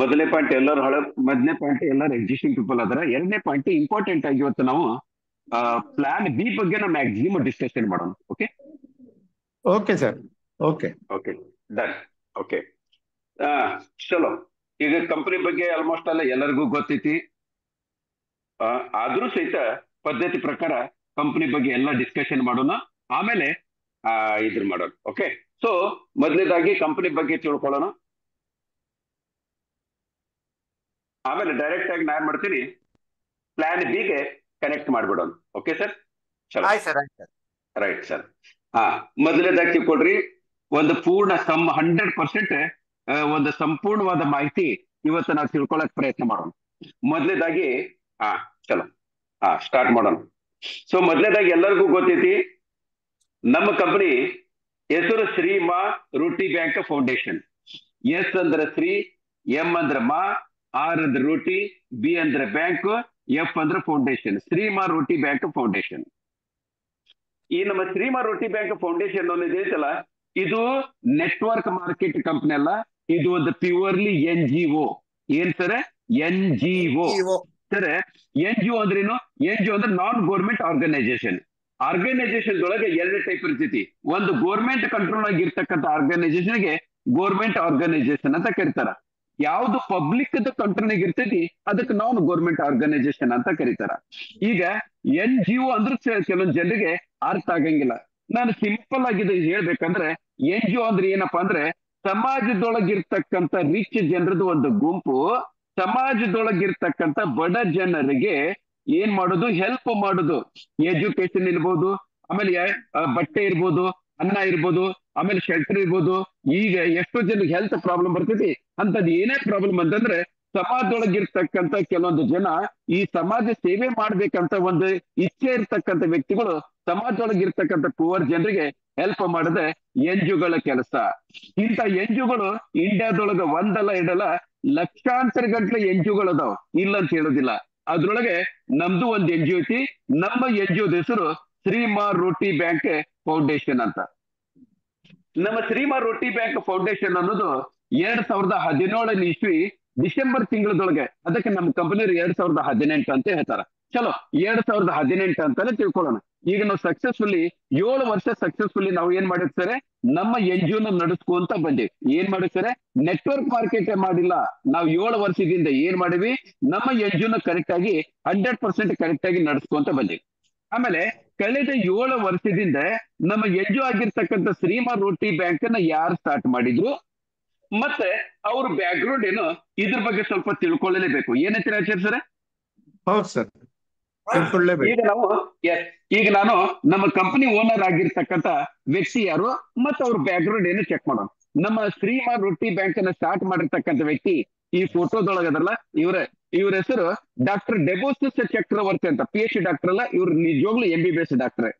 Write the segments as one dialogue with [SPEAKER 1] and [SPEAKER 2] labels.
[SPEAKER 1] ಮೊದಲನೇ ಪಾಯಿಂಟ್ ಎಲ್ಲರೂ ಮೊದಲನೇ ಪಾಯಿಂಟ್ ಎಲ್ಲರೂ ಎಕ್ಸಿಸ್ಟಿಂಗ್ ಪೀಪಲ್ ಅದರ. ಎರಡನೇ ಪಾಯಿಂಟ್ ಇಂಪಾರ್ಟೆಂಟ್ ಆಗಿ ಇವತ್ತು ನಾವು ಪ್ಲಾನ್ ಬಿ ಬಗ್ಗೆ ನಾವು ಮ್ಯಾಕ್ಸಿಮಮ್ ಡಿಸ್ಕಷನ್ ಮಾಡೋಣ. Okay
[SPEAKER 2] okay sir. Okay
[SPEAKER 1] okay done. Okay ಚಲೋ. ಈಗ ಕಂಪನಿ ಬಗ್ಗೆ ಆಲ್ಮೋಸ್ಟ್ ಅಲ್ಲ ಎಲ್ಲರಿಗೂ ಗೊತ್ತೈತಿ. ಆದ್ರೂ ಸಹಿತ ಪದ್ಧತಿ ಪ್ರಕಾರ ಕಂಪನಿ ಬಗ್ಗೆ ಎಲ್ಲ ಡಿಸ್ಕಷನ್ ಮಾಡೋಣ, ಆಮೇಲೆ ಇದ್ರ ಮಾಡೋಣ. ಓಕೆ, ಸೊ ಮೊದಲನೇದಾಗಿ ಕಂಪನಿ ಬಗ್ಗೆ ತಿಳ್ಕೊಳ್ಳೋಣ, ಆಮೇಲೆ ಡೈರೆಕ್ಟ್ ಆಗಿ ನಾನು ಮಾಡ್ತೀನಿ ಪ್ಲಾನ್ ಬಿಗೆ ಕನೆಕ್ಟ್ ಮಾಡ್ಬಿಡೋಣ. ಓಕೆ ಸರ್, ಚಲೋ ರೈಟ್ ಸರ್. ಮೊದಲನೇದಾಗಿ ತಿಳ್ಕೊಳ್ರಿ, ಒಂದು ಪೂರ್ಣ 100% ಒಂದು ಸಂಪೂರ್ಣವಾದ ಮಾಹಿತಿ ಇವತ್ತು ನಾವು ತಿಳ್ಕೊಳಕ್ ಪ್ರಯತ್ನ ಮಾಡೋಣ. ಮೊದಲನೇದಾಗಿ ಚಲೋ ಸ್ಟಾರ್ಟ್ ಮಾಡೋಣ. ಸೊ ಮೊದಲನೇದಾಗಿ ಎಲ್ಲರಿಗೂ ಗೊತ್ತೈತಿ ನಮ್ಮ ಕಂಪನಿ ಹೆಸರು ಶ್ರೀಮಾ ರೋಟಿ ಬ್ಯಾಂಕ್ ಫೌಂಡೇಶನ್. ಎಸ್ ಅಂದ್ರೆ ಶ್ರೀ, ಎಂ ಅಂದ್ರೆ ಮಾ, ಆರ್ ಅಂದ್ರೆ ರೋಟಿ, ಬಿ ಅಂದ್ರೆ ಬ್ಯಾಂಕ್, ಎಫ್ ಅಂದ್ರೆ ಫೌಂಡೇಶನ್. ಶ್ರೀಮಾ ರೋಟಿ ಬ್ಯಾಂಕ್ ಫೌಂಡೇಶನ್. ಈ ನಮ್ಮ ಶ್ರೀಮಾ ರೋಟಿ ಬ್ಯಾಂಕ್ ಫೌಂಡೇಶನ್ ಅನ್ನೋದು ಐತಲ್ಲ, ಇದು ನೆಟ್ವರ್ಕ್ ಮಾರ್ಕೆಟ್ ಕಂಪನಿ ಅಲ್ಲ, ಇದು ಒಂದು ಪ್ಯೂರ್ಲಿ NGO. ಏನ್ ಸರ್? NGO sir. NGO ಅಂದ್ರೇನು? NGO ಅಂದ್ರೆ ನಾನ್ ಗೌರ್ಮೆಂಟ್ ಆರ್ಗನೈಸೇಷನ್. ಆರ್ಗನೈಸೇಷನ್ ಒಳಗೆ ಎರಡು ಟೈಪ್ ಇರ್ತೈತಿ. ಒಂದು ಗೋರ್ಮೆಂಟ್ ಕಂಟ್ರೋಲ್ ಆಗಿರ್ತಕ್ಕಂಥ ಆರ್ಗನೈಸೇಷನ್ಗೆ ಗೋರ್ಮೆಂಟ್ ಆರ್ಗನೈಸೇಷನ್ ಅಂತ ಕರೀತಾರ. ಯಾವ್ದು ಪಬ್ಲಿಕ್ ಕಂಟ್ರೋಲ್ ಇರ್ತೈತಿ ಅದಕ್ಕೆ ನಾನ್ ಗೌರ್ಮೆಂಟ್ ಆರ್ಗನೈಸೇಷನ್ ಅಂತ ಕರೀತಾರ. ಈಗ NGO ಅಂದ್ರೆ ಕೆಲವೊಂದು ಜನರಿಗೆ ಅರ್ಥ ಆಗಂಗಿಲ್ಲ. ನಾನು ಸಿಂಪಲ್ ಆಗಿ ಹೇಳ್ಬೇಕಂದ್ರೆ NGO ಅಂದ್ರೆ ಏನಪ್ಪಾ ಅಂದ್ರೆ ಸಮಾಜದೊಳಗಿರ್ತಕ್ಕಂಥ ರಿಚ್ ಜನರದ್ದು ಒಂದು ಗುಂಪು ಸಮಾಜದೊಳಗಿರ್ತಕ್ಕಂಥ ಬಡ ಜನರಿಗೆ ಏನ್ ಮಾಡೋದು, ಹೆಲ್ಪ್ ಮಾಡೋದು. ಎಜುಕೇಶನ್ ಇರ್ಬೋದು, ಆಮೇಲೆ ಬಟ್ಟೆ ಇರ್ಬೋದು, ಅನ್ನ ಇರ್ಬೋದು, ಆಮೇಲೆ ಶೆಲ್ಟರ್ ಇರ್ಬೋದು. ಈಗ ಎಷ್ಟೋ ಜನಕ್ಕೆ ಹೆಲ್ತ್ ಪ್ರಾಬ್ಲಮ್ ಬರ್ತೈತಿ, ಅಂತದ್ ಏನೇ ಪ್ರಾಬ್ಲಮ್ ಅಂತಂದ್ರೆ ಸಮಾಜದೊಳಗಿರ್ತಕ್ಕಂಥ ಕೆಲವೊಂದು ಜನ ಈ ಸಮಾಜ ಸೇವೆ ಮಾಡ್ಬೇಕಂತ ಒಂದು ಇಚ್ಛೆ ಇರ್ತಕ್ಕಂಥ ವ್ಯಕ್ತಿಗಳು ಸಮಾಜದೊಳಗಿರ್ತಕ್ಕಂಥ ಪುವರ್ ಜನರಿಗೆ ಹೆಲ್ಪ್ ಮಾಡದೆ NGOಗಳ ಕೆಲಸ. ಇಂಥ NGOಗಳು ಇಂಡಿಯಾದೊಳಗ ಒಂದಲ್ಲ ಎರಡಲ್ಲ ಲಕ್ಷಾಂತರ ಗಂಟಲೆ NGOಗಳು ಅದಾವ, ಇಲ್ಲ ಅಂತ ಹೇಳೋದಿಲ್ಲ. ಅದ್ರೊಳಗೆ ನಮ್ದು ಒಂದು NGO ಐತಿ. ನಮ್ಮ NGO ಹೆಸರು ಶ್ರೀಮಾ ರೋಟಿ ಬ್ಯಾಂಕ್ ಫೌಂಡೇಶನ್ ಅಂತ. ನಮ್ಮ ಶ್ರೀಮಾ ರೋಟಿ ಬ್ಯಾಂಕ್ ಫೌಂಡೇಶನ್ ಅನ್ನೋದು 2017 ಇಸ್ವಿ ಡಿಸೆಂಬರ್ ತಿಂಗಳದೊಳಗೆ, ಅದಕ್ಕೆ ನಮ್ಮ ಕಂಪನಿಯವರು 2018 ಅಂತ ಹೇಳ್ತಾರ. ಚಲೋ 2018 ಅಂತಾನೆ ತಿಳ್ಕೊಳ್ಳೋಣ. ಈಗ ನಾವು ಸಕ್ಸಸ್ಫುಲಿ 7 ವರ್ಷ ಸಕ್ಸಸ್ಫುಲಿ ನಾವು ಏನ್ ಮಾಡಿರ್ತಾರೆ, ನಮ್ಮ NGO ನಡೆಸ್ಕೊಂತ ಬಂದೇವಿ. ಏನ್ ಮಾಡಿರ್ತಾರೆ, ನೆಟ್ವರ್ಕ್ ಮಾರ್ಕೆಟ್ ಮಾಡಿಲ್ಲ. ನಾವು 7 ವರ್ಷದಿಂದ ಏನ್ ಮಾಡಿವಿ, ನಮ್ಮ NGO ಕರೆಕ್ಟ್ ಆಗಿ 100% ಕರೆಕ್ಟ್ ಆಗಿ ನಡೆಸ್ಕೊಂತ ಬಂದೇವಿ. ಆಮೇಲೆ ಕಳೆದ 7 ವರ್ಷದಿಂದ ನಮ್ಮ NGO ಆಗಿರ್ತಕ್ಕಂಥ ಶ್ರೀಮಾ ರೋಟಿ ಬ್ಯಾಂಕ್ ಅನ್ನ ಯಾರು ಸ್ಟಾರ್ಟ್ ಮಾಡಿದ್ರು ಮತ್ತೆ ಅವ್ರ ಬ್ಯಾಕ್ ಗ್ರೌಂಡ್ ಏನು, ಇದ್ರ ಬಗ್ಗೆ ಸ್ವಲ್ಪ ತಿಳ್ಕೊಳ್ಳಲೇಬೇಕು. ಏನಂತೀರ ಆಚಾರ್ಯ ಸರ್?
[SPEAKER 2] ಹೌದು ಸರ್,
[SPEAKER 1] ಈಗ ನಾನು ನಮ್ಮ ಕಂಪನಿ ಓನರ್ ಆಗಿರ್ತಕ್ಕಂಥ ವ್ಯಕ್ತಿ ಯಾರು ಮತ್ತೆ ಅವ್ರ ಬ್ಯಾಕ್ ಗ್ರೌಂಡ್ ಏನು ಚೆಕ್ ಮಾಡೋಣ. ನಮ್ಮ ಶ್ರೀಮಾ ರೋಟಿ ಬ್ಯಾಂಕ್ ಅನ್ನ ಸ್ಟಾರ್ಟ್ ಮಾಡಿರ್ತಕ್ಕಂಥ ವ್ಯಕ್ತಿ ಈ ಫೋಟೋದೊಳಗದಲ್ಲ, ಇವ್ರ ಹೆಸರು ಡಾಕ್ಟರ್ ಡೆಬೋಸಿಸ್ ಚಕ್ರವರ್ತಿ ಅಂತ. PhD ಡಾಕ್ಟರ್ ಅಲ್ಲ, ಇವ್ರು ನಿಜವಾಗ್ಲೂ MBBS ಡಾಕ್ಟರ್.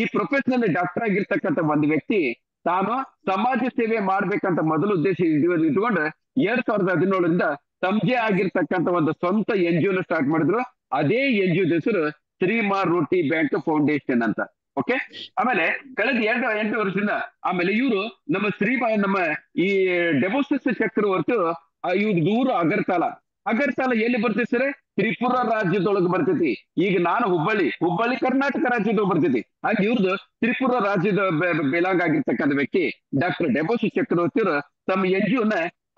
[SPEAKER 1] ಈ ಪ್ರೊಫೆಷನಲ್ ಡಾಕ್ಟರ್ ಆಗಿರ್ತಕ್ಕಂಥ ಒಂದು ವ್ಯಕ್ತಿ ತಾನು ಸಮಾಜ ಸೇವೆ ಮಾಡ್ಬೇಕಂತ ಮೊದಲು ಉದ್ದೇಶ ಇಟ್ಕೊಂಡು 2017ರಿಂದ ತಮ್ಮದೇ ಆಗಿರ್ತಕ್ಕಂಥ ಒಂದು ಸ್ವಂತ NGO ಸ್ಟಾರ್ಟ್ ಮಾಡಿದ್ರು. ಅದೇ NGO ಹೆಸರು ಶ್ರೀಮಾ ರೋಟಿ ಬ್ಯಾಂಕ್ ಫೌಂಡೇಶನ್ ಅಂತ. ಓಕೆ, ಆಮೇಲೆ ಕಳೆದ 8 ವರ್ಷದಿಂದ ಆಮೇಲೆ ಇವರು ನಮ್ಮ ಈ ಡೆಬೋಸಿಸ್ ಚಕ್ರವರ್ತಿ ಇವ್ರ ದೂರ ಅಗರ್ತಲ ಎಲ್ಲಿ ಬರ್ತೈತಿ ಸರ್? ತ್ರಿಪುರ ರಾಜ್ಯದೊಳಗೆ ಬರ್ತೈತಿ. ಈಗ ನಾನು ಹುಬ್ಬಳ್ಳಿ ಕರ್ನಾಟಕ ರಾಜ್ಯದೊಳಗೆ ಬರ್ತೈತಿ. ಹಾಗೆ ಇವ್ರದ್ದು ತ್ರಿಪುರ ರಾಜ್ಯದ ಬೆಲಾಂಗ್ ಆಗಿರ್ತಕ್ಕಂಥ ವ್ಯಕ್ತಿ ಡಾಕ್ಟರ್ ಡೆಬೋಸಿಸ್ ಚಕ್ರವರ್ತಿ ತಮ್ಮ NGO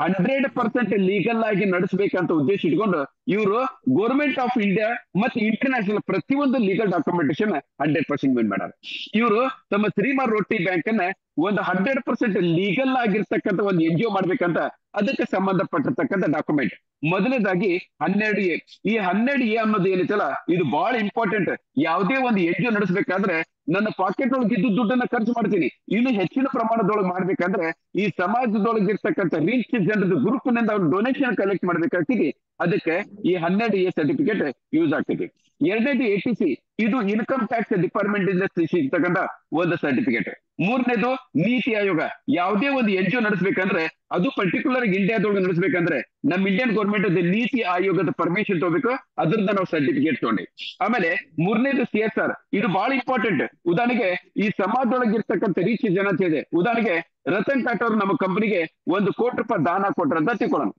[SPEAKER 1] 100% ಲೀಗಲ್ ಆಗಿ ನಡೆಸಬೇಕಂತ ಉದ್ದೇಶ ಇಟ್ಕೊಂಡು ಇವರು ಗೌರ್ಮೆಂಟ್ ಆಫ್ ಇಂಡಿಯಾ ಮತ್ತೆ ಇಂಟರ್ನ್ಯಾಷನಲ್ ಪ್ರತಿಯೊಂದು ಲೀಗಲ್ ಡಾಕ್ಯುಮೆಂಟೇಶನ್ 100% ಮೇನ್ ಮಾಡ್ಯಾರ. ಇವರು ತಮ್ಮ ಶ್ರೀಮಾ ರೋಟಿ ಬ್ಯಾಂಕ್ ಅನ್ನ ಒಂದು 100% ಲೀಗಲ್ ಆಗಿರ್ತಕ್ಕಂಥ ಒಂದು NGO ಮಾಡ್ಬೇಕಂತ ಅದಕ್ಕೆ ಸಂಬಂಧಪಟ್ಟಿರ್ತಕ್ಕಂಥ ಡಾಕ್ಯುಮೆಂಟ್ ಮೊದಲನೇದಾಗಿ 12A. ಈ 12A ಅನ್ನೋದು ಏನೈತಲ್ಲ, ಇದು ಬಹಳ ಇಂಪಾರ್ಟೆಂಟ್. ಯಾವುದೇ ಒಂದು NGO ನಡೆಸಬೇಕಾದ್ರೆ ನನ್ನ ಪಾಕೆಟ್ ಒಳಗೆ ಇದ್ದು ದುಡ್ಡನ್ನ ಖರ್ಚು ಮಾಡ್ತೀನಿ, ಇನ್ನು ಹೆಚ್ಚಿನ ಪ್ರಮಾಣದೊಳಗೆ ಮಾಡ್ಬೇಕಂದ್ರೆ ಈ ಸಮಾಜದೊಳಗಿರ್ತಕ್ಕಂಥ ರಿಚ್ ಜನರದ ಗ್ರೂಪ್ ನಿಂದ ಅವ್ರು ಡೊನೇಷನ್ ಕಲೆಕ್ಟ್ ಮಾಡ್ಬೇಕಾಗ್ತದೆ. ಅದಕ್ಕೆ ಈ 12A ಸರ್ಟಿಫಿಕೇಟ್ ಯೂಸ್ ಆಗ್ತದೆ. ಎರಡನೇದು ATC, ಇದು ಇನ್ಕಮ್ ಟ್ಯಾಕ್ಸ್ ಡಿಪಾರ್ಟ್ಮೆಂಟ್ ಇಂದ ಸಿಗ್ತಕ್ಕಂಥ ಒಂದು ಸರ್ಟಿಫಿಕೇಟ್. ಮೂರನೇದು ನೀತಿ ಆಯೋಗ. ಯಾವುದೇ ಒಂದು NGO ನಡೆಸಬೇಕಂದ್ರೆ ಅದು ಪರ್ಟಿಕ್ಯುಲರ್ ಇಂಡಿಯಾದೊಳಗೆ ನಡೆಸಬೇಕಂದ್ರೆ ನಮ್ಮ ಇಂಡಿಯನ್ ಗೌರ್ಮೆಂಟ್ ನೀತಿ ಆಯೋಗದ ಪರ್ಮಿಷನ್ ತಗೋಬೇಕು. ಅದ್ರಿಂದ ನಾವು ಸರ್ಟಿಫಿಕೇಟ್ ತಗೊಂಡಿ. ಆಮೇಲೆ ಮೂರನೇದು CSR, ಇದು ಬಹಳ ಇಂಪಾರ್ಟೆಂಟ್. ಉದಾಹರಣೆಗೆ ಈ ಸಮಾಜದೊಳಗೆ ಇರ್ತಕ್ಕಂಥ ರೀಚ್ ಜನತೆ ಇದೆ. ಉದಾಹರಣೆಗೆ ರತನ್ ಟಾಟಾ ಅವರು ನಮ್ಮ ಕಂಪನಿಗೆ 1 ಕೋಟಿ ರೂಪಾಯಿ ದಾನ ಕೊಟ್ರಂತ ತಿಳ್ಕೊಳ್ಳೋಣ.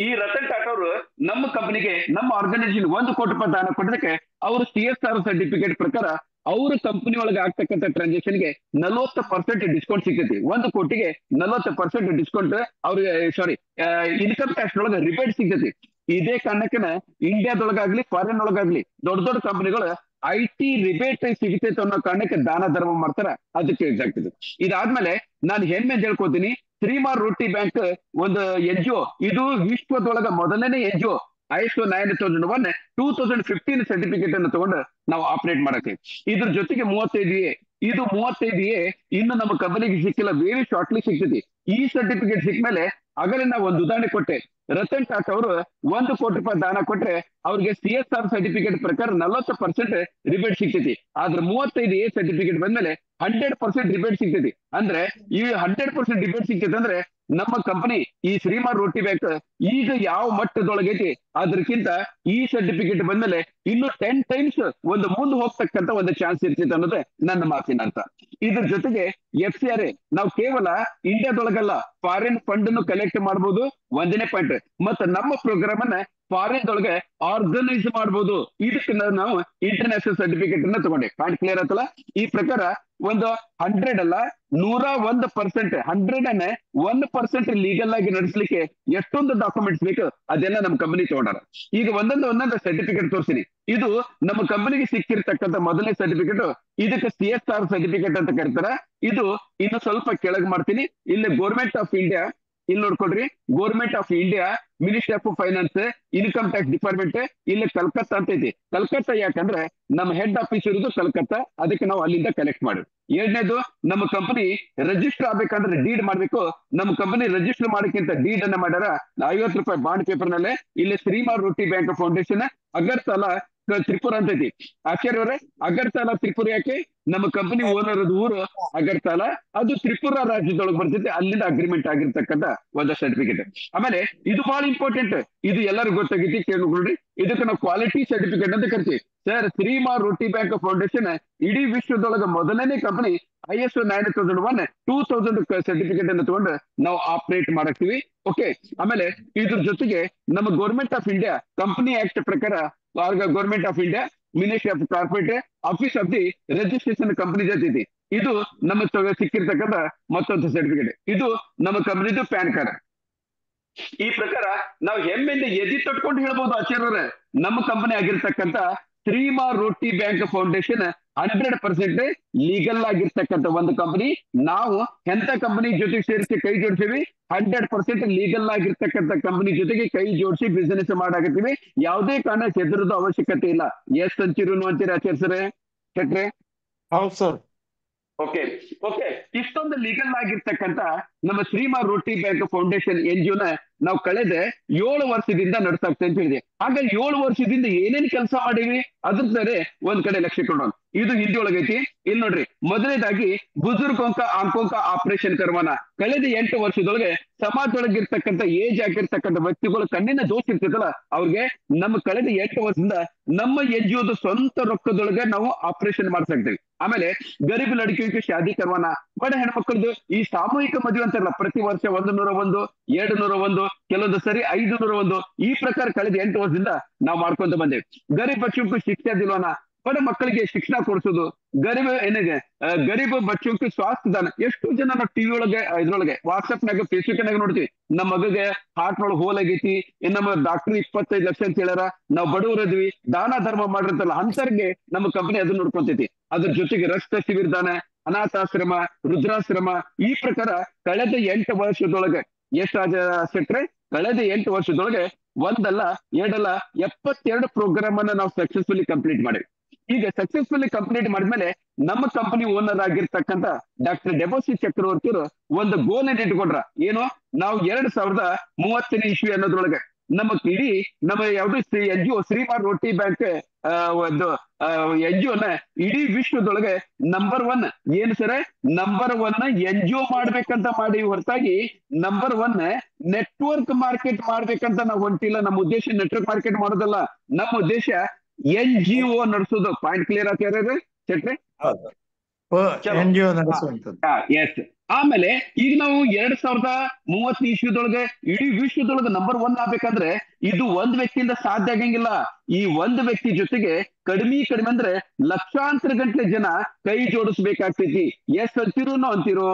[SPEAKER 1] ಈ ರತನ್ ಟಾಟಾ ಅವರು ನಮ್ಮ ಕಂಪನಿಗೆ ನಮ್ಮ ಆರ್ಗನೈಸೇಷನ್ 1 ಕೋಟಿ ರೂಪಾಯಿ ದಾನ ಕೊಡೋದಕ್ಕೆ ಅವರು CSR ಸರ್ಟಿಫಿಕೇಟ್ ಪ್ರಕಾರ ಅವ್ರ ಕಂಪನಿ ಒಳಗೆ ಆಗ್ತಕ್ಕಂಥ ಟ್ರಾನ್ಸಾಕ್ಷನ್ ಗೆ 40% ಡಿಸ್ಕೌಂಟ್ ಸಿಗ್ತೈತಿ. 1 ಕೋಟಿಗೆ 40% ಡಿಸ್ಕೌಂಟ್ ಅವ್ರಿಗೆ ಸಾರಿ ಇನ್ಕಮ್ ಟ್ಯಾಕ್ಸ್ ಒಳಗೆ ರಿಬೇಟ್ ಸಿಗ್ತೈತಿ. ಇದೇ ಕಾರಣಕ್ಕನ ಇಂಡಿಯಾದೊಳಗಾಗ್ಲಿ ಫಾರಿನ್ ಒಳಗಾಗ್ಲಿ ದೊಡ್ಡ ದೊಡ್ಡ ಕಂಪನಿಗಳು IT ರಿಬೇಟ್ ಸಿಗ್ತೈತೆ ಅನ್ನೋ ಕಾರಣಕ್ಕೆ ದಾನ ಧರ್ಮ ಮಾಡ್ತಾರ. ಅದಕ್ಕೆ ಎಕ್ಸಾಕ್ಟ್ ಇದು. ಇದಾದ್ಮೇಲೆ ನಾನು ಹೆಮ್ಮೆ ಹೇಳ್ಕೊತೀನಿ, ಶ್ರೀಮಾನ್ ರೋಟಿ ಬ್ಯಾಂಕ್ ಒಂದು NGO, ಇದು ವಿಶ್ವದೊಳಗ ಮೊದಲನೇ NGO ISO 9001 2015 ಸರ್ಟಿಫಿಕೇಟ್ ಅನ್ನು ತಗೊಂಡು ನಾವು ಆಪರೇಟ್ ಮಾಡಕ್ಕೆ. ಇದ್ರ ಜೊತೆಗೆ 35A, ಇದು 35A ಇನ್ನು ನಮ್ಮ ಕಂಪನಿಗೆ ಸಿಕ್ಕಿಲ್ಲ, ವೇರಿ ಶಾರ್ಟ್ಲಿ ಸಿಗ್ತೈತಿ. ಈ ಸರ್ಟಿಫಿಕೇಟ್ ಸಿಕ್ಮೇಲೆ ಆಗಲೇ ನಾವು ಒಂದು ಉದಾಹರಣೆ ಕೊಟ್ಟೆ. ರತನ್ ಟಾಟಾ ಅವರು 1 ಕೋಟಿ ರೂಪಾಯಿ ದಾನ ಕೊಟ್ರೆ ಅವ್ರಿಗೆ CSR ಸರ್ಟಿಫಿಕೇಟ್ ಪ್ರಕಾರ 40% ರಿಬೇಟ್ ಸಿಗ್ತೈತಿ. ಆದ್ರೆ 35A ಸರ್ಟಿಫಿಕೇಟ್ ಬಂದ್ಮೇಲೆ 100% ರಿಬೇಟ್ ಸಿಗ್ತೈತಿ. ಅಂದ್ರೆ ಈ 100% ರಿಬೇಟ್ ಸಿಗ್ತೈತಿ ಅಂದ್ರೆ ನಮ್ಮ ಕಂಪನಿ ಈ ಶ್ರೀಮಾನ್ ರೋಟಿ ಬ್ಯಾಂಕ್ ಈಗ ಯಾವ ಮಟ್ಟದೊಳಗೈತಿ ಅದಕ್ಕಿಂತ ಈ ಸರ್ಟಿಫಿಕೇಟ್ ಬಂದ್ಮೇಲೆ ಇನ್ನು 10 ಟೈಮ್ಸ್ ಒಂದು ಮುಂದೆ ಹೋಗ್ತಕ್ಕಂತ ಒಂದು ಚಾನ್ಸ್ ಇರ್ತೈತೆ ಅನ್ನೋದು ನನ್ನ ಮಾತಿನ ಅರ್ಥ. ಇದ್ರ ಜೊತೆಗೆ FCRA ನಾವು ಕೇವಲ ಇಂಡಿಯಾದೊಳಗಲ್ಲ ಫಾರಿನ್ ಫಂಡ್ ಅನ್ನು ಕಲೆಕ್ಟ್ ಮಾಡಬಹುದು, ಒಂದನೇ ಪಾಯಿಂಟ್. ಮತ್ತೆ ನಮ್ಮ ಪ್ರೋಗ್ರಾಮ್ ಅನ್ನ ಫಾರಿನ್ ಒಳಗೆ ಆರ್ಗನೈಸ್ ಮಾಡಬಹುದು. ಇದಕ್ಕೆ ನಾವು ಇಂಟರ್ನ್ಯಾಷನಲ್ ಸರ್ಟಿಫಿಕೇಟ್ ಅನ್ನ ತಗೊಂಡೆ. ಪಾಯಿಂಟ್ ಕ್ಲಿಯರ್ ಆಯ್ತಲ್ಲ? ಈ ಪ್ರಕಾರ ಒಂದು 100 ಅಲ್ಲ 101%, 101% ಲೀಗಲ್ ಆಗಿ ನಡೆಸಲಿಕ್ಕೆ ಎಷ್ಟೊಂದು ಡಾಕ್ಯುಮೆಂಟ್ಸ್ ಬೇಕು ಅದೆಲ್ಲ ನಮ್ಮ ಕಂಪನಿ ತಗೊಂಡಾರ. ಈಗ ಒಂದೊಂದು ಸರ್ಟಿಫಿಕೇಟ್ ತೋರಿಸ್ತೀನಿ. ಇದು ನಮ್ಮ ಕಂಪನಿಗೆ ಸಿಕ್ಕಿರ್ತಕ್ಕಂಥ ಮೊದಲನೇ ಸರ್ಟಿಫಿಕೇಟ್. ಇದಕ್ಕೆ CSR ಸರ್ಟಿಫಿಕೇಟ್ ಅಂತ ಕರೀತಾರ. ಇದು ಇನ್ನು ಸ್ವಲ್ಪ ಕೆಳಗೆ ಮಾಡ್ತೀನಿ. ಇಲ್ಲಿ ಗೌರ್ಮೆಂಟ್ ಆಫ್ ಇಂಡಿಯಾ, ಇಲ್ಲಿ ನೋಡ್ಕೊಡ್ರಿ, government of India, ministry of finance, income tax department, ಇಲ್ಲಿ ಕಲ್ಕತ್ತಾ ಅಂತ ಐತಿ. ಕಲ್ಕತ್ತಾ ಯಾಕಂದ್ರೆ ನಮ್ಮ ಹೆಡ್ ಆಫೀಸ್ ಇರೋದು ಕಲ್ಕತ್ತಾ, ಅದಕ್ಕೆ ನಾವು ಅಲ್ಲಿಂದ ಕಲೆಕ್ಟ್ ಮಾಡಿ. ಎರಡನೇದು, ನಮ್ಮ ಕಂಪನಿ ರಿಜಿಸ್ಟರ್ ಆಗ್ಬೇಕಂದ್ರೆ ಡೀಡ್ ಮಾಡ್ಬೇಕು. ನಮ್ಮ ಕಂಪನಿ ರಿಜಿಸ್ಟರ್ ಮಾಡಕ್ಕಿಂತ ಡೀಡ್ ಅನ್ನ ಮಾಡ್ಯಾರ 50 ರೂಪಾಯಿ ಬಾಂಡ್ ಪೇಪರ್ ನಲ್ಲಿ. ಇಲ್ಲಿ ಶ್ರೀಮಾನ್ ರೋಟಿ ಬ್ಯಾಂಕ್ ಫೌಂಡೇಶನ್ ಅಗರ್ತಲಾ ತ್ರಿಪುರ ಅಂತ ಐತಿ. ಆಚಾರ್ಯ ಅವರೇ, ಅಗರ್ತಲಾ ತ್ರಿಪುರ ಯಾಕೆ? ನಮ್ಮ ಕಂಪನಿ ಓನರ್ ಊರು ಅಗರ್ತಲಾ, ಅದು ತ್ರಿಪುರ ರಾಜ್ಯದೊಳಗೆ ಬರ್ತೈತಿ. ಅಲ್ಲಿಂದ ಅಗ್ರಿಮೆಂಟ್ ಆಗಿರ್ತಕ್ಕಂಥ ಒಂದು ಸರ್ಟಿಫಿಕೇಟ್. ಆಮೇಲೆ ಇದು ಬಹಳ ಇಂಪಾರ್ಟೆಂಟ್, ಇದು ಎಲ್ಲರಿಗೂ ಗೊತ್ತಾಗೈತಿ, ಕೇಳ್ಕೊಳ್ರಿ. ಇದಕ್ಕೆ ನಾವು ಕ್ವಾಲಿಟಿ ಸರ್ಟಿಫಿಕೇಟ್ ಅಂತ ಕರಿತೀವಿ. ಸರ್, ಶ್ರೀಮಾನ್ ರೋಟಿ ಬ್ಯಾಂಕ್ ಫೌಂಡೇಶನ್ ಇಡೀ ವಿಶ್ವದೊಳಗೆ ಮೊದಲನೇ ಕಂಪನಿ ISO 9001 2000 ಸರ್ಟಿಫಿಕೇಟ್ ಅನ್ನು ತಗೊಂಡು ನಾವು ಆಪರೇಟ್ ಮಾಡಕ್ತೀವಿ. ಓಕೆ. ಆಮೇಲೆ ಇದ್ರ ಜೊತೆಗೆ ನಮ್ಮ government of India company act ಪ್ರಕಾರ government of India, ministry of corporate office of the registration company ಜೊತೆ ಇದು ನಮ್ಮ ಸಿಕ್ಕಿರ್ತಕ್ಕಂಥ ಮತ್ತೊಂದು ಸರ್ಟಿಫಿಕೇಟ್. ಇದು ನಮ್ಮ ಕಂಪನಿದು ಪ್ಯಾನ್ ಕಾರ್ಡ್. ಈ ಪ್ರಕಾರ ನಾವು ಹೆಮ್ಮೆಯಿಂದ ಎದಿ ತಟ್ಕೊಂಡು ಹೇಳ್ಬೋದು ಆಚಾರ್ಯರೇ, ನಮ್ಮ ಕಂಪನಿ ಆಗಿರ್ತಕ್ಕಂಥ ಶ್ರೀಮಾನ್ ರೋಟಿ ಬ್ಯಾಂಕ್ ಫೌಂಡೇಶನ್ 100% ಲೀಗಲ್ ಆಗಿರ್ತಕ್ಕಂಥ ಒಂದು ಕಂಪನಿ. ನಾವು ಎಂತ ಕಂಪನಿ ಜೊತೆಗೆ ಸೇರಿಸಿ ಕೈ ಜೋಡಿಸಿವಿ? 100% ಲೀಗಲ್ ಆಗಿರ್ತಕ್ಕಂಥ ಕಂಪನಿ ಜೊತೆಗೆ ಕೈ ಜೋಡಿಸಿ ಬಿಸಿನೆಸ್ ಮಾಡಾಕತ್ತೀವಿ. ಯಾವುದೇ ಕಾರಣ ಹೆದರದ ಅವಶ್ಯಕತೆ ಇಲ್ಲ. ಎಷ್ಟ್ ಅಂತೀರು ಅಂತೀರಿ ಆಚಾರ್ಯರೇ, ಶೆಟ್ರೆ?
[SPEAKER 2] ಹೌದು ಸರ್.
[SPEAKER 1] ಓಕೆ. ಇಷ್ಟೊಂದು ಲೀಗಲ್ ಆಗಿರ್ತಕ್ಕಂಥ ನಮ್ಮ ಶ್ರೀಮಾನ್ ರೋಟಿ ಬ್ಯಾಂಕ್ ಫೌಂಡೇಶನ್ NGO ನ ನಾವು ಕಳೆದ 7 ವರ್ಷದಿಂದ ನಡೆಸಾಕ್ತಾ ಅಂತ ಹೇಳಿದೆ. ಆಗ 7 ವರ್ಷದಿಂದ ಏನೇನ್ ಕೆಲಸ ಮಾಡೀವಿ ಅದ್ರ ಸರಿ ಒಂದ್ ಕಡೆ ಲಕ್ಷ್ಯ ಕೊಡೋಣ. ಇದು ಹಿಂದಿ ಒಳಗೈತಿ. ಇಲ್ಲಿ ನೋಡ್ರಿ, ಮೊದಲನೇದಾಗಿ ಬುಜುರ್ಗೋಂಕ ಆಂಕೋಂಕ ಆಪರೇಷನ್ ಕರ್ವಾನ. ಕಳೆದ 8 ವರ್ಷದೊಳಗೆ ಸಮಾಜದೊಳಗಿರ್ತಕ್ಕಂಥ ಏಜ್ ಆಗಿರ್ತಕ್ಕಂಥ ವ್ಯಕ್ತಿಗಳು ಕಣ್ಣಿನ ದೋಷ ಇರ್ತದಲ್ಲ ಅವ್ರಿಗೆ ನಮ್ಮ ಕಳೆದ 8 ವರ್ಷದಿಂದ ನಮ್ಮ NGOದ ಸ್ವಂತ ರೊಕ್ಕದೊಳಗೆ ನಾವು ಆಪರೇಷನ್ ಮಾಡ್ಸಾಕ್ತೀವಿ. ಆಮೇಲೆ ಗರೀಬ್ ಲಡ್ಕಿಗೆ ಶಾದಿ ಕರ್ವಾನ, ಬಡ ಹೆಣ್ಮಕ್ಳದ್ದು ಈ ಸಾಮೂಹಿಕ ಮದುವೆ ಅಂತಾರಲ್ಲ, ಪ್ರತಿ ವರ್ಷ 101, 201, ಕೆಲವೊಂದು ಸರಿ 501, ಈ ಪ್ರಕಾರ ಕಳೆದ 8 ವರ್ಷದಿಂದ ನಾವು ಮಾಡ್ಕೊಂತ ಬಂದೇವೆ. ಗರೀಬ್ ಬಚ್ಚೋಂಕು ಶಿಕ್ಷಾ ದಿಲ್ವಾನ, ಬಡ ಮಕ್ಕಳಿಗೆ ಶಿಕ್ಷಣ ಕೊಡಿಸೋದು. ಗರೀಬ್ ಬಚ್ಚೋಂಕು ಸ್ವಾಸ್ಥ್ಯ ದಾನ. ಎಷ್ಟು ಜನ ನಾವು ಟಿವಿ ಒಳಗೆ, ಇದ್ರೊಳಗೆ ವಾಟ್ಸ್ಆಪ್ನಾಗ ಫೇಸ್ಬುಕ್ನಾಗ ನೋಡ್ತೀವಿ, ನಮ್ಮ ಮಗಗೆ ಹಾರ್ಟ್ ಒಳಗೆ ಹೋಲ್ ಆಗೈತಿ, ನಮ್ಮ ಡಾಕ್ಟರ್ 25 ಲಕ್ಷ ಅಂತ ಹೇಳ್ಯಾರ, ನಾವು ಬಡವರದ್ವಿ, ದಾನ ಧರ್ಮ ಮಾಡಿರ್ತಲ್ಲ ಅಂತರ್ಗೆ ನಮ್ಮ ಕಂಪನಿ ಅದನ್ನ ನೋಡ್ಕೊಂತೈತಿ. ಅದ್ರ ಜೊತೆಗೆ ರಕ್ತ ಶಿಬಿರ ದಾನ, ಅನಾಥಾಶ್ರಮ, ವೃದ್ಧಾಶ್ರಮ, ಈ ಪ್ರಕಾರ ಕಳೆದ 8 ವರ್ಷದೊಳಗೆ ಎಷ್ಟಾದ ಸೆಟ್ರೆ? ಕಳೆದ 8 ವರ್ಷದೊಳಗೆ ಒಂದಲ್ಲ ಎರಡಲ್ಲ 72 ಪ್ರೋಗ್ರಾಮ್ ಅನ್ನ ನಾವು ಸಕ್ಸಸ್ಫುಲಿ ಕಂಪ್ಲೀಟ್ ಮಾಡಿವಿ. ಈಗ ಸಕ್ಸಸ್ಫುಲಿ ಕಂಪ್ಲೀಟ್ ಮಾಡಿದ್ಮೇಲೆ ನಮ್ಮ ಕಂಪನಿ ಓನರ್ ಆಗಿರ್ತಕ್ಕಂಥ ಡಾಕ್ಟರ್ ಡೆಬೋಸಿ ಚಕ್ರವರ್ತಿಯವರು ಒಂದು ಗೋಲ್ ಅನ್ನು ಇಟ್ಕೊಂಡ್ರ. ಏನು? ನಾವು 2030 ಇಸ್ವಿ ಅನ್ನೋದ್ರೊಳಗೆ ನಮ್ಮ ಇಡೀ ನಮ್ಮ ಯಾವ್ದು NGO ಶ್ರೀಮಾನ್ ರೋಟಿ ಬ್ಯಾಂಕ್ ಒಂದು NGO ನ ಇಡೀ ವಿಶ್ವದೊಳಗೆ ನಂಬರ್ 1 ಏನು ಸರ? ನಂಬರ್ 1 NGO ಮಾಡ್ಬೇಕಂತ ಮಾಡಿ ಹೊರತಾಗಿ ನಂಬರ್ 1 ನೆಟ್ವರ್ಕ್ ಮಾರ್ಕೆಟ್ ಮಾಡ್ಬೇಕಂತ ನಾವು ಹೊಂಟಿಲ್ಲ. ನಮ್ಮ ಉದ್ದೇಶ ನೆಟ್ವರ್ಕ್ ಮಾರ್ಕೆಟ್ ಮಾಡೋದಲ್ಲ, ನಮ್ಮ ಉದ್ದೇಶ NGO ನಡೆಸೋದು. ಪಾಯಿಂಟ್ ಕ್ಲಿಯರ್ ಆಗ್ತಾ ಶೆಟ್ರೆ?
[SPEAKER 2] ಎನ್ ಜಿ ಒ ನಡೆಸುವಂಥದ್ದು.
[SPEAKER 1] ಎಸ್. ಆಮೇಲೆ ಈಗ ನಾವು 2030 ಇಸ್ವಿದೊಳಗೆ ಇಡೀ ವಿಶ್ವದೊಳಗೆ ನಂಬರ್ 1 ಆಗ್ಬೇಕಂದ್ರೆ ಇದು ಒಂದ್ ವ್ಯಕ್ತಿಯಿಂದ ಸಾಧ್ಯ ಆಗಂಗಿಲ್ಲ. ಈ ಒಂದ್ ವ್ಯಕ್ತಿ ಜೊತೆಗೆ ಕಡಿಮೆ ಅಂದ್ರೆ ಲಕ್ಷಾಂತರ ಗಂಟಲೆ ಜನ ಕೈ ಜೋಡಿಸ್ಬೇಕಾಗ್ತೈತಿ. ಎಸ್ ಅಂತೀರೋ ನೋ ಅಂತೀರೋ?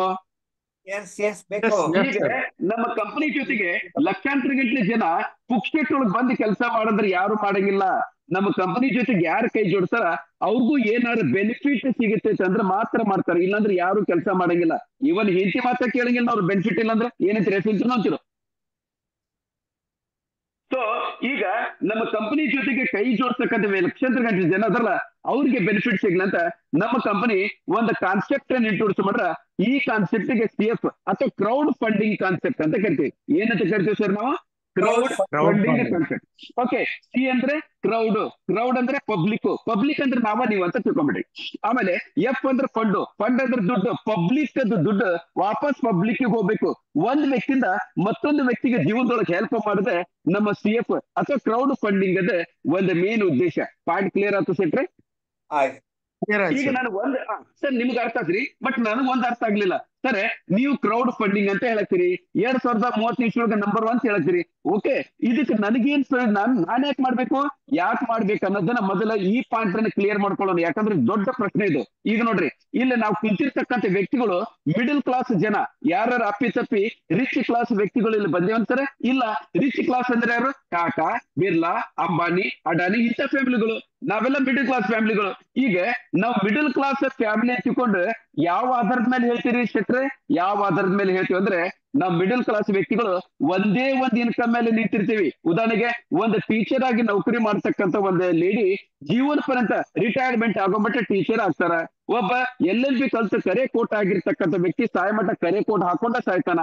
[SPEAKER 1] ಈಗ ನಮ್ಮ ಕಂಪನಿ ಜೊತೆಗೆ ಲಕ್ಷಾಂತರ ಗಂಟಲೆ ಜನ ಪುಕ್ಷೆಟ್ ಒಳಗೆ ಬಂದು ಕೆಲಸ ಮಾಡಿದ್ರೆ ಯಾರು ಮಾಡಂಗಿಲ್ಲ. ನಮ್ಮ ಕಂಪನಿ ಜೊತೆಗೆ ಯಾರು ಕೈ ಜೋಡಿಸ್ತಾರ ಅವ್ರಿಗೂ ಏನಾದ್ರು ಬೆನಿಫಿಟ್ ಸಿಗುತ್ತೆ ಅಂದ್ರೆ ಮಾತ್ರ ಮಾಡ್ತಾರೆ, ಇಲ್ಲಾಂದ್ರೆ ಯಾರು ಕೆಲಸ ಮಾಡಂಗಿಲ್ಲ. ಇವನ್ ಹೆಂಡತಿ ಮಾತ್ರ ಕೇಳಂಗಿಲ್ಲ ಅವ್ರು ಬೆನಿಫಿಟ್ ಇಲ್ಲ ಅಂದ್ರೆ ಏನಂತೀರ? ಅಂತೀರೋ? ಸೊ ಈಗ ನಮ್ಮ ಕಂಪನಿ ಜೊತೆಗೆ ಕೈ ಜೋಡಿಸ್ತಕ್ಕಂಥ ಲಕ್ಷಾಂತರ ಗಂಟೆ ಜನ ಅದಲ್ಲ, ಅವ್ರಿಗೆ ಬೆನಿಫಿಟ್ ಸಿಗ್ಲಿ ಅಂತ ನಮ್ಮ ಕಂಪನಿ ಒಂದು ಕಾನ್ಸೆಪ್ಟ್ ಅನ್ನು ಇಂಟ್ರೊಡ್ಯೂಸ್ ಮಾಡ್ರ. ಈ ಕಾನ್ಸೆಪ್ಟ್ ಗೆ CF ಅಥವಾ ಕ್ರೌಡ್ ಫಂಡಿಂಗ್ ಕಾನ್ಸೆಪ್ಟ್ ಅಂತ ಕರಿತೀವಿ. ಏನಂತ ಕರಿತೀವಿ ಸರ್ ನಾವು? Crowd funding concept. Okay. C ಅಂದ್ರೆ ಕ್ರೌಡ್ ಅಂದ್ರೆ ಪಬ್ಲಿಕ್ ಅಂದ್ರೆ ನೀವು ಅಂತ ತಿಳ್ಕೊಂಬಿಡಿ. ಆಮೇಲೆ F ಅಂದ್ರೆ ಫಂಡ್ ಅಂದ್ರೆ ದುಡ್ಡು. ಪಬ್ಲಿಕ್ ದುಡ್ಡು ವಾಪಸ್ ಪಬ್ಲಿಕ್ ಹೋಗ್ಬೇಕು. ಒಂದ್ ವ್ಯಕ್ತಿಯಿಂದ ಮತ್ತೊಂದು ವ್ಯಕ್ತಿಗೆ ಜೀವನದೊಳಗೆ ಹೆಲ್ಪ್ ಮಾಡಿದ್ರೆ ನಮ್ಮ CF ಅಥವಾ ಕ್ರೌಡ್ ಫಂಡಿಂಗ್ ಅದೇ ಒಂದು ಮೇನ್ ಉದ್ದೇಶ. ಪಾಯಿಂಟ್ ಕ್ಲಿಯರ್ ಆಯ್ತು ಸೆಟ್ರೆ? ಈಗ ನಾನು ಸರ್ ನಿಮ್ಗೆ ಅರ್ಥ ಆಗ್ರಿ, ಬಟ್ ನನಗೆ ಒಂದ್ ಅರ್ಥ ಆಗ್ಲಿಲ್ಲ ಸರ್. ನೀವು ಕ್ರೌಡ್ ಫಂಡಿಂಗ್ ಅಂತ ಹೇಳ್ತೀರಿ, 2030 ಇಸ್ವಿಯೊಳಗೆ ನಂಬರ್ 1 ಅಂತ ಹೇಳ್ತೀರಿ. ಓಕೆ, ಇದಕ್ಕೆ ನನಗೇನ್ ನಾನ್ ಯಾಕೆ ಮಾಡ್ಬೇಕು ಅನ್ನೋದನ್ನ ಮೊದಲ ಈ ಪಾಯಿಂಟ್ ಅನ್ನ ಕ್ಲಿಯರ್ ಮಾಡ್ಕೊಳ್ಳೋಣ. ಯಾಕಂದ್ರೆ ದೊಡ್ಡ ಪ್ರಶ್ನೆ ಇದು. ಈಗ ನೋಡ್ರಿ, ಇಲ್ಲಿ ನಾವು ಕುಂತಿರ್ತಕ್ಕಂಥ ವ್ಯಕ್ತಿಗಳು ಮಿಡಲ್ ಕ್ಲಾಸ್ ಜನ. ಯಾರು ಅಪ್ಪಿ ರಿಚ್ ಕ್ಲಾಸ್ ವ್ಯಕ್ತಿಗಳು ಇಲ್ಲಿ ಬಂದೇವಂತಾರೆ ಇಲ್ಲ. ರಿಚ್ ಕ್ಲಾಸ್ ಅಂದ್ರೆ ಯಾರು? ಟಾಟಾ, ಬಿರ್ಲಾ, ಅಂಬಾನಿ, ಅಡಾನಿ ಇಂಥ ಫ್ಯಾಮಿಲಿಗಳು. ನಾವೆಲ್ಲ ಮಿಡಲ್ ಕ್ಲಾಸ್ ಫ್ಯಾಮಿಲಿಗಳು. ಈಗ ನಾವು ಮಿಡಲ್ ಕ್ಲಾಸ್ ಫ್ಯಾಮಿಲಿ ಹಚ್ಚಿಕೊಂಡು ಯಾವ ಆಧಾರದ ಮೇಲೆ ಹೇಳ್ತೀರಿ ಶೆಟ್ರೆ? ಯಾವ ಆಧಾರದ ಮೇಲೆ ಹೇಳ್ತೀವಿ ಅಂದ್ರೆ ನಾವು ಮಿಡಲ್ ಕ್ಲಾಸ್ ವ್ಯಕ್ತಿಗಳು ಒಂದೇ ಒಂದು ಇನ್ಕಮ್ ಮೇಲೆ ನಿಂತಿರ್ತೀವಿ. ಉದಾಹರಣೆಗೆ ಒಂದು ಟೀಚರ್ ಆಗಿ ನೌಕರಿ ಮಾಡ್ತಕ್ಕಂಥ ಒಂದು ಲೇಡಿ ಜೀವನ ಪರ್ಯಂತ ರಿಟೈರ್ಮೆಂಟ್ ಆಗೋಮಟ್ಟ ಟೀಚರ್ ಆಗ್ತಾರ. ಒಬ್ಬ LLB ಕಲ್ತು ಕರೆ ಕೋಟ್ ಆಗಿರ್ತಕ್ಕಂಥ ವ್ಯಕ್ತಿ ಸಾಯಮಠ ಕರೆ ಕೋಟ್ ಹಾಕೊಂಡ ಸಾಯ್ತಾನ.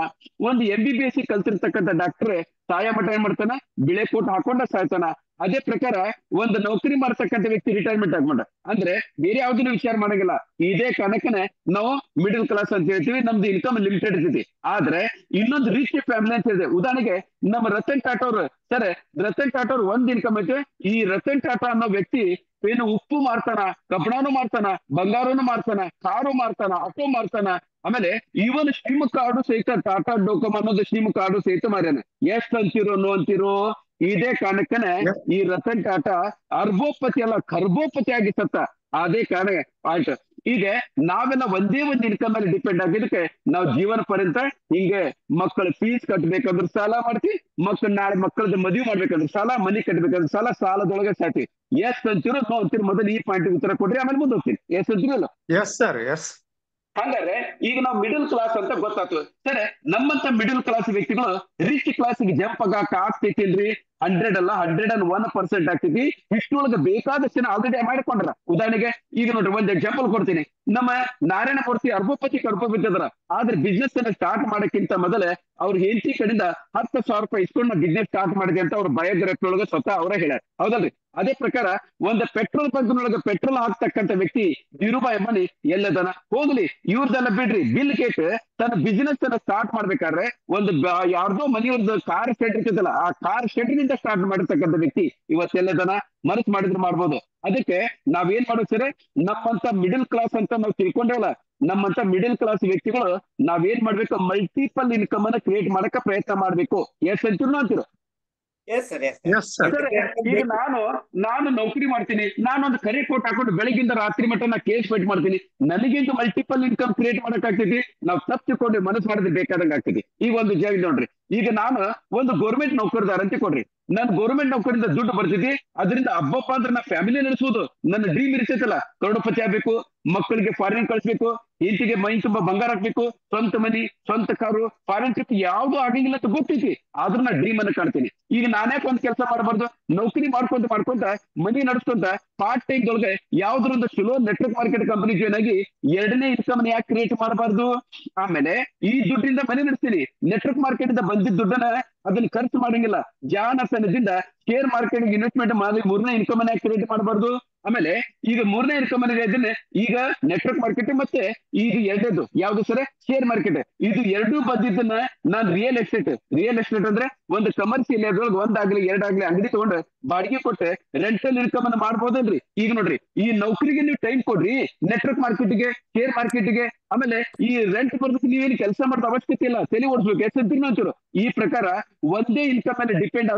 [SPEAKER 1] ಒಂದು MBBS ಕಲ್ತಿರ್ತಕ್ಕಂಥ ಡಾಕ್ಟರ್ ಸಾಯಮಠ ಏನ್ ಮಾಡ್ತಾನ? ಬಿಳೆ ಕೋಟ್ ಹಾಕೊಂಡ ಸಾಯ್ತಾನ. ಅದೇ ಪ್ರಕಾರ ಒಂದು ನೌಕರಿ ಮಾಡ್ತಕ್ಕಂಥ ವ್ಯಕ್ತಿ ರಿಟೈರ್ಮೆಂಟ್ ಆಗ್ಕೊಂಡ ಅಂದ್ರೆ ಬೇರೆ ಯಾವ್ದನ್ನು ವಿಚಾರ ಮಾಡಂಗಿಲ್ಲ. ಇದೇ ಕಾರಣಕ್ಕನೆ ನಾವು ಮಿಡಲ್ ಕ್ಲಾಸ್ ಅಂತ ಹೇಳ್ತೀವಿ. ನಮ್ದು ಇನ್ಕಮ್ ಲಿಮಿಟೆಡ್ ಇರ್ತೈತಿ. ಆದ್ರೆ ಇನ್ನೊಂದು ರಿಚ್ ಫ್ಯಾಮಿಲಿ ಅಂತ ಹೇಳಿದೆ. ಉದಾಹರಣೆಗೆ ನಮ್ಮ ರತನ್ ಟಾಟಾ ಅವರು ಸರ್, ರತನ್ ಟಾಟಾ ಅವ್ರು ಒಂದ್ ಇನ್ಕಮ್ ಐತೆ. ಈ ರತನ್ ಟಾಟಾ ಅನ್ನೋ ವ್ಯಕ್ತಿ ಏನು ಉಪ್ಪು ಮಾರ್ತಾನ, ಕಬ್ಬಣನು ಮಾರ್ತಾನ, ಬಂಗಾರನು ಮಾರ್ತಾನ, ಕಾರು ಮಾರ್ತಾನ, ಆಟೋ ಮಾರ್ತಾನ. ಆಮೇಲೆ ಇವನ್ ಸಿಮ್ ಕಾರ್ಡು ಸಹಿತ ಟಾಟಾ ಡೋಕೋಮೋ ಅನ್ನೋದು ಸಿಮ್ ಕಾರ್ಡು ಸಹಿತ ಮಾರ್ಯಾನ. ಎಷ್ಟ್ ಅಂತೀರೋ ನೋ ಅಂತೀರೋ? ಇದೇ ಕಾರಣಕ್ಕನೆ ಈ ರತನ್ ಟಾಟಾ ಅರ್ಬೋಪತಿ ಅಲ್ಲ ಖರ್ಬೋಪತಿ ಆಗಿ ಸತ್ತ. ಅದೇ ಕಾರಣ ಆಯ್ತು. ಈಗ ನಾವೆಲ್ಲ ಒಂದೇ ಒಂದು ಇನ್ಕಮ್ ಮೇಲೆ ಡಿಪೆಂಡ್ ಆಗಿದ್ದಕ್ಕೆ ನಾವು ಜೀವನ ಪರ್ಯಂತ ಹಿಂಗೆ ಮಕ್ಕಳ ಫೀಸ್ ಕಟ್ಬೇಕಂದ್ರೆ ಸಾಲ ಮಾಡ್ತೀವಿ, ನಾಳೆ ಮಕ್ಕಳದ್ದು ಮದುವೆ ಮಾಡ್ಬೇಕಂದ್ರೆ ಸಾಲ, ಮನೆ ಕಟ್ಬೇಕಂದ್ರೆ ಸಾಲ, ಸಾಲದೊಳಗೆ ಸಾಟಿ. ಎಸ್ ಅಂತೀರೋ ನೋ ಅಂತೀರೋ? ಮೊದಲು ಈ ಪಾಯಿಂಟ್ ಉತ್ತರ ಕೊಡ್ರಿ, ಆಮೇಲೆ ಮುಂದೆ ಹೋಗ್ತೀನಿ. ಎಸ್ ಅಂತೀರಲ್ಲ?
[SPEAKER 2] Yes sir, yes.
[SPEAKER 1] ಹಾಗಾದ್ರೆ ಈಗ ನಾವು ಮಿಡಲ್ ಕ್ಲಾಸ್ ಅಂತ ಗೊತ್ತಾಯ್ತು ಸರ್. ನಮ್ಮಂತ ಮಿಡಲ್ ಕ್ಲಾಸ್ ವ್ಯಕ್ತಿಗಳು ರಿಚ್ ಕ್ಲಾಸ್ಗೆ ಜಂಪ್ ಆಗ್ತೈತಿಲ್ರಿ? 100 ಅಲ್ಲ 101% ಆಗ್ತೈತಿ. ಇಷ್ಟೊಳಗೆ ಬೇಕಾದಷ್ಟು ಜನ ಆಲ್ರೆಡಿ ಮಾಡ್ಕೊಂಡ್ರ. ಉದಾಹರಣೆಗೆ ಈಗ ನೋಡ್ರಿ ಒಂದ್ ಎಕ್ಸಾಂಪಲ್ ಕೊಡ್ತೀನಿ. ನಮ್ಮ ನಾರಾಯಣ ಮೂರ್ತಿ ಅರ್ಬೋಪತಿ ಅದ್ರ. ಆದ್ರೆ ಬಿಸ್ನೆಸ್ ಅನ್ನ ಸ್ಟಾರ್ಟ್ ಮಾಡಕ್ಕಿಂತ ಮೊದಲೇ ಅವ್ರ ಹೆಂಡತಿ ಕಡೆಯಿಂದ 10,000 ರೂಪಾಯಿ ಇಸ್ಕೊಂಡು ಬಿಸ್ನೆಸ್ ಸ್ಟಾರ್ಟ್ ಮಾಡಿದೆ ಅಂತ ಅವ್ರ ಬಯೋಗ್ರಫಿ ಒಳಗೆ ಸ್ವತಃ ಅವರೇ ಹೇಳ್ಯಾರ. ಹೌದಲ್ರಿ? ಅದೇ ಪ್ರಕಾರ ಒಂದು ಪೆಟ್ರೋಲ್ ಬಂಕ್ನೊಳಗೆ ಪೆಟ್ರೋಲ್ ಹಾಕ್ತಕ್ಕಂಥ ವ್ಯಕ್ತಿ ಧೀರುಭಾಯಿ ಅಂಬಾನಿ ಎಲ್ಲದನ ಹೋಗ್ಲಿ, ಇವ್ರದೆಲ್ಲ ಬಿಡ್ರಿ. ಬಿಲ್ ಗೇಟ್ ತನ್ನ ಬಿಸ್ನೆಸ್ ಅನ್ನ ಸ್ಟಾರ್ಟ್ ಮಾಡ್ಬೇಕಾದ್ರೆ ಒಂದು ಯಾರ್ದೋ ಮನೆಯವ್ರದ್ದು ಕಾರ್ ಶೆಡ್ ಇರ್ತದಲ್ಲ, ಆ ಕಾರ್ ಶೆಡ್ ನಿಂದ ಸ್ಟಾರ್ಟ್ ಮಾಡಿರ್ತಕ್ಕಂಥ ವ್ಯಕ್ತಿ ಇವತ್ತೆಲ್ಲದನ ಮನಸ್ಸು ಮಾಡಿದ್ರೆ ಮಾಡ್ಬೋದು. ಅದಕ್ಕೆ ನಾವೇನ್ ಮಾಡೋದು ಸರಿ, ನಮ್ಮಂತ ಮಿಡಲ್ ಕ್ಲಾಸ್ ಅಂತ ನಾವು ತಿಳ್ಕೊಂಡೇವಲ್ಲ, ನಮ್ಮಂತ ಮಿಡಲ್ ಕ್ಲಾಸ್ ವ್ಯಕ್ತಿಗಳು ನಾವೇನ್ ಮಾಡ್ಬೇಕು? ಮಲ್ಟಿಪಲ್ ಇನ್ಕಮ್ ಅನ್ನ ಕ್ರಿಯೇಟ್ ಮಾಡಕ ಪ್ರಯತ್ನ ಮಾಡ್ಬೇಕು. ಎಸ್ ಅಂತೀರೋ ಅಂತೀರೋ? ಈಗ ನಾನು ನೌಕರಿ ಮಾಡ್ತೀನಿ. ನಾನೊಂದು ಕರೆ ಕೋಟ್ ಹಾಕೊಂಡು ಬೆಳಗಿಂದ ರಾತ್ರಿ ಮಟ್ಟ ನಾ ಕೇಸ್ ಫೈಟ್ ಮಾಡ್ತೀನಿ. ನನಗಿಂತ ಮಲ್ಟಿಪಲ್ ಇನ್ಕಮ್ ಕ್ರಿಯೇಟ್ ಮಾಡಕ್ ಆಗ್ತೈತಿ. ನಾವು ತಪ್ಪಿಕೊಂಡು ಮನಸ್ಸು ಮಾಡಿದ್ರೆ ಬೇಕಾದಂಗ ಆಗ್ತೈತಿ. ಈಗ ಒಂದು ಜಾಗ ನೋಡ್ರಿ, ಈಗ ನಾನು ಒಂದು ಗೌರ್ಮೆಂಟ್ ನೌಕರದಾರ ಅಂತ ಕೊಡ್ರಿ. ನಾನು ಗೌರ್ಮೆಂಟ್ ನೌಕರಿಂದ ದುಡ್ಡು ಬರ್ತಿದ್ದಿ, ಅದರಿಂದ ಹಬ್ಬಪ್ಪ ಅಂದ್ರೆ ನಾ ಫ್ಯಾಮಿಲಿ ನಡೆಸುವುದು ನನ್ನ ಡ್ರೀಮ್ ಇರ್ತೈತಲ್ಲ. ಕರೋಡಪತಿ ಆಗ್ಬೇಕು, ಮಕ್ಕಳಿಗೆ ಫಾರಿನ್ ಕಳಿಸ್ಬೇಕು, ಹೆಂಡತಿಗೆ ಮೈ ತುಂಬಾ ಬಂಗಾರ ಹಾಕ್ಬೇಕು, ಸ್ವಂತ ಮನಿ, ಸ್ವಂತ ಕಾರು, ಫಾರಿನ್ ಟ್ರಿಪ್ ಯಾವ್ದು ಆಗಿಲ್ಲ ಅಂತ ಗೊತ್ತೈತಿ. ಆದ್ರೂ ನಾ ಡ್ರೀಮ್ ಅನ್ನ ಕಾಣ್ತೀನಿ. ಈಗ ನಾನ್ಯಾಕೆ ಒಂದ್ ಕೆಲಸ ಮಾಡಬಾರ್ದು? ನೌಕರಿ ಮಾಡ್ಕೊಂತ ಮನಿ ನಡೆಸ್ಕೊಂತ ಪಾರ್ಟ್ ಟೈಮ್ ಒಳಗೆ ಯಾವ್ದ್ರೊಂದು ಚಲೋ ನೆಟ್ವರ್ಕ್ ಮಾರ್ಕೆಟ್ ಕಂಪನಿ ಜಾಯ್ನ್ ಆಗಿ ಎರಡನೇ ಇನ್ಕಮ್ ಯಾಕೆ ಕ್ರಿಯೇಟ್ ಮಾಡಬಾರ್ದು? ಆಮೇಲೆ ಈ ದುಡ್ಡಿಂದ ಮನೆ ನಡೆಸ್ತೀನಿ. ನೆಟ್ವರ್ಕ್ ಮಾರ್ಕೆಟ್ ಇಂದ ಬಂದಿದ್ದ ದುಡ್ಡನ್ನ ಅದನ್ನ ಖರ್ಚು ಮಾಡಂಗಿಲ್ಲ. ಜಾಣತನದಿಂದ ಶೇರ್ ಮಾರ್ಕೆಟ್ ಇನ್ವೆಸ್ಟ್ಮೆಂಟ್ ಮಾಡಿ 3ನೇ ಇನ್ಕಮ್ ಅನ್ನ ಕ್ರಿಯೇಟ್ ಮಾಡಬಾರ್ದು. ಆಮೇಲೆ ಈಗ 3ನೇ ಇನ್ಕಮ್ ಇದನ್ನ ಈಗ ನೆಟ್ವರ್ಕ್ ಮಾರ್ಕೆಟ್ ಮತ್ತೆ ಈಗ 2ನೇದು ಯಾವ್ದು ಸರ್ ಶೇರ್ ಮಾರ್ಕೆಟ್. ಇದು ಎರಡೂ ಬಂದಿದ್ದನ್ನ ನಾನು ರಿಯಲ್ ಎಸ್ಟೇಟ್ ಅಂದ್ರೆ ಒಂದು ಕಮರ್ಷಿಯಲ್ ಅದ್ರೊಳಗೆ ಒಂದಾಗ್ಲಿ ಎರಡಾಗ್ಲಿ ಅಂಗಡಿ ತಗೊಂಡ್ರೆ ಬಾಡಿಗೆ ಕೊಟ್ಟೆ ರೆಂಟಲ್ ಇನ್ಕಮ್ ಅನ್ನ ಮಾಡ್ಬೋದಲ್ರಿ. ಈಗ ನೋಡ್ರಿ ಈ ನೌಕರಿಗೆ ನೀವು ಟೈಮ್ ಕೊಡ್ರಿ, ನೆಟ್ವರ್ಕ್ ಮಾರ್ಕೆಟ್ಗೆ ಶೇರ್ ಮಾರ್ಕೆಟ್ಗೆ, ಆಮೇಲೆ ಈ ರೆಂಟ್ ಬರೋದಕ್ಕೆ ನೀವೇನು ಕೆಲಸ ಮಾಡೋದು ಅವಶ್ಯಕತೆ ಇಲ್ಲ, ತಲೆ ಓಡಿಸ್ಬೇಕು ಎಷ್ಟಂತೀರಿ ಅಂತೀರು. ಈ ಪ್ರಕಾರ ಒಂದೇ ಇನ್ಕಮ್ ಅಲ್ಲಿ ಡಿಪೆಂಡ್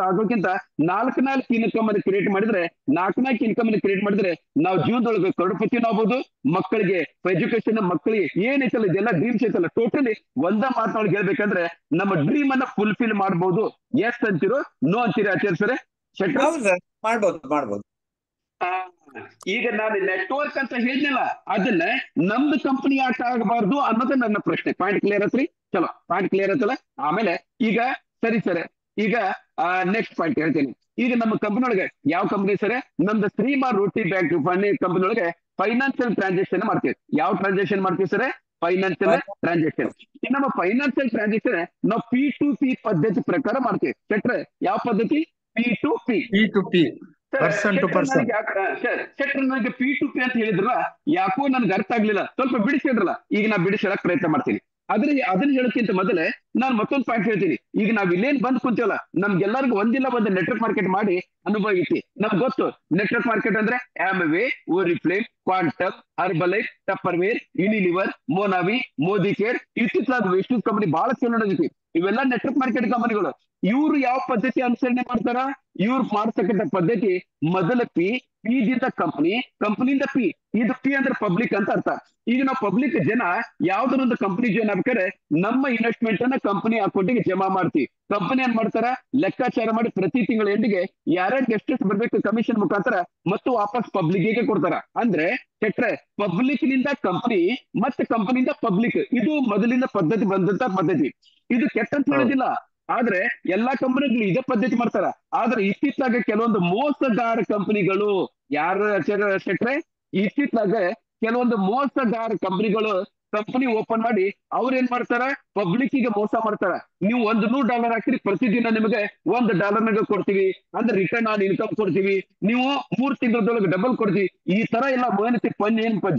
[SPEAKER 1] ಆಗೋಕ್ಕಿಂತ 4 ಇನ್ಕಮ್ ಅನ್ನು ಕ್ರಿಯೇಟ್ ಮಾಡಿದ್ರೆ 4 ಇನ್ಕಮ್ ಅನ್ನು ಕ್ರಿಯೇಟ್ ಮಾಡಿದ್ರೆ ನಾವು ಜೀವನದೊಳಗೆ ಕರೋಡಪತಿನೂ ಆಗ್ಬೋದು. ಮಕ್ಕಳಿಗೆ ಎಜುಕೇಶನ್, ಮಕ್ಕಳಿಗೆ ಏನೈತಲ್ಲ ಇದೆಲ್ಲ ಡ್ರೀಮ್ಸ್ ಐತಲ್ಲ ಟೋಟಲಿ ಒಂದ ಮಾತೊಳಗೆ ಹೇಳ್ಬೇಕಂದ್ರೆ ನಮ್ಮ ಡ್ರೀಮ್ ಅನ್ನ ಫುಲ್ಫಿಲ್ ಮಾಡ್ಬೋದು. ಎಸ್ ಅಂತಿರೋ ನೋ ಅಂತೀರಿ ಆಚಾರ್ಯ ಸರ್?
[SPEAKER 3] ಮಾಡ್ಬೋದು.
[SPEAKER 1] ಈಗ ನಾನು ನೆಟ್ವರ್ಕ್ ಅಂತ ಹೇಳಿದ್ನಲ್ಲ, ಅದನ್ನ ನಮ್ದು ಕಂಪನಿ ಯಾಕೆ ಆಗಬಾರ್ದು ಅನ್ನೋದು ನನ್ನ ಪ್ರಶ್ನೆ. ಪಾಯಿಂಟ್ ಕ್ಲಿಯರ್ ಆತ್ರಿ? ಚಲೋ, ಪಾಯಿಂಟ್ ಕ್ಲಿಯರ್ ಆಯ್ತಲ್ಲ. ಆಮೇಲೆ ಈಗ ಸರಿ ಸರ್, ಈಗ ನೆಕ್ಸ್ಟ್ ಪಾಯಿಂಟ್ ಹೇಳ್ತೀನಿ. ಈಗ ನಮ್ಮ ಕಂಪನಿ ಒಳಗೆ ಯಾವ ಕಂಪನಿ ಸರ್? ನಮ್ದು ಶ್ರೀಮಾನ್ ರೋಟಿ ಬ್ಯಾಂಕ್ ಕಂಪನಿ ಒಳಗೆ ಫೈನಾನ್ಸಿಯಲ್ ಟ್ರಾನ್ಸಾಕ್ಷನ್ ಮಾಡ್ತೀವಿ. ಯಾವ ಟ್ರಾನ್ಸಾಕ್ಷನ್ ಮಾಡ್ತೀವಿ ಸರ್? Financial transaction. ನಮ್ಮ ಫೈನಾನ್ಸಿಯಲ್ ಟ್ರಾನ್ಸಾಕ್ಷನ್ ನಾವು P2P ಪದ್ಧತಿ ಪ್ರಕಾರ ಮಾಡ್ತೀವಿ. ಸೆಟ್ರೆ ಯಾವ ಪದ್ಧತಿ? P2P.
[SPEAKER 2] Person to person.
[SPEAKER 1] ಸೆಟ್ರೆ ನನಗೆ P2P ಅಂತ ಹೇಳಿದ್ರಲ್ಲ, ಯಾಕೋ ನನ್ಗೆ ಅರ್ಥ ಆಗ್ಲಿಲ್ಲ, ಸ್ವಲ್ಪ ಬಿಡಿಸಿದ್ರಲ್ಲ. ಈಗ ನಾ ಬಿಡಿಸಲಕ್ ಪ್ರಯತ್ನ ಮಾಡ್ತೀನಿ. ಅದನ್ನ ಹೇಳೋಕ್ಕಿಂತ ಮೊದಲೇ ನಾನು ಮತ್ತೊಂದು ಪಾಯಿಂಟ್ ಹೇಳ್ತೀನಿ. ಈಗ ನಾವ್ ಇಲ್ಲೇನ್ ಬಂದ್ ಕುಂತೀವಲ್ಲ, ನಮ್ಗೆಲ್ಲರಿಗೂ ಒಂದಿಲ್ಲ ಒಂದು ನೆಟ್ವರ್ಕ್ ಮಾರ್ಕೆಟ್ ಮಾಡಿ ಅನುಭವ ಐತಿ. ನಮ್ಗೆ ಗೊತ್ತು ನೆಟ್ವರ್ಕ್ ಮಾರ್ಕೆಟ್ ಅಂದ್ರೆ Amway, Oriflame, Quantum, Herbalife, Tupperware, Unilever, MonaVie, Modicare, ಇತ್ತಿತ್ತಲಾದ ವೆಸ್ಟೀಸ್ ಕಂಪನಿ ಬಹಳ ಚಲೋ. ಇವೆಲ್ಲ ನೆಟ್ವರ್ಕ್ ಮಾರ್ಕೆಟ್ ಕಂಪನಿಗಳು. ಇವ್ರು ಯಾವ ಪದ್ಧತಿ ಅನುಸರಣೆ ಮಾಡ್ತಾರ? ಇವ್ರು ಮಾಡ್ತಕ್ಕಂಥ ಪದ್ಧತಿ ಮೊದಲ ಪಿದಿಂದ ಕಂಪನಿಯಿಂದ ಪಿ. ಇದು ಪಿ ಅಂದ್ರೆ ಪಬ್ಲಿಕ್ ಅಂತ ಅರ್ಥ. ಈಗ ನಾವು ಪಬ್ಲಿಕ್ ಜನ ಯಾವ್ದೊಂದು ಕಂಪನಿ ಜಾಯ್ನ್ ಆಗ್ಬೇಕಾದ್ರೆ ನಮ್ಮ ಇನ್ವೆಸ್ಟ್ಮೆಂಟ್ ಅನ್ನ ಕಂಪನಿ ಅಕೌಂಟಿಗೆ ಜಮಾ ಮಾಡ್ತೀವಿ. ಕಂಪನಿ ಏನ್ ಮಾಡ್ತಾರ? ಲೆಕ್ಕಾಚಾರ ಮಾಡಿ ಪ್ರತಿ ತಿಂಗಳ ಎಂಡಿಗೆ ಯಾರ್ಯಾರಿಗೆ ಎಷ್ಟೆಷ್ಟು ಬರ್ಬೇಕು ಕಮಿಷನ್ ಮುಖಾಂತರ ಮತ್ತು ವಾಪಸ್ ಪಬ್ಲಿಕ್ಗೆ ಕೊಡ್ತಾರ. ಅಂದ್ರೆ ಸೆಟ್ರೆ ಪಬ್ಲಿಕ್ ನಿಂದ ಕಂಪನಿ ಮತ್ತೆ ಕಂಪನಿಯಿಂದ ಪಬ್ಲಿಕ್, ಇದು ಮೊದಲಿಂದ ಪದ್ಧತಿ ಬಂದಂತ ಪದ್ಧತಿ. ಇದು ಕೆಟ್ಟ ಅಂತ ಹೇಳೋದಿಲ್ಲ, ಆದ್ರೆ ಎಲ್ಲಾ ಕಂಪನಿಗಳು ಇದೇ ಪದ್ಧತಿ ಮಾಡ್ತಾರ. ಆದ್ರೆ ಇತ್ತಿತ್ತಲಾಗ ಕೆಲವೊಂದು ಮೋಸಗಾರ ಕಂಪನಿಗಳು ಯಾರ ಸೆಟ್ರೆ? ಇತ್ತಿತ್ತಲಾಗ ಕೆಲವೊಂದು ಮೋಸಗಾರ ಕಂಪನಿಗಳು ಕಂಪನಿ ಓಪನ್ ಮಾಡಿ ಅವ್ರ ಏನ್ ಮಾಡ್ತಾರ? ಪಬ್ಲಿಕ್ಗೆ ಮೋಸ ಮಾಡ್ತಾರ. ನೀವು $100 ಹಾಕಿರಿ, ಪ್ರತಿದಿನ ನಿಮಗೆ $1 ಕೊಡ್ತೀವಿ ಅಂದ್ರೆ ರಿಟರ್ನ್ ಆನ್ ಇನ್ಕಮ್ ಕೊಡ್ತೀವಿ, ನೀವು 3 ತಿಂಗಳದೊಳಗೆ ಡಬಲ್ ಕೊಡ್ತೀವಿ. ಈ ತರ ಎಲ್ಲ ಮಾಹಿತಿ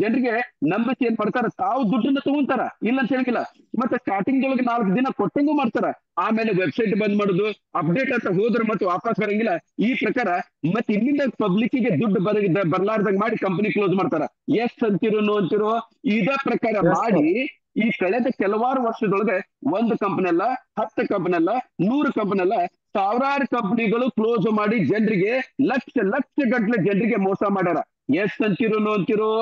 [SPEAKER 1] ಜನರಿಗೆ ನಂಬಿಸಿ ಏನ್ ಮಾಡ್ತಾರ? ತಾವು ದುಡ್ಡನ್ನ ತಗೊಂತಾರ, ಇಲ್ಲ ಅಂತ ಹೇಳಿಲ್ಲ. ಮತ್ತೆ ಸ್ಟಾರ್ಟಿಂಗ್ ದೊಳಗೆ 4 ದಿನ ಕೊಟ್ಟಂಗೂ ಮಾಡ್ತಾರ. ಆಮೇಲೆ ವೆಬ್ಸೈಟ್ ಬಂದ್ ಮಾಡುದು, ಅಪ್ಡೇಟ್ ಅಂತ ಹೋದ್ರೆ ಮತ್ತೆ ವಾಪಸ್ ಬರಂಗಿಲ್ಲ. ಈ ಪ್ರಕಾರ ಮತ್ತೆ ಇಲ್ಲಿಂದ ಪಬ್ಲಿಕ್ಗೆ ದುಡ್ಡು ಬರ್ಲಾರ್ದಂಗ ಮಾಡಿ ಕಂಪನಿ ಕ್ಲೋಸ್ ಮಾಡ್ತಾರ. ಎಸ್ ಅಂತಿರೋ ನೋ ಅಂತಿರೋ? ಇದೇ ಪ್ರಕಾರ ಮಾಡಿ ಈ ಕಳೆದ ಕೆಲವಾರು ವರ್ಷದೊಳಗೆ ಒಂದು ಕಂಪನಿ ಅಲ್ಲ, 10 ಕಂಪನಿ ಅಲ್ಲ, 100 ಕಂಪನಿ ಅಲ್ಲ, ಸಾವಿರಾರು ಕಂಪನಿಗಳು ಕ್ಲೋಸ್ ಮಾಡಿ ಜನರಿಗೆ ಲಕ್ಷ ಗಟ್ಟಲೆ ಜನರಿಗೆ ಮೋಸ ಮಾಡ್ಯಾರ. ಎಸ್ ಅಂತಿರೋ ನೋ ಅಂತಿರೋ?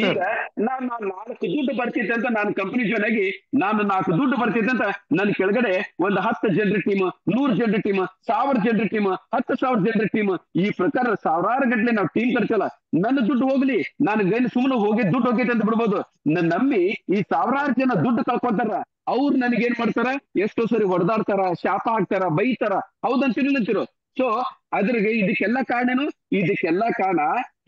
[SPEAKER 1] ಈಗ ನಾನು 4 ದುಡ್ಡು ಬರ್ತಿದ್ದೆ ಅಂತ ನಾನು ಕಂಪನಿ ಜಾಯ್ನ್ ಆಗಿ ನಾನು 4 ದುಡ್ಡು ಬರ್ತಿದ್ದೆ ಅಂತ ನನ್ನ ಕೆಳಗಡೆ ಒಂದು 10 ಜನರ ಟೀಮ್, 100 ಜನರ ಟೀಮ್, 1000 ಜನರ ಟೀಮ್, 10,000 ಜನರ ಟೀಮ್, ಈ ಪ್ರಕಾರ ಸಾವಿರಾರು ಗಟ್ಟಲೆ ನಾವು ಟೀಮ್ ಕಟ್ತಲ್ಲ. ನನ್ನ ದುಡ್ಡು ಹೋಗ್ಲಿ, ನಾನು ಸುಮ್ಮನೆ ದುಡ್ಡು ಹೋಗೈತೆ ಅಂತ ಬಿಡ್ಬೋದು. ನನ್ನ ನಂಬಿ ಈ ಸಾವಿರಾರು ಜನ ದುಡ್ಡು ಕಳ್ಕೊಂತಾರ. ಅವ್ರು ನನಗೇನ್ ಮಾಡ್ತಾರ? ಎಷ್ಟೋ ಸರಿ ಹೊಡೆದಾಡ್ತಾರ, ಶಾಪ ಹಾಕ್ತಾರ, ಬೈತಾರ. ಹೌದಂತಿರೋ? ಸೊ ಅದ್ರಿಗೆ ಇದಕ್ಕೆಲ್ಲ ಕಾರಣನು? ಇದಕ್ಕೆಲ್ಲ ಕಾರಣ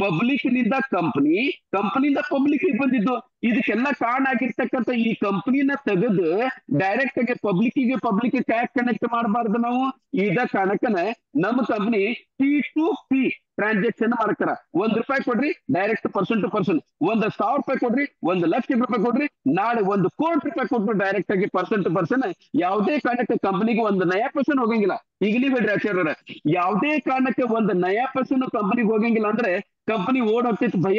[SPEAKER 1] ಪಬ್ಲಿಕ್ ನಿಂದ ಕಂಪನಿಯಿಂದ ಪಬ್ಲಿಕ್ ಬಂದಿದ್ದು. ಇದಕ್ಕೆಲ್ಲ ಕಾರಣ ಆಗಿರ್ತಕ್ಕಂಥ ಈ ಕಂಪನಿನ ತೆಗೆದು ಡೈರೆಕ್ಟ್ ಆಗಿ ಪಬ್ಲಿಕ್ ಕ್ಯಾಶ್ ಕನೆಕ್ಟ್ ಮಾಡಬಾರ್ದು ನಾವು. ಇದ ಕಾರಣಕ್ಕನೆ ನಮ್ಮ ಕಂಪನಿ P2P ಟ್ರಾನ್ಸಾಕ್ಷನ್ ಮಾಡ್ತಾರ. ₹1 ಕೊಡ್ರಿ ಡೈರೆಕ್ಟ್ ಪರ್ಸನ್ ಟು ಪರ್ಸನ್, ₹1,000 ಕೊಡ್ರಿ, ₹1,00,000 ಕೊಡ್ರಿ, ನಾಳೆ ₹1,00,00,000 ಕೊಟ್ಟು ಡೈರೆಕ್ಟ್ ಆಗಿ ಪರ್ಸನ್ ಟು ಪರ್ಸನ್. ಯಾವುದೇ ಕಾರಣಕ್ಕೆ ಕಂಪನಿಗೆ $1 ಹೋಗಂಗಿಲ್ಲ. ಈಗ ನೀವ್ ಹೇಳ್ರಿ ಆಚಾರ್ಯರ, ಯಾವುದೇ ಕಾರಣಕ್ಕೆ $1 ಕಂಪನಿಗೆ ಹೋಗಂಗಿಲ್ಲ ಅಂದ್ರೆ ಕಂಪನಿ ಓಡ್ ಹೋಗ್ತೈತಿ. ಭಯ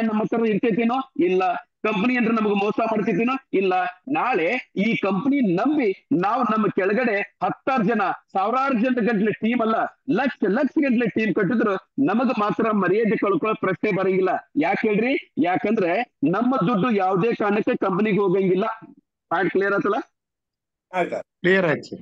[SPEAKER 1] ನಮ್ಮ ಹತ್ರ ಇರ್ತೈತೇನೋ? ಇಲ್ಲ. ಕಂಪನಿ ಅಂದ್ರೆ ನಮಗೆ ಮೋಸ ಮಾಡ್ತಿದ್ದೀನೋ? ಇಲ್ಲ. ನಾಳೆ ಈ ಕಂಪನಿ ನಂಬಿ ನಾವು ನಮ್ಮ ಕೆಳಗಡೆ 10,000 ಜನ, ಸಾವಿರಾರು ಜನ ಗಂಟ್ಲೆ ಟೀಮ್ ಅಲ್ಲ, ಲಕ್ಷ ಗಂಟ್ಲೆ ಟೀಮ್ ಕಟ್ಟಿದ್ರು ನಮಗ್ ಮಾತ್ರ ಮರ್ಯಾದೆ ಕಳ್ಕೊಳ್ಳೋ ಪ್ರಶ್ನೆ ಬರಂಗಿಲ್ಲ. ಯಾಕೆ ಹೇಳ್ರಿ? ಯಾಕಂದ್ರೆ ನಮ್ಮ ದುಡ್ಡು ಯಾವುದೇ ಕಾರಣಕ್ಕೆ ಕಂಪನಿಗೆ ಹೋಗಂಗಿಲ್ಲ. ಪಾಯಿಂಟ್ ಕ್ಲಿಯರ್ ಆತಲ್ಲ?
[SPEAKER 2] ಕ್ಲಿಯರ್ ಆಯ್ತು.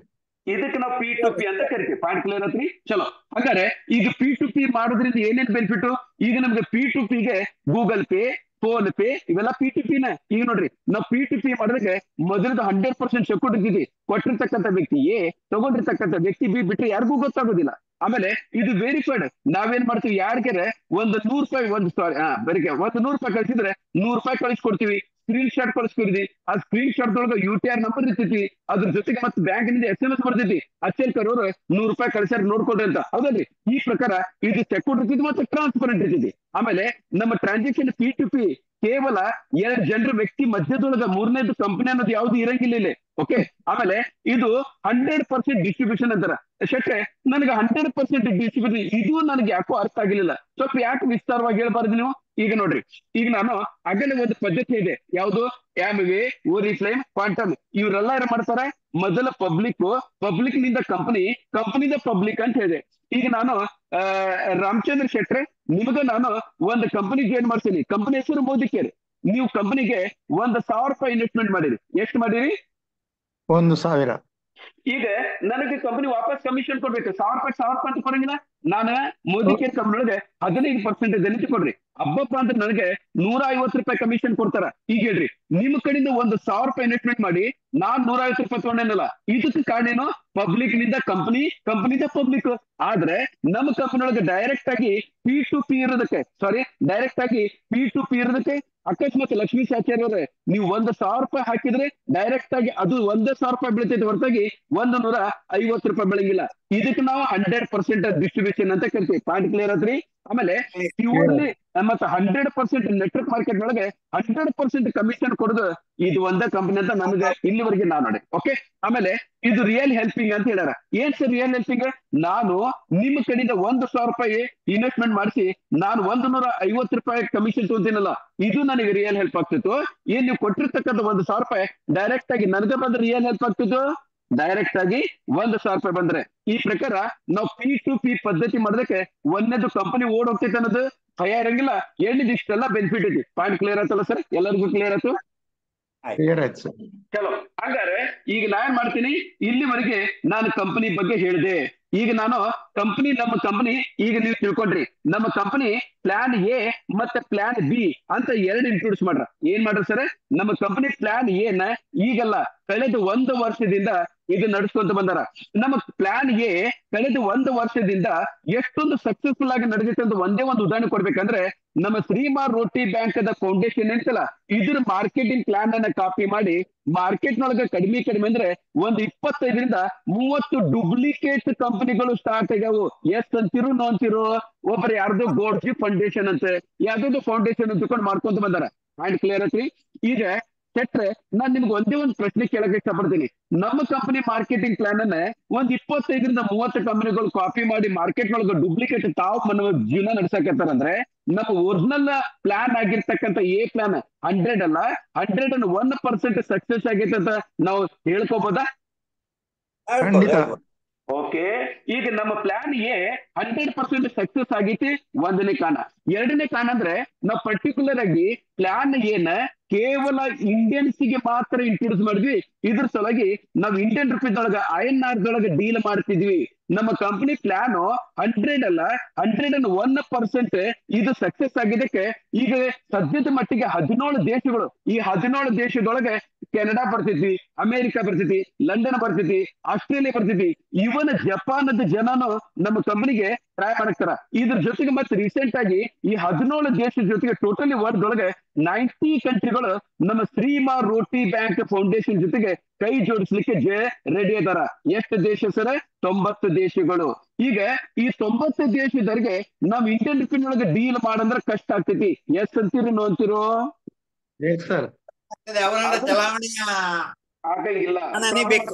[SPEAKER 1] ಇದಕ್ಕೆ ನಾವು P2P ಅಂತ ಕರಿತೀವಿ. ಪಾಯಿಂಟ್ ಕ್ಲಿಯರ್ ಆತ್ರಿ? ಚಲೋ. ಹಾಗಾದ್ರೆ ಈಗ P2P ಮಾಡೋದ್ರಿಂದ ಏನೇನ್ ಬೆನಿಫಿಟ್? ಈಗ ನಮ್ಗೆ P2Pಗೆ ಗೂಗಲ್ ಪೇ, ಫೋನ್ ಪೇ ಇವೆಲ್ಲ P2Pನ. ಈಗ ನೋಡ್ರಿ, ನಾವು P2P ಮಾಡೋದಕ್ಕೆ ಮೊದಲದ 100% ಸೆಕ್ಯೂರಿಟಿ ಕೊಟ್ಟಿರ್ತಕ್ಕಂಥ ವ್ಯಕ್ತಿ ಎ, ತಗೊಂಡಿರ್ತಕ್ಕಂಥ ವ್ಯಕ್ತಿ ಬಿ ಬಿಟ್ರೆ ಯಾರಿಗೂ ಗೊತ್ತಾಗೋದಿಲ್ಲ. ಆಮೇಲೆ ಇದು ವೆರಿಫೈಡ್. ನಾವೇನ್ ಮಾಡ್ತೀವಿ? ಯಾರಿಗಾರೆ $100 ಕಳಿಸಿದ್ರೆ $100 ಕಳಿಸ್ಕೊಡ್ತೀವಿ. ಸ್ಕ್ರೀನ್ ಶಾಟ್ ಕಳಿಸ್ಕೊಡ್ರಿ. ಆ ಸ್ಕ್ರೀನ್ ಶಾಟ್ ಒಳಗ UTR ನಂಬರ್ ಇರ್ತೈತಿ, ಅದ್ರ ಜೊತೆಗೆ ಮತ್ತೆ ಬ್ಯಾಂಕ್ ನಿಂದ SMS ಬರ್ತೈತಿ, ಅಚ್ಚಲ್ಕರ್ ಅವ್ರು ₹100 ಕಳಿಸ್ಯಾರ ನೋಡ್ಕೊಡ್ರಿ ಅಂತ. ಹೌದಲ್ರಿ? ಈ ಪ್ರಕಾರ ಇದು ಸೆಕ್ಯೂರ್ ಇರ್ತೈತಿ ಮತ್ತೆ ಟ್ರಾನ್ಸ್ಪರೆಂಟ್ ಇರ್ತೈತಿ. ಆಮೇಲೆ ನಮ್ಮ ಟ್ರಾನ್ಸಾಕ್ಷನ್ P2P ಕೇವಲ 2 ಜನರ ವ್ಯಕ್ತಿ ಮಧ್ಯದೊಳಗ ಮೂರನೇದು ಕಂಪನಿ ಅನ್ನೋದು ಯಾವ್ದು ಇರಂಗಿಲ್ಲ ಇಲ್ಲಿ. ಓಕೆ, ಆಮೇಲೆ ಇದು 100% ಡಿಸ್ಟ್ರಿಬ್ಯೂಷನ್ ಅಂತಾರ. ಶೆಟ್ರೆ, ನನಗೆ 100% ಡಿಸ್ಟ್ರಿಬ್ಯೂಷನ್ ಇದು ನನಗೆ ಯಾಕೋ ಅರ್ಥ ಆಗಿರ್ಲಿಲ್ಲ. ಸ್ವಲ್ಪ ಯಾಕೆ ವಿಸ್ತಾರವಾಗಿ ಹೇಳ್ಬಾರ್ದು ನೀವು? ಈಗ ನೋಡ್ರಿ, ಈಗ ನಾನು ಆಗಲೇ ಒಂದು ಪದ್ಧತಿ ಇದೆ, ಯಾವುದು MWay, Oriflame, Quantum. ಇವರೆಲ್ಲ ಏನ್ ಮಾಡ್ತಾರೆ, ಮೊದಲ ಪಬ್ಲಿಕ್ ನಿಂದ ಕಂಪನಿದ ಪಬ್ಲಿಕ್ ಅಂತ ಹೇಳಿದೆ. ಈಗ ನಾನು ರಾಮಚಂದ್ರ ಶೆಟ್ರೆ, ನಿಮಗ ನಾನು ಒಂದು ಕಂಪನಿ ಜಾಯಿನ್ ಮಾಡ್ತೀನಿ. ಕಂಪನಿ ಹೆಸರು ಮೋದಿ ಕೇರ್. ನೀವು ಕಂಪನಿಗೆ ₹1,000 ಇನ್ವೆಸ್ಟ್ಮೆಂಟ್ ಮಾಡಿರಿ. ಎಷ್ಟು ಮಾಡಿರಿ?
[SPEAKER 2] 1,000.
[SPEAKER 1] ಈಗ ನನಗೆ ಕಂಪನಿ ವಾಪಸ್ ಕಮಿಷನ್ ಕೊಡ್ಬೇಕು. ₹1,000 ಅಂತ ಕೊಡಂಗಿಲ್ಲ. ನಾನು ಮೋದಿ ಕೇರ್ ಕಂಪನಿ ಒಳಗೆ 15% ಎನಿಸಿ ಕೊಡ್ರಿ. ಹಬ್ಬಪ್ಪ ಅಂತ ನನಗೆ ₹150 ಕಮಿಷನ್ ಕೊಡ್ತಾರ. ಈಗ ಹೇಳ್ರಿ, ನಿಮ್ಮ ಕಡೆಯಿಂದ ₹1,000 ಇನ್ವೆಸ್ಟ್ಮೆಂಟ್ ಮಾಡಿ ನಾನ್ ₹150 ತಗೊಂಡೇನಲ್ಲ, ಇದಕ್ಕೆ ಕಾರಣ ಏನು? ಪಬ್ಲಿಕ್ ನಿಂದ ಕಂಪನಿದ ಪಬ್ಲಿಕ್. ಆದ್ರೆ ನಮ್ಮ ಕಂಪನಿ ಒಳಗೆ ಡೈರೆಕ್ಟ್ ಆಗಿ P2P ಇರೋದಕ್ಕೆ ಅಕಸ್ಮಾತ್ ಲಕ್ಷ್ಮೀ ಆಚಾರ್ಯ ಅವರೇ, ನೀವು ₹1,000 ಹಾಕಿದ್ರೆ ಡೈರೆಕ್ಟ್ ಆಗಿ ಅದು ₹1,000 ಬೀಳ್ತೈತೆ ಹೊರತಾಗಿ ₹150 ಬೆಳಂಗಿಲ್ಲ. ಇದಕ್ಕೆ ನಾವು 100% ಡಿಸ್ಟ್ರಿಬ್ಯೂಷನ್ ಅಂತ ಕರಿತೀವಿ. ಪಾಯಿಂಟ್ ಕ್ಲಿಯರ್ ಆದ್ರಿ? ಆಮೇಲೆ ಪ್ಯೂರ್ಲಿ ಮತ್ತೆ 100% ನೆಟ್ವರ್ಕ್ ಮಾರ್ಕೆಟ್ ಒಳಗೆ 100% ಕಮಿಷನ್ ಕೊಡೋದು ಇದು ಒಂದೇ ಕಂಪನಿ ಅಂತ ನಮಗೆ ಇಲ್ಲಿವರೆಗೆ ನಾವು ನೋಡಿ. ಓಕೆ, ಆಮೇಲೆ ಇದು ರಿಯಲ್ ಹೆಲ್ಪಿಂಗ್ ಅಂತ ಹೇಳ್ಯಾರ. ಏನ್ ಸರ್ ರಿಯಲ್ ಹೆಲ್ಪಿಂಗ್? ನಾನು ನಿಮ್ಮ ಕಡೆಯಿಂದ ₹1,000 ಇನ್ವೆಸ್ಟ್ಮೆಂಟ್ ಮಾಡಿಸಿ ನಾನು ₹150 ಕಮಿಷನ್ ತಗೊಂತೀನಲ್ಲ, ಇದು ನನಗೆ ರಿಯಲ್ ಹೆಲ್ಪ್ ಆಗ್ತಿತ್ತು. ಏನ್ ನೀವು ಕೊಟ್ಟಿರ್ತಕ್ಕಂಥ ₹1,000 ಡೈರೆಕ್ಟ್ ಆಗಿ ನನಗೆ ಬಂದ್ರೆ ರಿಯಲ್ ಹೆಲ್ಪ್ ಆಗ್ತಿತ್ತು. ಡೈರೆಕ್ಟ್ ಆಗಿ ₹1,000 ಬಂದ್ರೆ, ಈ ಪ್ರಕಾರ ನಾವು P2P ಪದ್ಧತಿ ಮಾಡೋದಕ್ಕೆ ಒಂದೇದು ಕಂಪನಿ ಓಡ್ ಹೋಗ್ತೈತೆ ಅನ್ನೋದು ಭಯ ಇರಂಗಿಲ್ಲ. ಎರಡನೇದು ಇಷ್ಟೆಲ್ಲ ಬೆನಿಫಿಟ್ ಐತಿ. ಪಾಯಿಂಟ್ ಕ್ಲಿಯರ್ ಆಯ್ತಲ್ಲ ಸರ್? ಎಲ್ಲರಿಗೂ ಕ್ಲಿಯರ್ ಆಯ್ತು?
[SPEAKER 2] ಕ್ಲಿಯರ್ ಆಯ್ತು ಸರ್.
[SPEAKER 1] ಚಲೋ, ಹಾಗಾದ್ರೆ ಈಗ ನಾನ್ ಮಾಡ್ತೀನಿ, ಇಲ್ಲಿವರೆಗೆ ನಾನು ಕಂಪನಿ ಬಗ್ಗೆ ಹೇಳಿದೆ. ಈಗ ನಾನು ನಮ್ಮ ಕಂಪನಿ ಈಗ ನೀವು ತಿಳ್ಕೊಂಡ್ರಿ. ನಮ್ಮ ಕಂಪನಿ ಪ್ಲಾನ್ ಎ ಮತ್ತೆ ಪ್ಲಾನ್ ಬಿ ಅಂತ 2 ಇಂಟ್ರೊಡ್ಯೂಸ್ ಮಾಡ್ರ. ಏನ್ ಮಾಡ್ರ ಸರ್? ನಮ್ಮ ಕಂಪನಿ ಪ್ಲಾನ್ ಎನ ಈಗಲ್ಲ, ಕಳೆದ 1 ವರ್ಷದಿಂದ ಇದು ನಡೆಸ್ಕೊಂತ ಬಂದಾರ. ನಮ್ಮ ಪ್ಲಾನ್ ಎ ಕಳೆದ 1 ವರ್ಷದಿಂದ ಎಷ್ಟೊಂದು ಸಕ್ಸಸ್ಫುಲ್ ಆಗಿ ನಡೆದಿತ್ತು ಅಂತ ಒಂದೇ ಒಂದು ಉದಾಹರಣೆ ಕೊಡ್ಬೇಕಂದ್ರೆ, ನಮ್ಮ ಶ್ರೀಮಾ ರೋಟಿ ಬ್ಯಾಂಕ್ ದ ಫೌಂಡೇಶನ್ ಅಂತಲ್ಲ, ಇದ್ರ ಮಾರ್ಕೆಟಿಂಗ್ ಪ್ಲಾನ್ ಅನ್ನ ಕಾಪಿ ಮಾಡಿ ಮಾರ್ಕೆಟ್ ನೊಳಗೆ ಕಡಿಮೆ ಅಂದ್ರೆ 25-30 ಡೂಪ್ಲಿಕೇಟ್ ಕಂಪನಿಗಳು ಸ್ಟಾರ್ಟ್ ಆಗ್ಯಾವು. ಎಸ್ ಅಂತಿರು ನೋ ಅಂತಿರು, ಒಬ್ಬರು ಯಾರ್ದೋ ಗೋಡ್ಜಿ ಫೌಂಡೇಶನ್ ಅಂತ ಯಾವ್ದೋ ಫೌಂಡೇಶನ್ ಅಂತಕೊಂಡು ಮಾಡ್ಕೊಂತ ಬಂದಾರ. ಪಾಯಿಂಟ್ ಕ್ಲಿಯರ್ ಐತಿ? ಈಗ ಶೆಟ್ರೆ, ನಾನ್ ನಿಮ್ಗೆ ಒಂದೇ ಒಂದು ಪ್ರಶ್ನೆ ಕೇಳಕ್ ಇಷ್ಟಪಡ್ತೀನಿ. ನಮ್ಮ ಕಂಪನಿ ಮಾರ್ಕೆಟಿಂಗ್ ಪ್ಲಾನ್ ಅನ್ನ 25-30 ಕಂಪನಿಗಳು ಕಾಪಿ ಮಾಡಿ ಮಾರ್ಕೆಟ್ ನೊಳಗೆ ಡೂಪ್ಲಿಕೇಟ್ ತಾವು ನಮ್ಮ ಜೀವನ ನಡ್ಸಕತ್ತಾರಂದ್ರೆ, ನಮ್ಮ ಒರಿಜಿನಲ್ ಪ್ಲಾನ್ ಆಗಿರ್ತಕ್ಕಂಥ ಎ ಪ್ಲಾನ್ 100 ಅಲ್ಲ 101% ಸಕ್ಸಸ್ ಆಗೈತೆ ಅಂತ ನಾವು ಹೇಳ್ಕೋಬೋದಾ?
[SPEAKER 2] ಖಂಡಿತ.
[SPEAKER 1] ಓಕೆ, ಈಗ ನಮ್ಮ ಪ್ಲಾನ್ ಎ 100% ಸಕ್ಸಸ್ ಆಗೈತಿ. ಒಂದನೇ ಕಾರಣ. ಎರಡನೇ ಕಾರಣ ಅಂದ್ರೆ ನಾವು ಪರ್ಟಿಕ್ಯುಲರ್ ಆಗಿ ಪ್ಲಾನ್ ಏನ ಕೇವಲ ಇಂಡಿಯನ್ಸ್ಗೆ ಮಾತ್ರ ಇಂಟ್ರೊಡ್ಯೂಸ್ ಮಾಡಿದ್ವಿ. ಇದ್ರ ಸಲುವಾಗಿ ನಾವು ಇಂಡಿಯನ್ ರುಪೀಸ್ INR ಡೀಲ್ ಮಾಡ್ತಿದ್ವಿ. ನಮ್ಮ ಕಂಪನಿ ಪ್ಲಾನ್ 100 ಅಲ್ಲ 101% ಇದು ಸಕ್ಸಸ್ ಆಗಿದ್ದಕ್ಕೆ ಈಗ ಸದ್ಯದ ಮಟ್ಟಿಗೆ 17 ದೇಶಗಳು, ಈ 17 ದೇಶದೊಳಗೆ ಕೆನಡಾ ಬರ್ತೈತಿ, ಅಮೆರಿಕ ಬರ್ತೈತಿ, ಲಂಡನ್ ಬರ್ತೈತಿ, ಆಸ್ಟ್ರೇಲಿಯಾ ಬರ್ತೈತಿ, ಇವನ್ ಜಪಾನದ ಜನನು ನಮ್ಮ ಕಂಪನಿಗೆ ಟ್ರೈ ಮಾಡ್ತಾರ. ಇದ್ರ ಜೊತೆಗೆ ಮತ್ತೆ ರೀಸೆಂಟ್ ಆಗಿ ಈ 17 ದೇಶದ ಜೊತೆಗೆ ಟೋಟಲಿ ವರ್ಲ್ಡ್ ಒಳಗೆ 90 ಕಂಟ್ರಿಗಳು ನಮ್ಮ ಶ್ರೀಮಾ ರೋಟಿ ಬ್ಯಾಂಕ್ ಫೌಂಡೇಶನ್ ಜೊತೆಗೆ ಕೈ ಜೋಡಿಸ್ಲಿಕ್ಕೆ ರೆಡಿ ಇದಾರ. ಎಷ್ಟು ದೇಶ ಸರ್? 90 ದೇಶಗಳು. ಈಗ ಈ 90 ದೇಶದವರಿಗೆ ನಾವ್ ಇಂಡಿಯನ್ ರುಪೀಸ್ ಒಳಗೆ ಡೀಲ್ ಮಾಡಂದ್ರೆ ಕಷ್ಟ ಆಗ್ತೈತಿ. ಎಸ್ ಅಂತೀರಿ ನೋ ಅಂತೀರೋ?
[SPEAKER 2] ಸರ್
[SPEAKER 1] ಆಗಂಗಿಲ್ಲ.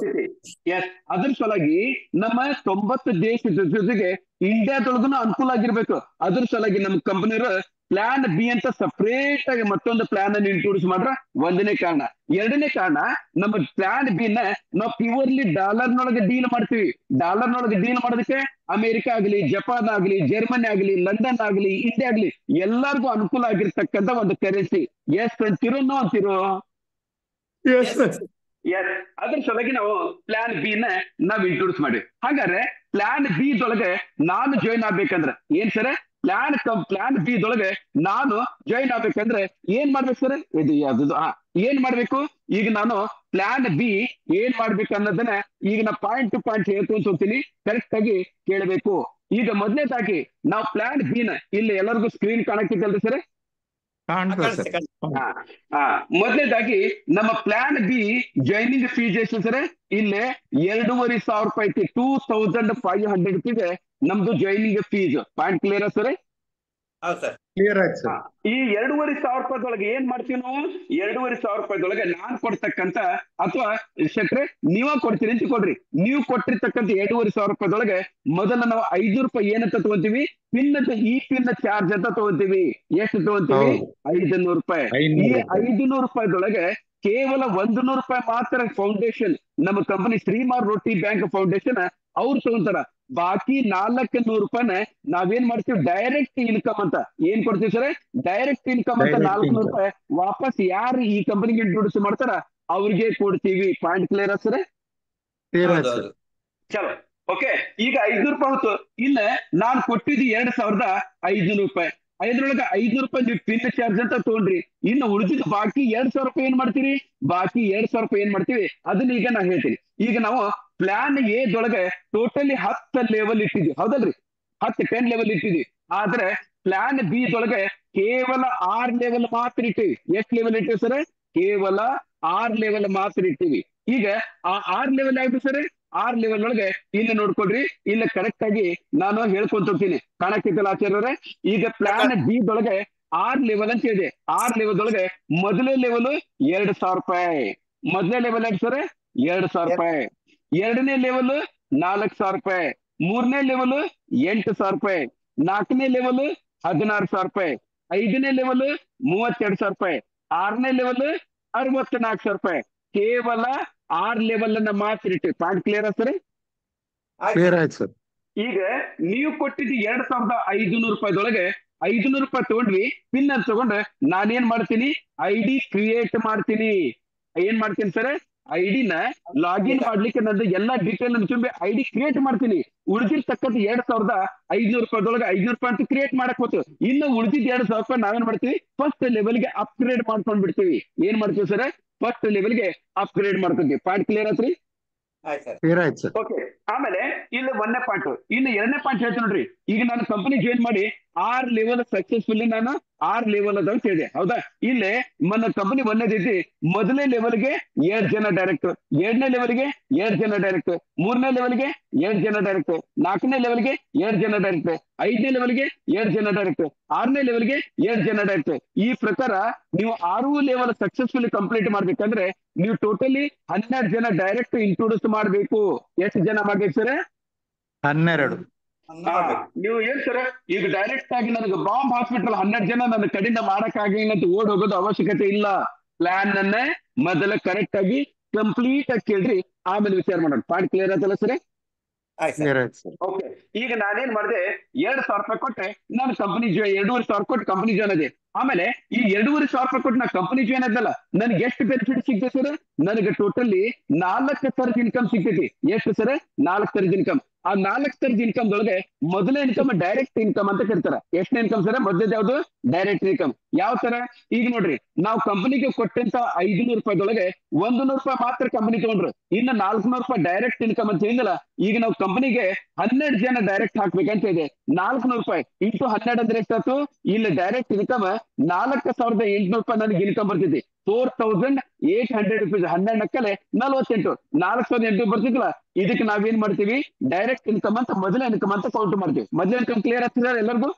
[SPEAKER 1] ಎಸ್, ಅದ್ರ ಸಲುವಾಗಿ ನಮ್ಮ 90 ದೇಶದ ಜೊತೆಗೆ ಇಂಡಿಯಾದೊಳಗನು ಅನುಕೂಲ ಆಗಿರ್ಬೇಕು. ಅದ್ರ ಸಲುವಾಗಿ ನಮ್ಮ ಕಂಪನಿಯವರು ಪ್ಲಾನ್ ಬಿ ಅಂತ ಸಪರೇಟ್ ಆಗಿ ಮತ್ತೊಂದು ಪ್ಲಾನ್ ಅನ್ನು ಇಂಟ್ರೊಡ್ಯೂಸ್ ಮಾಡ್ರ. ಒಂದನೇ ಕಾರಣ. ಎರಡನೇ ಕಾರಣ, ನಮ್ಮ ಪ್ಲಾನ್ ಬಿ ನ ನಾವು ಪ್ಯೂರ್ಲಿ ಡಾಲರ್ನೊಳಗೆ ಡೀಲ್ ಮಾಡ್ತೀವಿ. ಡಾಲರ್ನೊಳಗೆ ಡೀಲ್ ಮಾಡೋದಕ್ಕೆ ಅಮೆರಿಕ ಆಗ್ಲಿ, ಜಪಾನ್ ಆಗ್ಲಿ, ಜರ್ಮನಿ ಆಗ್ಲಿ, ಲಂಡನ್ ಆಗ್ಲಿ, ಇಂಡಿಯಾ ಆಗ್ಲಿ ಎಲ್ಲರಿಗೂ ಅನುಕೂಲ ಆಗಿರ್ತಕ್ಕಂಥ ಒಂದು ಕರೆನ್ಸಿ. ಎಸ್ ಅಂತಿರೋ ನೋ ಅಂತಿರೋ? ಎಸ್, ಅದ್ರ ಸಲುವಾಗಿ ನಾವು ಪ್ಲಾನ್ ಬಿ ನ ನಾವ್ ಇಂಟ್ರೊಡ್ಯೂಸ್ ಮಾಡಿ. ಹಾಗಾದ್ರೆ ಪ್ಲಾನ್ ಬಿ ದೊಳಗೆ ನಾನು ಜಾಯಿನ್ ಆಗ್ಬೇಕಂದ್ರೆ ಏನ್ ಸರ್? ಪ್ಲಾನ್ ಬಿ ದೊಳಗೆ ನಾನು ಜಾಯಿನ್ ಆಗ್ಬೇಕಂದ್ರೆ ಏನ್ ಮಾಡ್ಬೇಕು ಸರ್? ಇದು ಯಾವ್ದು? ಏನ್ ಮಾಡ್ಬೇಕು? ಈಗ ನಾನು ಪ್ಲಾನ್ ಬಿ ಏನ್ ಮಾಡ್ಬೇಕು ಅನ್ನೋದನ್ನ ಈಗ ನಾ ಪಾಯಿಂಟ್ ಟು ಪಾಯಿಂಟ್ ಹೇಳ್ಕೊಂತ ಹೋಗ್ತೀನಿ, ಕರೆಕ್ಟ್ ಆಗಿ ಕೇಳಬೇಕು. ಈಗ ಮೊದಲನೇದಾಗಿ ನಾವು ಪ್ಲಾನ್ ಬಿ ನ, ಇಲ್ಲಿ ಎಲ್ಲರಿಗೂ ಸ್ಕ್ರೀನ್ ಕಾಣಕ್ತಿದ್ದಲ್ರಿ ಸರ್?
[SPEAKER 2] ಕಾಣ್ತದೆ
[SPEAKER 3] ಕಾಣಿಸ್ತೆ
[SPEAKER 2] ಸರ್.
[SPEAKER 1] ಹಾ ಹಾ ಮೊದಲನೇದಾಗಿ ನಮ್ಮ ಪ್ಲಾನ್ ಬಿ ಜಾಯ್ನಿಂಗ್ ಫೀಸ್ ಎಷ್ಟು ಸರ್? ಇಲ್ಲೇ 2,500 ಐತಿ. 2,500 ರೂಪಾಯಿಗೆ ನಮ್ದು joining fees. Point clear sir?
[SPEAKER 3] ಹೌದು ಸರ್.
[SPEAKER 2] ಕ್ಲಿಯರ್ ಆಯ್ತು ಸರ್.
[SPEAKER 1] ಈ 2,500 ಏನ್ ಮಾಡ್ತೀವಿ ನಾವು? 2,500 ನಾನ್ ಕೊಡ್ತಕ್ಕಂತ ಅಥವಾ ಶೆಟ್ರೆ ನೀವ ಕೊಡ್ತೀರಿ ಅಂತ ಕೊಡ್ರಿ. ನೀವು ಕೊಟ್ಟಿರ್ತಕ್ಕಂಥ 2,500 ಮೊದಲ ನಾವು 500 ರೂಪಾಯಿ ಏನಂತ ತಗೊಂತೀವಿ? ಪಿನ್ ಅಂತ, ಈ ಪಿನ್ ಚಾರ್ಜ್ ಅಂತ ತಗೊಂತೀವಿ. ಎಷ್ಟು ತಗೊಂತೀವಿ? 500 ರೂಪಾಯಿ. ಈ 500 ರೂಪಾಯಿದೊಳಗೆ ಕೇವಲ 100 ರೂಪಾಯಿ ಮಾತ್ರ ಫೌಂಡೇಶನ್, ನಮ್ಮ ಕಂಪನಿ ಶ್ರೀಮಾರ್ ರೋಟಿ ಬ್ಯಾಂಕ್ ಫೌಂಡೇಶನ್ ಅವ್ರು ತಗೊಂತಾರ. ಬಾಕಿ 400 ರೂಪಾಯಿನ ನಾವೇನ್ ಮಾಡ್ತೀವಿ? ಡೈರೆಕ್ಟ್ ಇನ್ಕಮ್ ಅಂತ ಏನ್ ಕೊಡ್ತೀವಿ ಸರ್? ಡೈರೆಕ್ಟ್ ಇನ್ಕಮ್ ಅಂತ 400 ರೂಪಾಯಿ ವಾಪಸ್ ಯಾರು ಈ ಕಂಪನಿಗೆ ಇಂಟ್ರೊಡ್ಯೂಸ್ ಮಾಡ್ತಾರ ಅವ್ರಿಗೆ ಕೊಡ್ತೀವಿ. Point clear sir?
[SPEAKER 2] ಕ್ಲಿಯರ್ ಆಯ್ತು ಸರ್.
[SPEAKER 1] ಚಲೋ ಓಕೆ. ಈಗ 500 ರೂಪಾಯಿ ಹೊತ್ತು. ಇಲ್ಲ ನಾನ್ ಕೊಟ್ಟಿದ್ದು 2,500 ರೂಪಾಯಿ. ಐದ್ರೊಳಗೆ 500 ರೂಪಾಯಿ ನೀವು ಪಿನ್ ಚಾರ್ಜ್ ಅಂತ ತಗೊಂಡ್ರಿ. ಇನ್ನು ಉಳಿದಿದ್ದು ಬಾಕಿ 2,000 ರೂಪಾಯಿ ಏನ್ ಮಾಡ್ತೀರಿ? ಬಾಕಿ 2,000 ರೂಪಾಯಿ ಏನ್ ಮಾಡ್ತೀವಿ ಅದನ್ನ ಈಗ ನಾ ಹೇಳ್ತೀನಿ. ಈಗ ನಾವು ಪ್ಲಾನ್ ಎ ದೊಳಗೆ ಟೋಟಲಿ 10 ಲೆವೆಲ್ ಇಟ್ಟಿದ್ವಿ, ಹೌದಲ್ರಿ? 10 ಲೆವೆಲ್ ಇಟ್ಟಿದ್ವಿ. ಆದ್ರೆ ಪ್ಲಾನ್ ಬಿ ದೊಳಗೆ ಕೇವಲ 6 ಲೆವೆಲ್ ಮಾತ್ರ ಇಟ್ಟಿವಿ. ಎಷ್ಟು ಲೆವೆಲ್ ಇಟ್ಟಿವಿ ಸರ್? ಕೇವಲ 6 ಲೆವೆಲ್ ಮಾತ್ರ ಇಟ್ಟಿವಿ. ಈಗ ಆ 6 ಲೆವೆಲ್ ಯಾವ್ದು ಸರ್? 6 ಲೆವೆಲ್ ಒಳಗೆ ಇಲ್ಲಿ ನೋಡ್ಕೊಳ್ರಿ, ಇಲ್ಲಿ ಕರೆಕ್ಟ್ ಆಗಿ ನಾನು ಹೇಳ್ಕೊಂತ ಹೋಗ್ತೀನಿ. ಕಾಣಕ್ಕಿತ್ತಲ್ಲ ಆಚಾರ್ಯರೇ? ಈಗ ಪ್ಲಾನ್ ಬಿ ದೊಳಗೆ 6 ಲೆವೆಲ್ ಅಂತ ಇದೆ. 6 ಲೆವೆಲ್ ಒಳಗೆ ಮೊದಲನೇ ಲೆವೆಲ್ 2,000 ರೂಪಾಯಿ. ಮೊದಲನೇ ಲೆವೆಲ್ ಯಾವ್ದು ಸರ್? 2,000 ರೂಪಾಯಿ. ಎರಡನೇ ಲೆವೆಲ್ 4,000 ರೂಪಾಯಿ. ಮೂರನೇ ಲೆವೆಲ್ 8,000 ರೂಪಾಯಿ. ನಾಲ್ಕನೇ ಲೆವೆಲ್ 16,000 ರೂಪಾಯಿ. ಐದನೇ ಲೆವೆಲ್ 32,000 ರೂಪಾಯಿ. ಆರನೇ ಲೆವೆಲ್ 64,000 ರೂಪಾಯಿ. ಕೇವಲ 6 ಲೆವೆಲ್ ಅನ್ನ ಮಾತ್ರ ಇಟ್ಟು. Point clear sir?
[SPEAKER 2] ಕ್ಲಿಯರ್ ಆಯ್ತು ಸರ್.
[SPEAKER 1] ಈಗ ನೀವು ಕೊಟ್ಟಿದ್ದು 2,500 ರೂಪಾಯಿದೊಳಗೆ 500 ರೂಪಾಯಿ ತಗೊಂಡ್ವಿ. ಪಿನ್ ಅಂತ ತಗೊಂಡ್ರೆ ನಾನೇನ್ ಮಾಡ್ತೀನಿ? ID ಕ್ರಿಯೇಟ್ ಮಾಡ್ತೀನಿ. ಏನ್ ಮಾಡ್ತೀನಿ ಸರ್? ID ಲಾಗಿನ್ ಮಾಡ್ಲಿಕ್ಕೆ ನಂದು ಎಲ್ಲಾ ಡೀಟೇಲ್ ಅನ್ನು ತುಂಬಿ ID ಕ್ರಿಯೇಟ್ ಮಾಡ್ತೀನಿ. ಉಳಿದಿರ್ತಕ್ಕಂಥ 2,500 ರೂಪಾಯಿದೊಳಗೆ 500 ರೂಪಾಯಿ ಅಂತ ಕ್ರಿಯೇಟ್ ಮಾಡಕ್ ಹೋತು. ಇನ್ನು ಉಳಿದಿದ್ದ 2,000 ರೂಪಾಯಿ ನಾವೇನ್ ಮಾಡ್ತೀವಿ? ಫಸ್ಟ್ ಲೆವೆಲ್ಗೆ ಅಪ್ಗ್ರೇಡ್ ಮಾಡ್ಕೊಂಡ್ ಬಿಡ್ತೀವಿ. ಏನ್ ಮಾಡ್ತೀವಿ ಸರ್? ಫಸ್ಟ್ ಲೆವೆಲ್ಗೆ ಅಪ್ಗ್ರೇಡ್ ಮಾಡ್ತೀವಿ. ಪಾಯಿಂಟ್ ಕ್ಲಿಯರ್ ಆತ್ರಿ?
[SPEAKER 2] ಕ್ಲಿಯರ್ ಆಯ್ತು ಸರ್.
[SPEAKER 1] ಓಕೆ. ಆಮೇಲೆ ಇಲ್ಲಿ 1ನೇ ಪಾಯಿಂಟ್. ಇನ್ನು 2ನೇ ಪಾಯಿಂಟ್ ಹೇಳ್ತೀನಿ ನೋಡ್ರಿ. ಈಗ ನಾನು ಕಂಪನಿ ಜಾಯಿನ್ ಮಾಡಿ 6 ಲೆವೆಲ್ ಸಕ್ಸಸ್ಫುಲಿ ನಾನು 6 ಲೆವೆಲ್ ಅದ ಅಂತ ಹೇಳಿದೆ, ಹೌದಾ? ಇಲ್ಲೇ ನನ್ನ ಕಂಪನಿ 1ನೇದೈತಿ. ಮೊದಲನೇ ಲೆವೆಲ್ಗೆ 2 ಜನ ಡೈರೆಕ್ಟ್, 2ನೇ ಲೆವೆಲ್ಗೆ 2 ಜನ ಡೈರೆಕ್ಟ್, 3ನೇ ಲೆವೆಲ್ಗೆ 2 ಜನ ಡೈರೆಕ್ಟ್, 4ನೇ ಲೆವೆಲ್ಗೆ 2 ಜನ ಡೈರೆಕ್ಟ್, 5ನೇ ಲೆವೆಲ್ಗೆ 2 ಜನ ಡೈರೆಕ್ಟ್, 6ನೇ ಲೆವೆಲ್ಗೆ 2 ಜನ ಡೈರೆಕ್ಟ್. ಈ ಪ್ರಕಾರ ನೀವು 6 ಲೆವೆಲ್ ಸಕ್ಸಸ್ಫುಲಿ ಕಂಪ್ಲೀಟ್ ಮಾಡ್ಬೇಕಂದ್ರೆ ನೀವು ಟೋಟಲಿ 12 ಜನ ಡೈರೆಕ್ಟ್ ಇಂಟ್ರೊಡ್ಯೂಸ್ ಮಾಡ್ಬೇಕು. ಎಷ್ಟು ಜನ ಮಾಡ್ಬೇಕು ಸರ್?
[SPEAKER 2] 12.
[SPEAKER 1] ನೀವು ಏನ್ ಸರ್ ಈಗ ಡೈರೆಕ್ಟ್ ಆಗಿ ನನಗೆ ಬಾಂಬ್ ಹಾಸ್ಪಿಟಲ್ 12 ಜನ ನನ್ನ ಕಡೆಯಿಂದ ಮಾಡಕ್ಕಾಗಿಲ್ಲ ಅಂತ ಓಡ್ ಹೋಗೋದು ಅವಶ್ಯಕತೆ ಇಲ್ಲ. ಪ್ಲಾನ್ ಅನ್ನ ಮೊದಲ ಕರೆಕ್ಟ್ ಆಗಿ ಕಂಪ್ಲೀಟ್ ಆಗಿ ಕೇಳ್ರಿ, ಆಮೇಲೆ ವಿಚಾರ ಮಾಡೋಣ. ಪಾಯಿಂಟ್ ಕ್ಲಿಯರ್ ಆಯ್ತಲ್ಲ ಸರ್?
[SPEAKER 2] ಕ್ಲಿಯರ್ ಆಯ್ತು ಸರ್.
[SPEAKER 1] ಓಕೆ. ಈಗ ನಾನೇನ್ ಮಾಡಿದೆ? 2,000 ರೂಪಾಯಿ ಕೊಟ್ಟೆ ನಾನು ಕಂಪನಿ 2,500 ಕೊಟ್ಟು ಕಂಪನಿ ಜಾಯ್ನ್ ಆದೆ. ಆಮೇಲೆ ಈ 2,500 ರೂಪಾಯಿ ಕೊಟ್ಟು ನಾ ಕಂಪನಿ ಜಾಯ್ನ್ ಆದಲ್ಲ, ನನಗೆ ಎಷ್ಟು ಬೆನಿಫಿಟ್ ಸಿಗ್ತದೆ ಸರ್? ನನಗೆ ಟೋಟಲಿ 4 ಥರದ ಇನ್ಕಮ್ ಸಿಗ್ತೈತಿ. ಎಷ್ಟು ಸರ್? 4 ಥರದ ಇನ್ಕಮ್. ಆ 4 ಥರದ ಇನ್ಕಮ್ ದೊಳಗೆ ಮೊದಲನೇ ಇನ್ಕಮ್ ಡೈರೆಕ್ಟ್ ಇನ್ಕಮ್ ಅಂತ ಕರೀತಾರೆ. ಎಷ್ಟನೇ ಇನ್ಕಮ್ ಸರ್? ಮೊದಲದ ಯಾವ್ದು? Direct income. ಯಾವ ತರ? ಈಗ ನೋಡ್ರಿ, ನಾವು ಕಂಪನಿಗೆ ಕೊಟ್ಟಂತ 500 ರೂಪಾಯಿದೊಳಗೆ 100 ರೂಪಾಯಿ ಮಾತ್ರ ಕಂಪನಿ ತಗೊಂಡ್ರು. ಇನ್ನು 400 ರೂಪಾಯಿ ಡೈರೆಕ್ಟ್ ಇನ್ಕಮ್ ಅಂತ ಹೇಳಿಲ್ಲ. ಈಗ ನಾವು ಕಂಪನಿಗೆ 12 ಜನ ಡೈರೆಕ್ಟ್ ಹಾಕ್ಬೇಕಂತ ಇದೆ. 400 ರೂಪಾಯಿ ಇಂಟು 12 ಅಂದ್ರೆ ಎಷ್ಟಾಯ್ತು? ಇಲ್ಲಿ ಡೈರೆಕ್ಟ್ ಇನ್ಕಮ್ 4,800 ರೂಪಾಯಿ ನನಗೆ ಇನ್ಕಮ್ ಬರ್ತೈತಿ. 4,800 rupees. 12 ಅಕ್ಕಲೆ 48, 4,800 ಬರ್ತಿದ್ಲ. ಇದಕ್ಕೆ ನಾವೇನ್ ಮಾಡ್ತೀವಿ? ಡೈರೆಕ್ಟ್ ಇನ್ಕಮ್ ಅಂತ ಮೊದಲ ಇನ್ಕಮ್ ಅಂತ ಕೌಂಟ್ ಮಾಡ್ತೀವಿ. ಮೊದಲ ಇನ್ಕಮ್ ಕ್ಲಿಯರ್ ಆಗ್ತದೆ ಎಲ್ಲರಿಗೂ?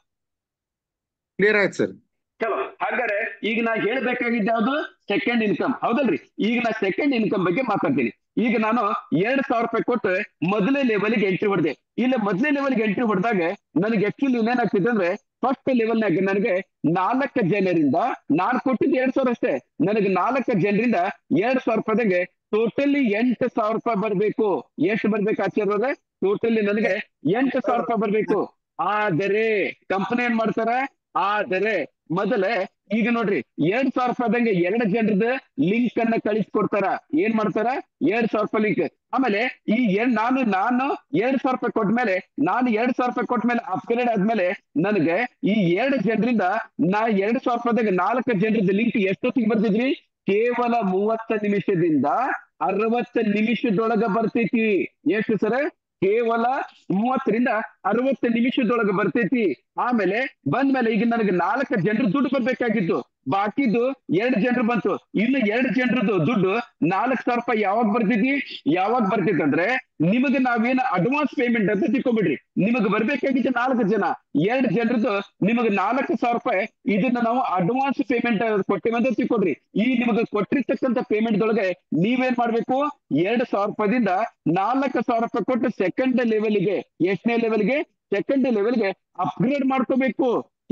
[SPEAKER 2] ಕ್ಲಿಯರ್ ಆಯ್ತು ಸರ್.
[SPEAKER 1] ಚಲೋ. ಹಾಗಾದ್ರೆ ಈಗ ನಾ ಹೇಳ್ಬೇಕಾಗಿದ್ದ ಯಾವ್ದು? ಸೆಕೆಂಡ್ ಇನ್ಕಮ್, ಹೌದಲ್ರಿ? ಈಗ ನಾ ಸೆಕೆಂಡ್ ಇನ್ಕಮ್ ಬಗ್ಗೆ ಮಾತಾಡ್ತೀನಿ. ಈಗ ನಾನು 2,000 ರೂಪಾಯಿ ಕೊಟ್ಟು ಮೊದಲನೇ ಲೆವೆಲ್ಗೆ ಎಂಟ್ರಿ ಹೊಡೆದೆ. ಇಲ್ಲ ಮೊದಲನೇ ಲೆವೆಲ್ಗೆ ಎಂಟ್ರಿ ಹೊಡೆದಾಗ ನನಗೆ ಆಕ್ಚುಲಿ ಏನಾಗ್ತಿದೆ ಅಂದ್ರೆ ಫಸ್ಟ್ ಲೆವೆಲ್ನಾಗ ನನಗೆ 4 ಜನರಿಂದ ನಾನು ಕೊಟ್ಟಿದ್ದು 2,000 ಅಷ್ಟೇ. ನನಗೆ 4 ಜನರಿಂದ 2,000 ರೂಪಾಯಿದಾಗೆ ಟೋಟಲಿ 8,000 ರೂಪಾಯಿ ಬರ್ಬೇಕು. ಎಷ್ಟು ಬರ್ಬೇಕು ಆಚಾರ್ಯ? ಟೋಟಲಿ ನನಗೆ 8,000 ರೂಪಾಯಿ ಬರ್ಬೇಕು. ಆದರೆ ಕಂಪನಿ ಏನ್ ಮಾಡ್ತಾರ? ಆದರೆ ಮೊದಲೇ ಈಗ ನೋಡ್ರಿ 2,000 ರೂಪಾಯಿದಂಗೆ 2 ಜನರದ ಲಿಂಕ್ ಅನ್ನ ಕಳಿಸ್ಕೊಡ್ತಾರ. ಏನ್ ಮಾಡ್ತಾರ? 2,000 ರೂಪಾಯಿ ಲಿಂಕ್. ಆಮೇಲೆ ಈ ನಾನು 2,000 ರೂಪಾಯಿ ಕೊಟ್ಮೇಲೆ ನಾನು 2,000 ರೂಪಾಯಿ ಕೊಟ್ಮೇಲೆ ಅಪ್ಗ್ರೇಡ್ ಆದ್ಮೇಲೆ ನನಗೆ ಈ 2 ಜನರಿಂದ ನಾ 2,000 ರೂಪಾಯಿದಾಗ 4 ಜನರದ ಲಿಂಕ್ ಎಷ್ಟೊತ್ತಿಗೆ ಬರ್ತಿದ್ರಿ? ಕೇವಲ 30 ನಿಮಿಷದಿಂದ 60 ನಿಮಿಷದೊಳಗ ಬರ್ತೈತಿ. ಎಷ್ಟು ಸರ್? ಕೇವಲ 30ರಿಂದ 60 ನಿಮಿಷದೊಳಗೆ ಬರ್ತೈತಿ. ಆಮೇಲೆ ಬಂದ್ಮೇಲೆ ಈಗ ನನಗೆ 4 ಜನರು ದುಡ್ಡು ಬರ್ಬೇಕಾಗಿತ್ತು. ಬಾಕಿದು 2 ಜನರು ಬಂತು. ಇನ್ನು 2 ಜನರದ್ದು ದುಡ್ಡು 4,000 ರೂಪಾಯಿ ಯಾವಾಗ ಬರ್ತೈತಿ ಅಂದ್ರೆ ನಿಮಗೆ ನಾವೇನು ಅಡ್ವಾನ್ಸ್ ಪೇಮೆಂಟ್ ಅಂತ ತಿಳ್ಕೊಂಬಿಡ್ರಿ. ನಿಮಗೆ ಬರ್ಬೇಕಾಗಿತ್ತು 4 ಜನ, 2 ಜನರದ್ದು ನಿಮಗೆ 4,000 ರೂಪಾಯಿ ಇದನ್ನ ನಾವು ಅಡ್ವಾನ್ಸ್ ಪೇಮೆಂಟ್ ಕೊಟ್ಟಿವಿ ಅಂತ ತಿಳ್ಕೊಡ್ರಿ. ಈ ನಿಮಗೆ ಕೊಟ್ಟಿರ್ತಕ್ಕಂಥ ಪೇಮೆಂಟ್ ದೊಳಗೆ ನೀವೇನ್ ಮಾಡ್ಬೇಕು, 2,000 ರೂಪಾಯಿದಿಂದ 4,000 ರೂಪಾಯಿ ಕೊಟ್ಟು ಸೆಕೆಂಡ್ ಲೆವೆಲ್ಗೆ, ಎಷ್ಟನೇ ಲೆವೆಲ್ಗೆ, ಸೆಕೆಂಡ್ ಲೆವೆಲ್ಗೆ ಅಪ್ಗ್ರೇಡ್ ಮಾಡ್ಕೋಬೇಕು.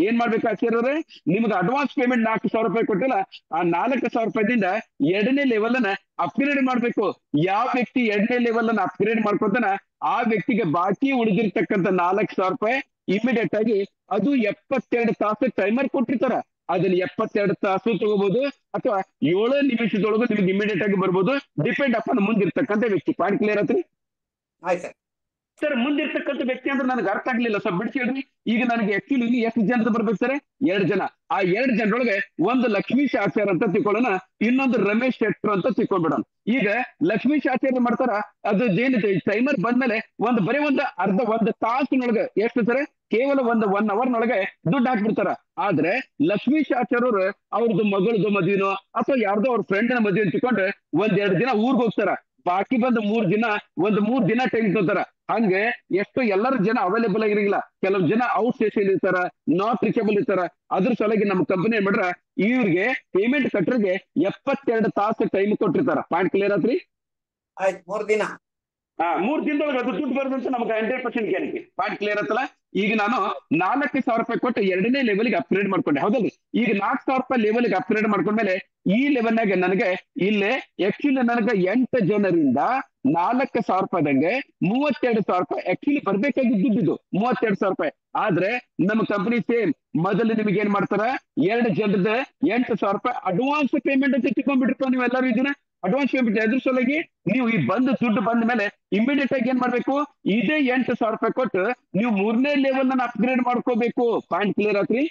[SPEAKER 1] ಏನ್ ಮಾಡ್ಬೇಕು ಆಚಾರ್ಯವ್ರೆ, ನಿಮ್ಗೆ ಅಡ್ವಾನ್ಸ್ ಪೇಮೆಂಟ್ 4,000 ರೂಪಾಯಿ ಕೊಟ್ಟಿಲ್ಲ, ಆ 4,000 ರೂಪಾಯಿದಿಂದ 2ನೇ ಲೆವೆಲ್ ಅನ್ನ ಅಪ್ಗ್ರೇಡ್ ಮಾಡ್ಬೇಕು. ಯಾವ ವ್ಯಕ್ತಿ 2ನೇ ಲೆವೆಲ್ ಅನ್ನ ಅಪ್ಗ್ರೇಡ್ ಮಾಡ್ಕೊತಾನ ಆ ವ್ಯಕ್ತಿಗೆ ಬಾಕಿ ಉಳಿದಿರ್ತಕ್ಕಂಥ 4,000 ರೂಪಾಯಿ ಇಮಿಡಿಯೇಟ್ ಆಗಿ ಅದು 72 ತಾಸು ಟೈಮರ್ ಕೊಟ್ಟಿರ್ತಾರ. ಅದನ್ನ 72 ತಾಸು ತಗೋಬಹುದು ಅಥವಾ 7 ನಿಮಿಷದೊಳಗೂ ನಿಮ್ಗೆ ಇಮಿಡಿಯೇಟ್ ಆಗಿ ಬರ್ಬೋದು, ಡಿಪೆಂಡ್ ಅಪಾನ್ ಮುಂದಿರ್ತಕ್ಕಂಥ ವ್ಯಕ್ತಿ. ಪಾಯಿಂಟ್ ಕ್ಲಿಯರ್ ಆತ್ರಿ?
[SPEAKER 3] ಆಯ್ತು
[SPEAKER 1] ಸರ್, ಮುಂದಿರ್ತಕ್ಕಂಥ ವ್ಯಕ್ತಿ ಅಂದ್ರೆ ನನಗೆ ಅರ್ಥ ಆಗ್ಲಿಲ್ಲ, ಸ್ವಲ್ಪ ಬಿಡಿಸಿ ಹೇಳ್ರಿ. ಈಗ ನನಗೆ ಆಕ್ಚುಲಿ ಇಲ್ಲಿ ಎಷ್ಟು ಜನದ ಬರ್ಬೇಕು ಸರ್? 2 ಜನ. ಆ 2 ಜನರೊಳಗೆ ಒಂದು ಲಕ್ಷ್ಮೀಶ್ ಆಚಾರ್ಯ ಅಂತ ತಿಳ್ಕೊಳ್ಳೋಣ, ಇನ್ನೊಂದು ರಮೇಶ್ ಶೆಟ್ರು ಅಂತ ತಿಳ್ಕೊಂಡ್ಬಿಡೋಣ. ಈಗ ಲಕ್ಷ್ಮೀಶ್ ಆಚಾರ್ಯ ಮಾಡ್ತಾರ, ಅದು ಏನಿದೆ ಟೈಮರ್ ಬಂದ್ಮೇಲೆ ಬರೀ ಒಂದು ತಾಸಿನೊಳಗೆ ಎಷ್ಟು ಸರ್, ಕೇವಲ 1 ಅವರ್ನೊಳಗೆ ದುಡ್ಡು ಹಾಕ್ಬಿಡ್ತಾರ. ಆದ್ರೆ ಲಕ್ಷ್ಮೀಶ್ ಆಚಾರ್ಯರು ಅವ್ರದ್ದು ಮಗಳದ್ದು ಮದುವೆನೋ ಅಥವಾ ಯಾರ್ದೋ ಅವ್ರ ಫ್ರೆಂಡ್ನ ಮದುವೆ ತಿಳ್ಕೊಂಡು 1-2 ದಿನ ಊರ್ಗ್ ಹೋಗ್ತಾರ. ಬಾಕಿ ಬಂದು 3 ದಿನ ಟೈಮ್ ತಗೋತಾರ. ಹಂಗೆ ಎಷ್ಟು ಎಲ್ಲರ ಜನ ಅವೈಲೇಬಲ್ ಆಗಿರಂಗಿಲ್ಲ, ಕೆಲವು ಜನ ಔಟ್ ಸ್ಟೇಷನ್ ಇರ್ತಾರ, ನಾಟ್ ರೀಚಬಲ್ ಇರ್ತಾರ. ಅದ್ರ ಸಲುವಾಗಿ ನಮ್ಮ ಕಂಪನಿ ಏನ್ ಮಾಡ್ರ, ಇವ್ರಿಗೆ ಪೇಮೆಂಟ್ ಕಟ್ಟರಿಗೆ 72 ತಾಸು ಟೈಮ್ ಕೊಟ್ಟಿರ್ತಾರ. ಪಾಯಿಂಟ್ ಕ್ಲಿಯರ್ ಆತ್ರಿ?
[SPEAKER 3] ಆಯ್ತು, 3 ದಿನ.
[SPEAKER 1] 3 ದಿನದೊಳಗೆ ಅದು ದುಡ್ಡು ಬರೋದಂತ ನಮ್ಗೆ 100% ಗ್ಯಾರಂಟಿ. ಪಾಯಿಂಟ್ ಕ್ಲಿಯರ್ ಆತಲ್ಲ? ಈಗ ನಾನು 4,000 ರೂಪಾಯಿ ಕೊಟ್ಟು 2ನೇ ಲೆವೆಲ್ಗೆ ಅಪ್ಗ್ರೇಡ್ ಮಾಡ್ಕೊಂಡೆ, ಹೌದಲ್ರಿ? ಈಗ 4,000 ರೂಪಾಯಿ ಲೆವೆಲ್ಗೆ ಅಪ್ಗ್ರೇಡ್ ಮಾಡ್ಕೊಂಡ್ಮೇಲೆ ಈ ಲೆವೆಲ್ನಾಗ ನನಗೆ ಇಲ್ಲೇ ಆಕ್ಚುಲಿ ನನಗೆ 8 ಜನರಿಂದ 4,000 ರೂಪಾಯಿದಂಗೆ 32,000 ರೂಪಾಯಿ ಆಕ್ಚುಲಿ ಬರ್ಬೇಕಾಗಿದ್ದು ದುಡ್ಡಿದು 32,000 ರೂಪಾಯಿ. ಆದ್ರೆ ನಮ್ಮ ಕಂಪನಿ ಸೇಮ್ ಮೊದಲು ನಿಮ್ಗೆ ಏನ್ ಮಾಡ್ತಾರ, 2 ಜನರದ 8,000 ರೂಪಾಯಿ ಅಡ್ವಾನ್ಸ್ ಪೇಮೆಂಟ್ ಅಂತ ತಿಳ್ಕೊಂಡ್ಬಿಟ್ಟಿರ್ತಾವ. ನೀವು ಎಲ್ಲರೂ ಇದನ್ನ ಅಡ್ವಾನ್ಸ್ ಪೇಮೆಂಟ್ ಅದ್ರ ಸಲುವಾಗಿ ನೀವು ಈ ದುಡ್ಡು ಬಂದ ಮೇಲೆ ಇಮಿಡಿಯೇಟ್ ಆಗಿ ಏನ್ ಮಾಡ್ಬೇಕು, ಇದೇ 8,000 ರೂಪಾಯಿ ಕೊಟ್ಟು ನೀವು 3ನೇ ಲೆವೆಲ್ ಅನ್ನ ಅಪ್ಗ್ರೇಡ್ ಮಾಡ್ಕೋಬೇಕು. ಪಾಯಿಂಟ್ ಕ್ಲಿಯರ್ ಆತ್ರಿ?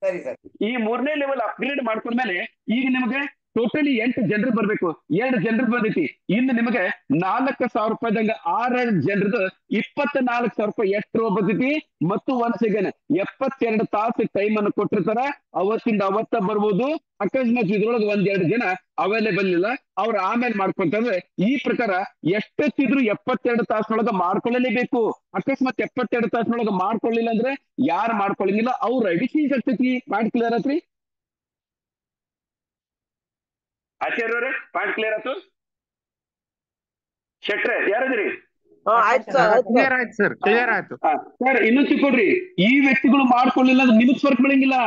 [SPEAKER 3] ಸರಿ ಸರ್.
[SPEAKER 1] ಈ 3ನೇ ಲೆವೆಲ್ ಅಪ್ಗ್ರೇಡ್ ಮಾಡ್ಕೊಂಡ್ಮೇಲೆ ಈಗ ನಿಮಗೆ ಟೋಟಲಿ 8 ಜನರು ಬರ್ಬೇಕು, 2 ಜನರು ಬಂದೈತಿ. ಇನ್ನು ನಿಮಗೆ 4,000 ರೂಪಾಯಿದಂಗ 6 ಜನರದ್ದು 24,000 ರೂಪಾಯಿ ಎಷ್ಟು ಬರ್ತೈತಿ. ಮತ್ತು ಒನ್ಸ್ ಅಗೇನ್ 72 ತಾಸು ಟೈಮ್ ಅನ್ನು ಕೊಟ್ಟಿರ್ತಾರ, ಅವತ್ತಿಂದ ಅವತ್ತ ಬರ್ಬೋದು. ಅಕಸ್ಮಾತ್ ಇದ್ರೊಳಗೆ 1-2 ಜನ ಅವೈಲೇಬಲ್ ಇಲ್ಲ, ಅವ್ರು ಆಮೇಲೆ ಮಾಡ್ಕೊಂತಂದ್ರೆ ಈ ಪ್ರಕಾರ ಎಷ್ಟೊತ್ತಿದ್ರು 72 ತಾಸಿನೊಳಗ ಮಾಡ್ಕೊಳ್ಳಲೇಬೇಕು. ಅಕಸ್ಮಾತ್ 72 ತಾಸಿನೊಳಗ ಮಾಡ್ಕೊಳ್ಳಿಲ್ಲ ಅಂದ್ರೆ ಯಾರು ಮಾಡ್ಕೊಳ್ಳಂಗಿಲ್ಲ ಅವ್ರ ಐಡಿ ಸೀಸ್ ಆಗ್ತೈತಿ. ಪಾಯಿಂಟ್ ಕ್ಲಿಯರ್ ಆತ್ರಿ ಆಚಾರ್ಯವ್ರೆ? ಪಾಯಿಂಟ್ ಕ್ಲಿಯರ್ ಆಯ್ತು? ಶೆಟ್ರೆ ಯಾರದ್ರಿ?
[SPEAKER 2] ಕ್ಲಿಯರ್ ಆಯ್ತು ಸರ್, ಕ್ಲಿಯರ್ ಆಯ್ತು
[SPEAKER 1] ಸರ್. ಇನ್ನೊಂದು ತಿಳ್ಕೊಡ್ರಿ, ಈ ವ್ಯಕ್ತಿಗಳು ಮಾಡ್ಕೊಳ್ಳಿಲ್ಲ ಅಂದ್ರೆ ನಿಮಗ್ ಫರ್ಕ್ ಬೀಳಂಗಿಲ್ಲ.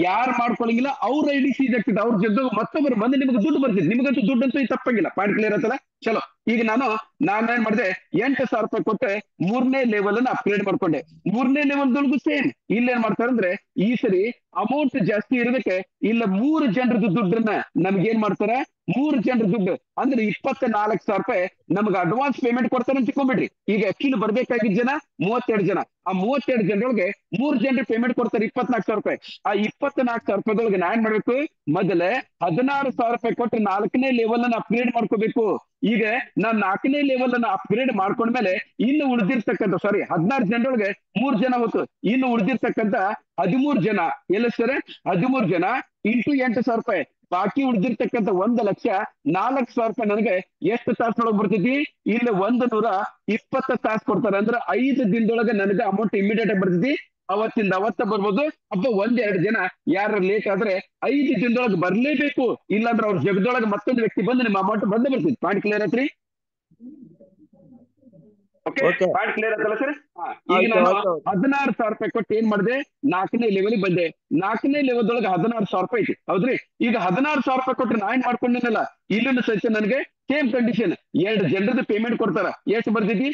[SPEAKER 1] ಯಾರು ಮಾಡ್ಕೊಳ್ಳಂಗಿಲ್ಲ ಅವ್ರ ಐಡಿ ಸೀಸ್ ಆಗ್ತದೆ, ಅವ್ರ ಜೊತೆ ಮತ್ತೊಬ್ಬರು ಬಂದು ನಿಮ್ಗೆ ದುಡ್ಡು ಬರ್ತಿದೆ, ನಿಮಗಂತೂ ದುಡ್ಡಂತೂ ತಪ್ಪಂಗಿಲ್ಲ. ಪಾಯಿಂಟ್ ಕ್ಲಿಯರ್ ಆಯ್ತಲ್ಲ? ಚಲೋ, ಈಗ ನಾನೇನ್ ಮಾಡಿದೆ, 8,000 ರೂಪಾಯಿ ಕೊಟ್ಟೆ 3ನೇ ಲೆವೆಲ್ ಅನ್ನ ಅಪ್ಗ್ರೇಡ್ ಮಾಡ್ಕೊಂಡೆ. 3ನೇ ಲೆವೆಲ್ದೊಳಗೂ ಸೇಮ್ ಇಲ್ಲೇನ್ ಮಾಡ್ತಾರಂದ್ರೆ ಈ ಸರಿ ಅಮೌಂಟ್ ಜಾಸ್ತಿ ಇರೋದಕ್ಕೆ ಇಲ್ಲ 3 ಜನರದ್ದು ದುಡ್ಡನ್ನ ನಮ್ಗೇನ್ ಮಾಡ್ತಾರ, 3 ಜನರ ದುಡ್ಡು ಅಂದ್ರೆ 24,000 ರೂಪಾಯಿ ನಮ್ಗೆ ಅಡ್ವಾನ್ಸ್ ಪೇಮೆಂಟ್ ಕೊಡ್ತಾರೆ ಅಂತ ತಿಳ್ಕೊಂಡ್ಬಿಡ್ರಿ. ಈಗ ಆಕ್ಚುಲಿ ಬರ್ಬೇಕಾಗಿದ್ದ ಜನ 32 ಜನ. ಆ 32 ಜನರೊಳಗೆ 3 ಜನರಿಗೆ ಪೇಮೆಂಟ್ ಕೊಡ್ತಾರೆ 24,000 ರೂಪಾಯಿ. ಆ 24,000 ರೂಪಾಯಿದೊಳಗೆ ನಾ ಏನ್ ಮಾಡ್ಬೇಕು, ಮೊದಲೇ 16,000 ರೂಪಾಯಿ ಕೊಟ್ಟು 4ನೇ ಲೆವೆಲ್ ಅನ್ನ ಅಪ್ಗ್ರೇಡ್ ಮಾಡ್ಕೋಬೇಕು. ಈಗ ನಾನ್ 4ನೇ ಲೆವೆಲ್ ಅನ್ನ ಅಪ್ಗ್ರೇಡ್ ಮಾಡ್ಕೊಂಡ್ಮೇಲೆ ಇನ್ನು ಉಳಿದಿರ್ತಕ್ಕಂಥ 16 ಜನರೊಳಗೆ 3 ಜನ ಹೋಯ್ತು. ಇನ್ನು ಉಳಿದಿರ್ತಕ್ಕಂಥ 13 ಜನ ಎಲ್ಲ ಸರ್, 13 ಜನ ಇಂಟು 8,000 ರೂಪಾಯಿ, ಬಾಕಿ ಉಳಿದಿರ್ತಕ್ಕಂಥ 1,04,000 ರೂಪಾಯಿ ನನಗೆ ಎಷ್ಟು ತಾಸಿನೊಳಗೆ ಬರ್ತೈತಿ? ಇಲ್ಲಿ 120 ತಾಸು ಕೊಡ್ತಾರೆ. ಅಂದ್ರೆ 5 ದಿನದೊಳಗೆ ನನಗೆ ಅಮೌಂಟ್ ಇಮಿಡಿಯೇಟ್ ಆಗಿ ಬರ್ತೈತಿ. ಅವತ್ತಿಂದ ಅವತ್ತ ಬರ್ಬೋದು. ಅಥವಾ 1-2 ಜನ ಯಾರು ಲೇಟ್ ಆದ್ರೆ 5 ದಿನದೊಳಗೆ ಬರ್ಲೇಬೇಕು, ಇಲ್ಲಾಂದ್ರೆ ಅವ್ರ ಜಗದೊಳಗೆ ಮತ್ತೊಂದು ವ್ಯಕ್ತಿ ಬಂದು ನಿಮ್ಮ ಅಮೌಂಟ್ ಬಂದೇ ಬರ್ತೈತಿ. ಪಾಯಿಂಟ್ ಕ್ಲಿಯರ್ ಆಯ್ತ್ರಿ? ಓಕೆ, ಪಾಯಿಂಟ್ ಕ್ಲಿಯರ್ ಆಯ್ತಲ್ಲ ಸರ್? ಈಗ ನಾನು 16,000 ರೂಪಾಯಿ ಕೊಟ್ಟು ಏನ್ ಮಾಡಿದೆ, 4ನೇ ಲೆವೆಲ್ ಬಂದೆ. 4ನೇ ಲೆವೆಲ್ ಒಳಗೆ 16,000 ರೂಪಾಯಿ ಐತಿ, ಹೌದ್ರಿ? ಈಗ 16,000 ರೂಪಾಯಿ ಕೊಟ್ಟು ನಾ ಏನ್ ಮಾಡ್ಕೊಂಡಿನಲ್ಲ, ಇಲ್ಲೂ ಸಹಿತ ನನಗೆ ಸೇಮ್ ಕಂಡೀಷನ್ 2 ಜನರದ್ದು ಪೇಮೆಂಟ್ ಕೊಡ್ತಾರ. ಎಷ್ಟು ಬರ್ತೈತಿ?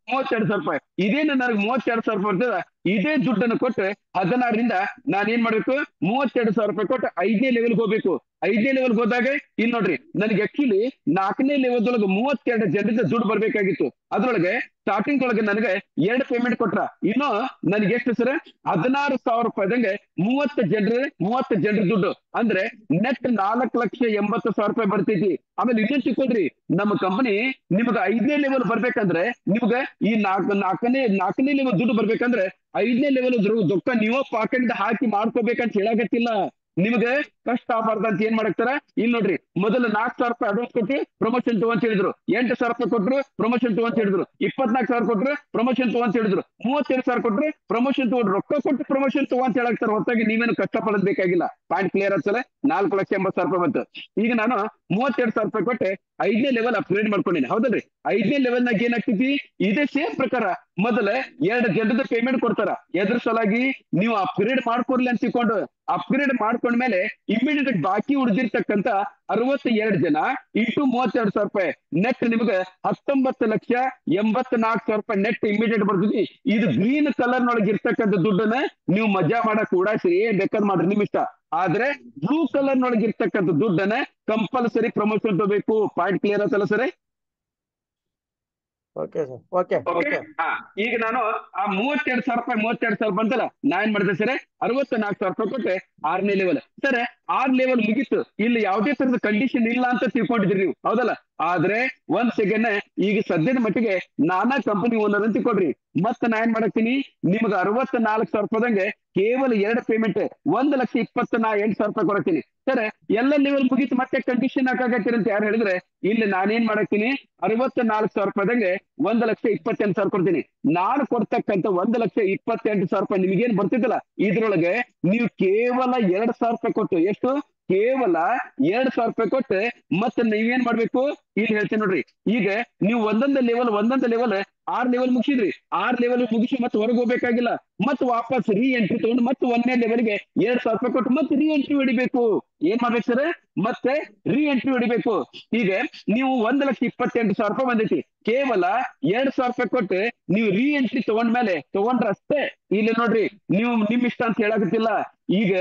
[SPEAKER 1] 32,000 ರೂಪಾಯಿ. ಇದೇನು ನನಗೆ 32,000 ರೂಪಾಯಿ ಬರ್ತದ. ಇದೇ ದುಡ್ಡನ್ನು ಕೊಟ್ಟು 16ರಿಂದ ನಾನು ಏನ್ ಮಾಡ್ಬೇಕು, 32,000 ರೂಪಾಯಿ ಕೊಟ್ಟು 5ನೇ ಲೆವೆಲ್ಗೆ ಹೋಗ್ಬೇಕು. 5ನೇ ಲೆವೆಲ್ಗೆ ಹೋದಾಗ ಇಲ್ಲಿ ನೋಡ್ರಿ, ನನಗೆ ಆಕ್ಚುಲಿ 4ನೇ ಲೆವೆಲ್ ಒಳಗೆ 32 ಜನರಿಂದ ದುಡ್ಡು ಬರ್ಬೇಕಾಗಿತ್ತು. ಅದ್ರೊಳಗೆ ಸ್ಟಾರ್ಟಿಂಗ್ ಒಳಗೆ ನನಗೆ 2 ಪೇಮೆಂಟ್ ಕೊಟ್ರ. ಇನ್ನು ನನಗೆ ಎಷ್ಟು ಸರ್, 16,000 ರೂಪಾಯಿದಂಗೆ 30 ಜನರ ದುಡ್ಡು ಅಂದ್ರೆ ನೆಟ್ 4,80,000 ರೂಪಾಯಿ ಬರ್ತೈತಿ. ಆಮೇಲೆ ಇನ್ನೊಂದು ತಿಳ್ಕೊಳ್ರಿ, ನಮ್ಮ ಕಂಪನಿ ನಿಮ್ಗೆ 5ನೇ ಲೆವೆಲ್ ಬರ್ಬೇಕಂದ್ರೆ ನಿಮ್ಗೆ ಈ 4ನೇ ಲೆವೆಲ್ ದುಡ್ಡು ಬರ್ಬೇಕಂದ್ರೆ 5ನೇ ಲೆವೆಲ್ ರೊಕ್ಕ ನೀವು ಪಾಕೆಟ್ ಹಾಕಿ ಮಾಡ್ಕೋಬೇಕಂತ ಹೇಳಾಗತ್ತಿಲ್ಲ. ನಿಮ್ಗೆ ಕಷ್ಟ ಆಗಬಾರ್ದು ಅಂತ ಏನ್ ಮಾಡಾಕ್ತಾರ ಇಲ್ಲಿ ನೋಡ್ರಿ, ಮೊದಲು 4,000 ರೂಪಾಯಿ ಅಡ್ವಾನ್ಸ್ ಕೊಟ್ಟು ಪ್ರಮೋಷನ್ ತಗೋ ಅಂತ ಹೇಳಿದ್ರು, 8,000 ರೂಪಾಯಿ ಕೊಟ್ರು ಪ್ರಮೋಷನ್ ತಗೋ ಅಂತ ಹೇಳಿದ್ರು, 24,000 ಕೊಟ್ರು ಪ್ರಮೋಷನ್ ತಗೋ ಅಂತ ಹೇಳಿದ್ರು, 37,000 ಕೊಟ್ರು ಪ್ರಮೋಷನ್ ತಗೊಂಡ್ರು, ರೊಕ್ಕ ಕೊಟ್ಟು ಪ್ರಮೋಷನ್ ತಗೋ ಅಂತ ಹೇಳಾಕ್ತಾರ. ಹೊರತಾಗಿ ನೀವೇನು ಕಷ್ಟ ಪಡೋದ್ ಬೇಕಾಗಿಲ್ಲ. ಪಾಯಿಂಟ್ ಕ್ಲಿಯರ್ ಆಯ್ತಲ್ಲ? 4,80,000 ರೂಪಾಯಿ ಬಂತು. ಈಗ ನಾನು 32,000 ರೂಪಾಯಿ ಕೊಟ್ಟೆ 5ನೇ ಲೆವೆಲ್ ಅಪ್ಗ್ರೇಡ್ ಮಾಡ್ಕೊಂಡಿನಿ, ಹೌದಲ್ರಿ? 5ನೇ ಲೆವೆಲ್ ನಾಗ ಏನಾಗ್ತೈತಿ, ಇದೇ ಸೇಮ್ ಪ್ರಕಾರ ಮೊದಲ 2 ಜನರದ ಪೇಮೆಂಟ್ ಕೊಡ್ತಾರ. ಎದ್ರ ಸಲಾಗಿ ನೀವು ಅಪ್ಗ್ರೇಡ್ ಮಾಡ್ಕೊಡ್ಲಿ ಅಂತ ತಿಳ್ಕೊಂಡು ಅಪ್ಗ್ರೇಡ್ ಮಾಡ್ಕೊಂಡ್ಮೇಲೆ ಇಮಿಡಿಯೇಟ್ ಬಾಕಿ ಉಳಿದಿರ್ತಕ್ಕಂತ 62 ಜನ ಇಂಟು 32,000 ರೂಪಾಯಿ ನೆಟ್ ನಿಮ್ಗೆ 19,84,000 ರೂಪಾಯಿ ನೆಟ್ ಇಮಿಡಿಯೇಟ್ ಬರ್ತದೆ. ಇದು ಗ್ರೀನ್ ಕಲರ್ ನೊಳಗೆ ಇರ್ತಕ್ಕಂಥ ದುಡ್ಡನ್ನ ನೀವು ಮಜಾ ಮಾಡಕ್ ಉಡಾಯಿಸಿ ಏನ್ ಬೇಕಾದ್ ಮಾಡ್ರಿ ನಿಮ್ ಇಷ್ಟ. ಆದ್ರೆ ಬ್ಲೂ ಕಲರ್ ನೊಳಗೆ ಇರ್ತಕ್ಕಂಥ ದುಡ್ಡನ್ನ ಕಂಪಲ್ಸರಿ ಪ್ರಮೋಷನ್ ತಗೋಬೇಕು. ಪಾಯಿಂಟ್ ಕ್ಲಿಯರ್ ಆಯ್ತಲ್ಲ ಸರಿ?
[SPEAKER 3] Okay sir, okay okay.
[SPEAKER 1] ಈಗ ನಾನು ಆ 32,000 ಬಂತಲ್ಲ, ನಾ ಏನ್ ಮಾಡಿದೆ ಸರ್, 64,000 ರೂಪಾಯಿ ಕೊಟ್ಟೆ 6ನೇ ಲೆವೆಲ್. ಸರ್ 6 ಲೆವೆಲ್ ಮುಗೀತು, ಇಲ್ಲಿ ಯಾವುದೇ ತರದ ಕಂಡೀಷನ್ ಇಲ್ಲ ಅಂತ ತಿಳ್ಕೊಂಡಿದ್ರಿ ನೀವು, ಹೌದಲ್ಲ? ಆದ್ರೆ ಒಂದ್ ಸೆಕೆಂಡ್, ಈಗ ಸದ್ಯದ ಮಟ್ಟಿಗೆ ನಾನಾ ಕಂಪನಿ ಓನರ್ ಅಂತ ತಿಳ್ಕೊಡ್ರಿ. ಮತ್ತ ನಾ ಏನ್ ಮಾಡಾಕ್ತೀನಿ, ನಿಮ್ಗೆ 64,000 ರೂಪಾಯಿದಂಗೆ ಕೇವಲ 2 ಪೇಮೆಂಟ್ 1,28,000 ರೂಪಾಯಿ ಕೊಡತೀನಿ. ಸರ್ ಎಲ್ಲ ಲೆವೆಲ್ ಮುಗೀತು, ಮತ್ತೆ ಕಂಡೀಷನ್ ಹಾಕಾಗತ್ತೀರಿ ಅಂತ ಯಾರು ಹೇಳಿದ್ರೆ, ಇಲ್ಲಿ ನಾನೇನ್ ಮಾಡಾಕ್ತೀನಿ, 64,000 ರೂಪಾಯಿದಂಗೆ 1,28,000 ಕೊಡ್ತೀನಿ. ನಾನು ಕೊಡ್ತಕ್ಕಂಥ 1,28,000 ರೂಪಾಯಿ ನಿಮಗೇನ್ ಬರ್ತಿದ್ದಲ್ಲ, ಇದ್ರೊಳಗೆ ನೀವು ಕೇವಲ 2,000 ರೂಪಾಯಿ ಕೊಟ್ಟು, ಎಷ್ಟು? ಕೇವಲ 2,000 ರೂಪಾಯಿ ಕೊಟ್ಟು ಮತ್ತೆ ನೀವೇನ್ ಮಾಡ್ಬೇಕು ಇಲ್ಲಿ ಹೇಳ್ತೀನಿ ನೋಡ್ರಿ. ಈಗ ನೀವು ಒಂದೊಂದು ಲೆವೆಲ್ 6 ಲೆವೆಲ್ ಮುಗಿಸಿದ್ರಿ, 6 ಲೆವೆಲ್ ಮುಗಿಸಿ ಮತ್ತೆ ಹೊರಗೆ ಹೋಗ್ಬೇಕಾಗಿಲ್ಲ. ಮತ್ತೆ ವಾಪಸ್ ರೀ ಎಂಟ್ರಿ ತಗೊಂಡು ಮತ್ತೆ 1ನೇ ಲೆವೆಲ್ಗೆ 2,000 ರೂಪಾಯಿ ಕೊಟ್ಟು ಮತ್ತೆ ರೀ ಎಂಟ್ರಿ ಹೊಡಿಬೇಕು. ಏನ್ ಮಾಡ್ಬೇಕು ಸರ್? ಮತ್ತೆ ರೀ ಎಂಟ್ರಿ ಹೊಡಿಬೇಕು. ಈಗ ನೀವು 1,28,000 ರೂಪಾಯಿ ಬಂದೈತಿ, ಕೇವಲ 2,000 ರೂಪಾಯಿ ಕೊಟ್ಟು ನೀವು ರೀ ಎಂಟ್ರಿ ತಗೊಂಡ್ಮೇಲೆ ತಗೊಂಡ್ರ ಅಷ್ಟೇ. ಇಲ್ಲಿ ನೋಡ್ರಿ, ನೀವು ನಿಮ್ ಇಷ್ಟ ಅಂತ ಹೇಳಾಕತ್ತಿಲ್ಲ. ಈಗ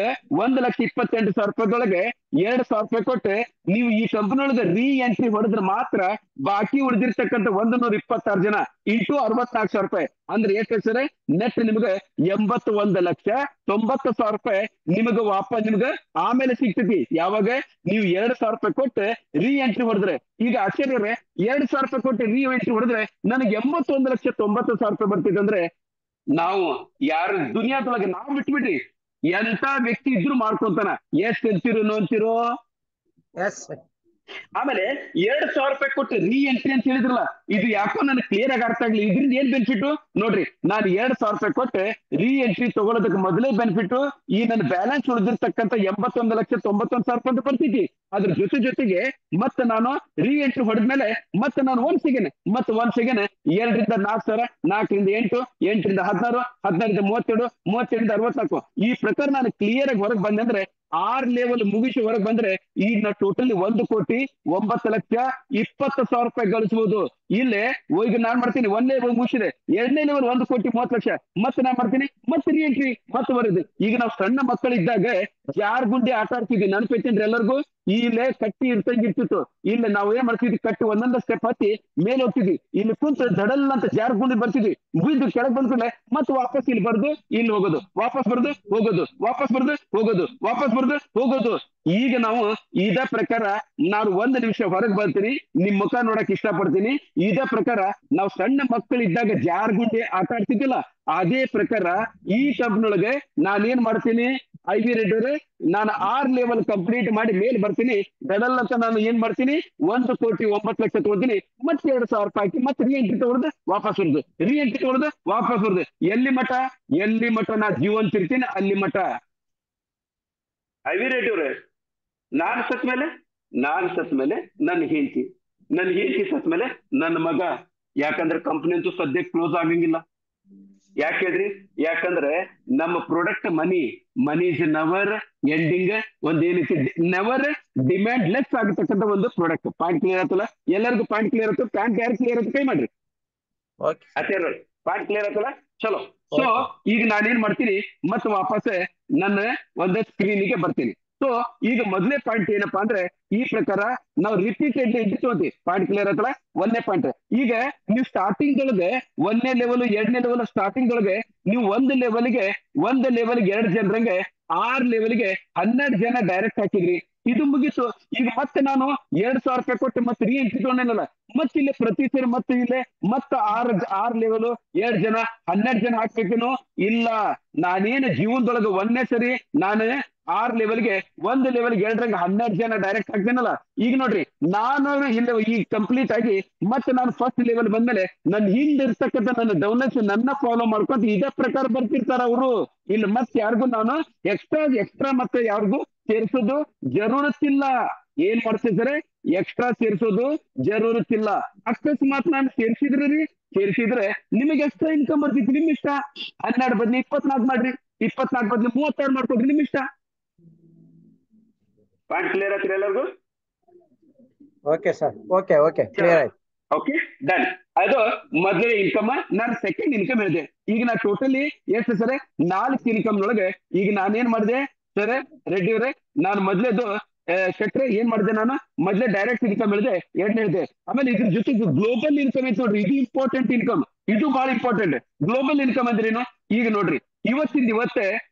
[SPEAKER 1] 1,28,000 ರೂಪಾಯಿದೊಳಗೆ 2,000 ರೂಪಾಯಿ ಕೊಟ್ಟು ನೀವು ಈ ಕಂಪನಿ ಒಳಗೆ ರೀ ಎಂಟ್ರಿ ಹೊಡೆದ್ರೆ ಮಾತ್ರ ಬಾಕಿ ಉಳಿದಿರ್ತಕ್ಕಂಥ 126 ಜನ ಇಂಟು 64,000 ರೂಪಾಯಿ ಅಂದ್ರೆ ಎಷ್ಟು ಸರ್? ನೆಟ್ ನಿಮ್ಗೆ 81,90,000 ರೂಪಾಯಿ ನಿಮ್ಗೆ ವಾಪಸ್ ನಿಮ್ಗೆ ಆಮೇಲೆ ಸಿಗ್ತೈತಿ. ಯಾವಾಗ ನೀವು 2,000 ರೂಪಾಯಿ ಕೊಟ್ಟು ರೀ ಎಂಟ್ರಿ ಹೊಡೆದ್ರೆ. ಈಗ ಆಶ್ಚರ್ಯ, 2,000 ರೂಪಾಯಿ ಕೊಟ್ಟು ರೀ ಎಂಟ್ರಿ ಹೊಡೆದ್ರೆ ನನಗೆ 81,90,000 ರೂಪಾಯಿ ಬರ್ತಿದೆ. ಅಂದ್ರೆ ನಾವು ಯಾರು ದುನಿಯಾದೊಳಗೆ ನಾವು ಬಿಟ್ಬಿಡ್ರಿ, ಎಂತ ವ್ಯಕ್ತಿ ಇದ್ರು ಮಾಡ್ಕೊಂತಾನ. ಎಷ್ಟ್ ಅಂತಿರೋ?
[SPEAKER 3] ಎಸ್.
[SPEAKER 1] ಆಮೇಲೆ 2,000 ರೂಪಾಯಿ ಕೊಟ್ಟು ರೀ ಎಂಟ್ರಿ ಅಂತ ಹೇಳಿದ್ರಲ್ಲ, ಇದು ಯಾಕೋ ನನಗೆ ಕ್ಲಿಯರ್ ಆಗಿ ಅರ್ಥ ಆಗ್ಲಿ. ಇದರಿಂದ ಏನ್ ಬೆನಿಫಿಟ್ ನೋಡ್ರಿ, ನಾನು 2,000 ರೂಪಾಯಿ ಕೊಟ್ಟು ರೀ ಎಂಟ್ರಿ ತಗೊಳ್ಳೋದಕ್ಕೆ ಮೊದಲೇ ಬೆನಿಫಿಟ್ ಈ ನನ್ನ ಬ್ಯಾಲೆನ್ಸ್ ಉಳಿದಿರ್ತಕ್ಕಂಥ 81,91,000 ರೂಪಾಯಿ ಅಂತ ಬರ್ತಿದ್ದಿ. ಅದ್ರ ಜೊತೆಗೆ ಮತ್ತೆ ನಾನು ರೀ ಎಂಟ್ರಿ ಹೊಡೆದ್ಮೇಲೆ ಮತ್ತೆ ನಾನು ಒಂದ್ ಸೆಕೆಂಡ್ 2ರಿಂದ 4,000, 4ರಿಂದ 8, 8ರಿಂದ 16, 16ರಿಂದ 32, 32ರಿಂದ 64 ಈ ಪ್ರಕಾರ ನಾನು ಕ್ಲಿಯರ್ ಆಗಿ ಹೊರಗೆ ಬಂದೆ. ಅಂದ್ರೆ 6 ಲೆವೆಲ್ ಮುಗಿಸಿ ಹೊರಗೆ ಬಂದ್ರೆ ಈಗ ನಾ ಟೋಟಲಿ 1,09,20,000 ರೂಪಾಯಿ ಗಳಿಸಬಹುದು. ಇಲ್ಲೇ ಈಗ ನಾನ್ ಮಾಡ್ತೀನಿ 1ನೇ ಲೆವೆಲ್ ಮುಗಿಸಿದೆ, 2ನೇ ಲೆವೆಲ್ 1,30,00,000 ಮತ್ತೆ ನಾನ್ ಮಾಡ್ತೀನಿ, ಮತ್ತೆ ರೀ ಎಂಟ್ರಿ ಮತ್ತೆ ಬರೋದು. ಈಗ ನಾವು ಸಣ್ಣ ಮಕ್ಕಳಿದ್ದಾಗ ಜಾರ್ ಗುಂಡಿ ಆಟ ಆಡ್ತಿದ್ವಿ, ನೆನಪೈತೇನ್ರಿ ಎಲ್ಲರಿಗೂ? ಇಲ್ಲೇ ಕಟ್ಟಿ ಇರ್ತಿತ್ತು. ಇಲ್ಲ ನಾವು ಏನ್ ಮಾಡ್ತಿದ್ವಿ, ಕಟ್ಟಿ ಒಂದೊಂದು ಸ್ಟೆಪ್ ಹತ್ತಿ ಮೇಲೆ ಹೋಗ್ತಿದ್ವಿ. ಇಲ್ಲಿ ಕುಂತ ದಡಲ್ ಅಂತ ಜಾರ್ ಗುಂಡಿ ಬರ್ತಿದ್ವಿ, ಬಿದ್ದು ಕೆಳಗೆ ಬಂದ್ಕೊಂಡ್ರೆ ಮತ್ತೆ ವಾಪಸ್ ಇಲ್ಲಿ ಬರ್ದು ಇಲ್ಲಿ ಹೋಗೋದು, ವಾಪಸ್ ಬರ್ದು ಹೋಗೋದು, ವಾಪಸ್ ಬರ್ದು ಹೋಗೋದು, ವಾಪಸ್ ಬರ್ದು ಹೋಗೋದು. ಈಗ ನಾವು ಇದೇ ಪ್ರಕಾರ ನಾನು 1 ನಿಮಿಷ ಹೊರಗೆ ಬರ್ತೀನಿ, ನಿಮ್ ಮುಖ ನೋಡಕ್ ಇಷ್ಟಪಡ್ತೀನಿ. ಇದೇ ಪ್ರಕಾರ ನಾವು ಸಣ್ಣ ಮಕ್ಕಳಿದ್ದಾಗ ಜಾರ್ ಗುಂಡಿ ಆಟ ಆಡ್ತಿದ್ದಿಲ್ಲ, ಅದೇ ಪ್ರಕಾರ ಈ ಕಂಪ್ನೊಳಗೆ ನಾನೇನ್ ಮಾಡ್ತೀನಿ, ಐ.ವಿ. ರೆಡ್ಡಿ ಅವರೇ, ನಾನು 6 ಲೆವೆಲ್ ಕಂಪ್ಲೀಟ್ ಮಾಡಿ ಮೇಲೆ ಬರ್ತೀನಿ. ದಡಲ್ ಅಂತ ನಾನು ಏನ್ ಮಾಡ್ತೀನಿ, 1,09,00,000 ತಗೊಳ್ತೀನಿ. ಮತ್ತೆ 2,000 ರೂಪಾಯಿ ಹಾಕಿ ಮತ್ತೆ ರೀ ಎಂಟ್ರಿ ತಗೊಳ್ದು ವಾಪಸ್ ಬರುದು, ರೀ ಎಂಟ್ರಿ ತಗೊಳ್ದು ವಾಪಸ್ ಬರುದು. ಎಲ್ಲಿ ಮಠ ನಾ ಜೀವಂತ ಇರ್ತೀನಿ ಅಲ್ಲಿ ಮಠ. ಐ.ವಿ. ರೆಡ್ಡಿ ಅವ್ರೆ, ನಾನು ಸತ್ ಮೇಲೆ ನನ್ನ ಹೆಂಡತಿ ಸತ್ ಮೇಲೆ ನನ್ನ ಮಗ. ಯಾಕಂದ್ರೆ ಕಂಪನಿ ಅಂತೂ ಸದ್ಯಕ್ಕೆ ಕ್ಲೋಸ್ ಆಗಂಗಿಲ್ಲ. ಯಾಕೆ ಹೇಳ್ರಿ? ಯಾಕಂದ್ರೆ ನಮ್ಮ product money is never ending, ಒಂದೇನೈತಿ ನೆವರ್ ಡಿಮ್ಯಾಂಡ್ ಲೆಸ್ ಆಗತಕ್ಕಂಥ ಒಂದು ಪ್ರಾಡಕ್ಟ್. ಪಾಯಿಂಟ್ ಕ್ಲಿಯರ್ ಆಯ್ತಲ್ಲ? ಎಲ್ಲರಿಗೂ ಪಾಯಿಂಟ್ ಕ್ಲಿಯರ್ ಆಯ್ತು? ಪ್ಯಾಂಟ್ ಯಾರು ಕ್ಲಿಯರ್ ಆಯ್ತು ಕೈ ಮಾಡ್ರಿ. ಪಾಯಿಂಟ್ ಕ್ಲಿಯರ್ ಆಯ್ತಲ್ಲ? ಚಲೋ. ಸೊ ಈಗ ನಾನೇನ್ ಮಾಡ್ತೀನಿ, ಮತ್ತೆ ವಾಪಸ್ ನನ್ನ ಒಂದೇ ಸ್ಕ್ರೀನಿಗೆ ಬರ್ತೀನಿ. ಸೊ ಈಗ ಮೊದಲನೇ ಪಾಯಿಂಟ್ ಏನಪ್ಪಾ ಅಂದ್ರೆ, ಈ ಪ್ರಕಾರ ನಾವು ರಿಪೀಟೆಡ್ ಎಂಟ್ರಿ ತಗೋತೀವಿ. ಪಾಯಿಂಟ್ ಕ್ಲಿಯರ್ ಆಯ್ತಲ್ಲ? 1ನೇ ಪಾಯಿಂಟ್. ಈಗ ನೀವು ಸ್ಟಾರ್ಟಿಂಗ್ ಒಳಗೆ 1ನೇ ಲೆವೆಲ್ 2ನೇ ಲೆವೆಲ್ ಸ್ಟಾರ್ಟಿಂಗ್ ಒಳಗೆ ನೀವು 1 ಲೆವೆಲ್ಗೆ 2 ಜನರಂಗೆ 6 ಲೆವೆಲ್ಗೆ 12 ಜನ ಡೈರೆಕ್ಟ್ ಹಾಕಿದ್ರಿ. ಇದು ಮುಗೀತು. ಈಗ ಮತ್ತೆ ನಾನು 2,000 ರೂಪಾಯಿ ಕೊಟ್ಟು ಮತ್ತೆ ರೀ ಎಂಟ್ರಿ ತಗೊಂಡೇನಲ್ಲ, ಮತ್ತೆ ಇಲ್ಲಿ ಪ್ರತಿ ಸೇರಿ ಮತ್ತೆ ಇಲ್ಲೇ ಮತ್ತೆ 6 ಲೆವೆಲ್ 2 ಜನ 12 ಜನ ಹಾಕ್ಬೇಕೇನು? ಇಲ್ಲ, ನಾನೇನು ಜೀವನದೊಳಗೆ 1ನೇ ಸರಿ ನಾನು 6 ಲೆವೆಲ್ಗೆ ಒಂದು ಲೆವೆಲ್ಗೆ 2ರಂಗ 12 ಜನ ಡೈರೆಕ್ಟ್ ಆಗ್ತೇನಲ್ಲ. ಈಗ ನೋಡ್ರಿ ನಾನು ಇಲ್ಲಿ ಈಗ ಕಂಪ್ಲೀಟ್ ಆಗಿ ಮತ್ತೆ ನಾನು ಫಸ್ಟ್ ಲೆವೆಲ್ ಬಂದ್ಮೇಲೆ ನನ್ನ ಹಿಂದಿರ್ತಕ್ಕಂಥ ನನ್ನ ಡೌನ್ಲೈನ್ಸ್ ನನ್ನ ಫಾಲೋ ಮಾಡ್ಕೊಂತ ಇದೇ ಪ್ರಕಾರ ಬರ್ತಿರ್ತಾರ ಅವರು. ಇಲ್ಲಿ ಮತ್ತೆ ಯಾರಿಗೂ ನಾನು ಎಕ್ಸ್ಟ್ರಾ ಮತ್ತೆ ಯಾರಿಗೂ ಸೇರಿಸೋದು ಜರೂರತ್ತಿಲ್ಲ. ಏನ್ ಮಾಡ್ತಿದ್ದಾರೆ, ಎಕ್ಸ್ಟ್ರಾ ಸೇರಿಸೋದು ಜರೂರತ್ತಿಲ್ಲ. ಅಕಸ್ಮಾತ್ ನಾನು ಸೇರಿಸಿದ್ರೆ ನಿಮಗೆ ಎಕ್ಸ್ಟ್ರಾ ಇನ್ಕಮ್ ಬರ್ತಿತ್ತು, ನಿಮ್ ಇಷ್ಟ. 12 ಬದ್ಲಿ 24 ಮಾಡ್ರಿ, 24 ಬದ್ಲಿ 32 ಮಾಡ್ಕೊಡ್ರಿ, ನಿಮ್ ಇಷ್ಟ. ಪಾಯಿಂಟ್ ಕ್ಲಿಯರ್ ಆಗ್ತೀರಾ ಎಲ್ಲರಿಗೂ?
[SPEAKER 3] Okay sir, okay okay clear ಆಯ್ತು.
[SPEAKER 1] Okay done. ಅದು ಮೊದಲನೇ ಇನ್ಕಮ್. ನಾನು ಸೆಕೆಂಡ್ ಇನ್ಕಮ್ ಹೇಳಿದೆ. ಈಗ ನಾ ಟೋಟಲಿ ಎಷ್ಟು ಸರ್ 4 ಇನ್ಕಮ್ ನೊಳಗೆ ಈಗ ನಾನೇನ್ ಮಾಡಿದೆ ಸರ್ ರೆಡ್ಡಿ ಅವರೇ, ನಾನು ಮೊದ್ಲೇದು ಶೆಟ್ರೆ ಏನ್ ಮಾಡಿದೆ, ನಾನು ಮೊದ್ಲೇ ಡೈರೆಕ್ಟ್ ಇನ್ಕಮ್ ಹೇಳಿದೆ, 2 ಹೇಳಿದೆ. ಆಮೇಲೆ ಇದ್ರ ಜೊತೆಗೆ ಗ್ಲೋಬಲ್ ಇನ್ಕಮ್ ಐತೆ ನೋಡ್ರಿ, ಇದು ಇಂಪಾರ್ಟೆಂಟ್ ಇನ್ಕಮ್, ಇದು ಬಹಳ ಇಂಪಾರ್ಟೆಂಟ್. ಗ್ಲೋಬಲ್ ಇನ್ಕಮ್ ಅಂದ್ರೇನು? ಈಗ ನೋಡ್ರಿ ಇವತ್ತಿಂದ ಇವತ್ತೇ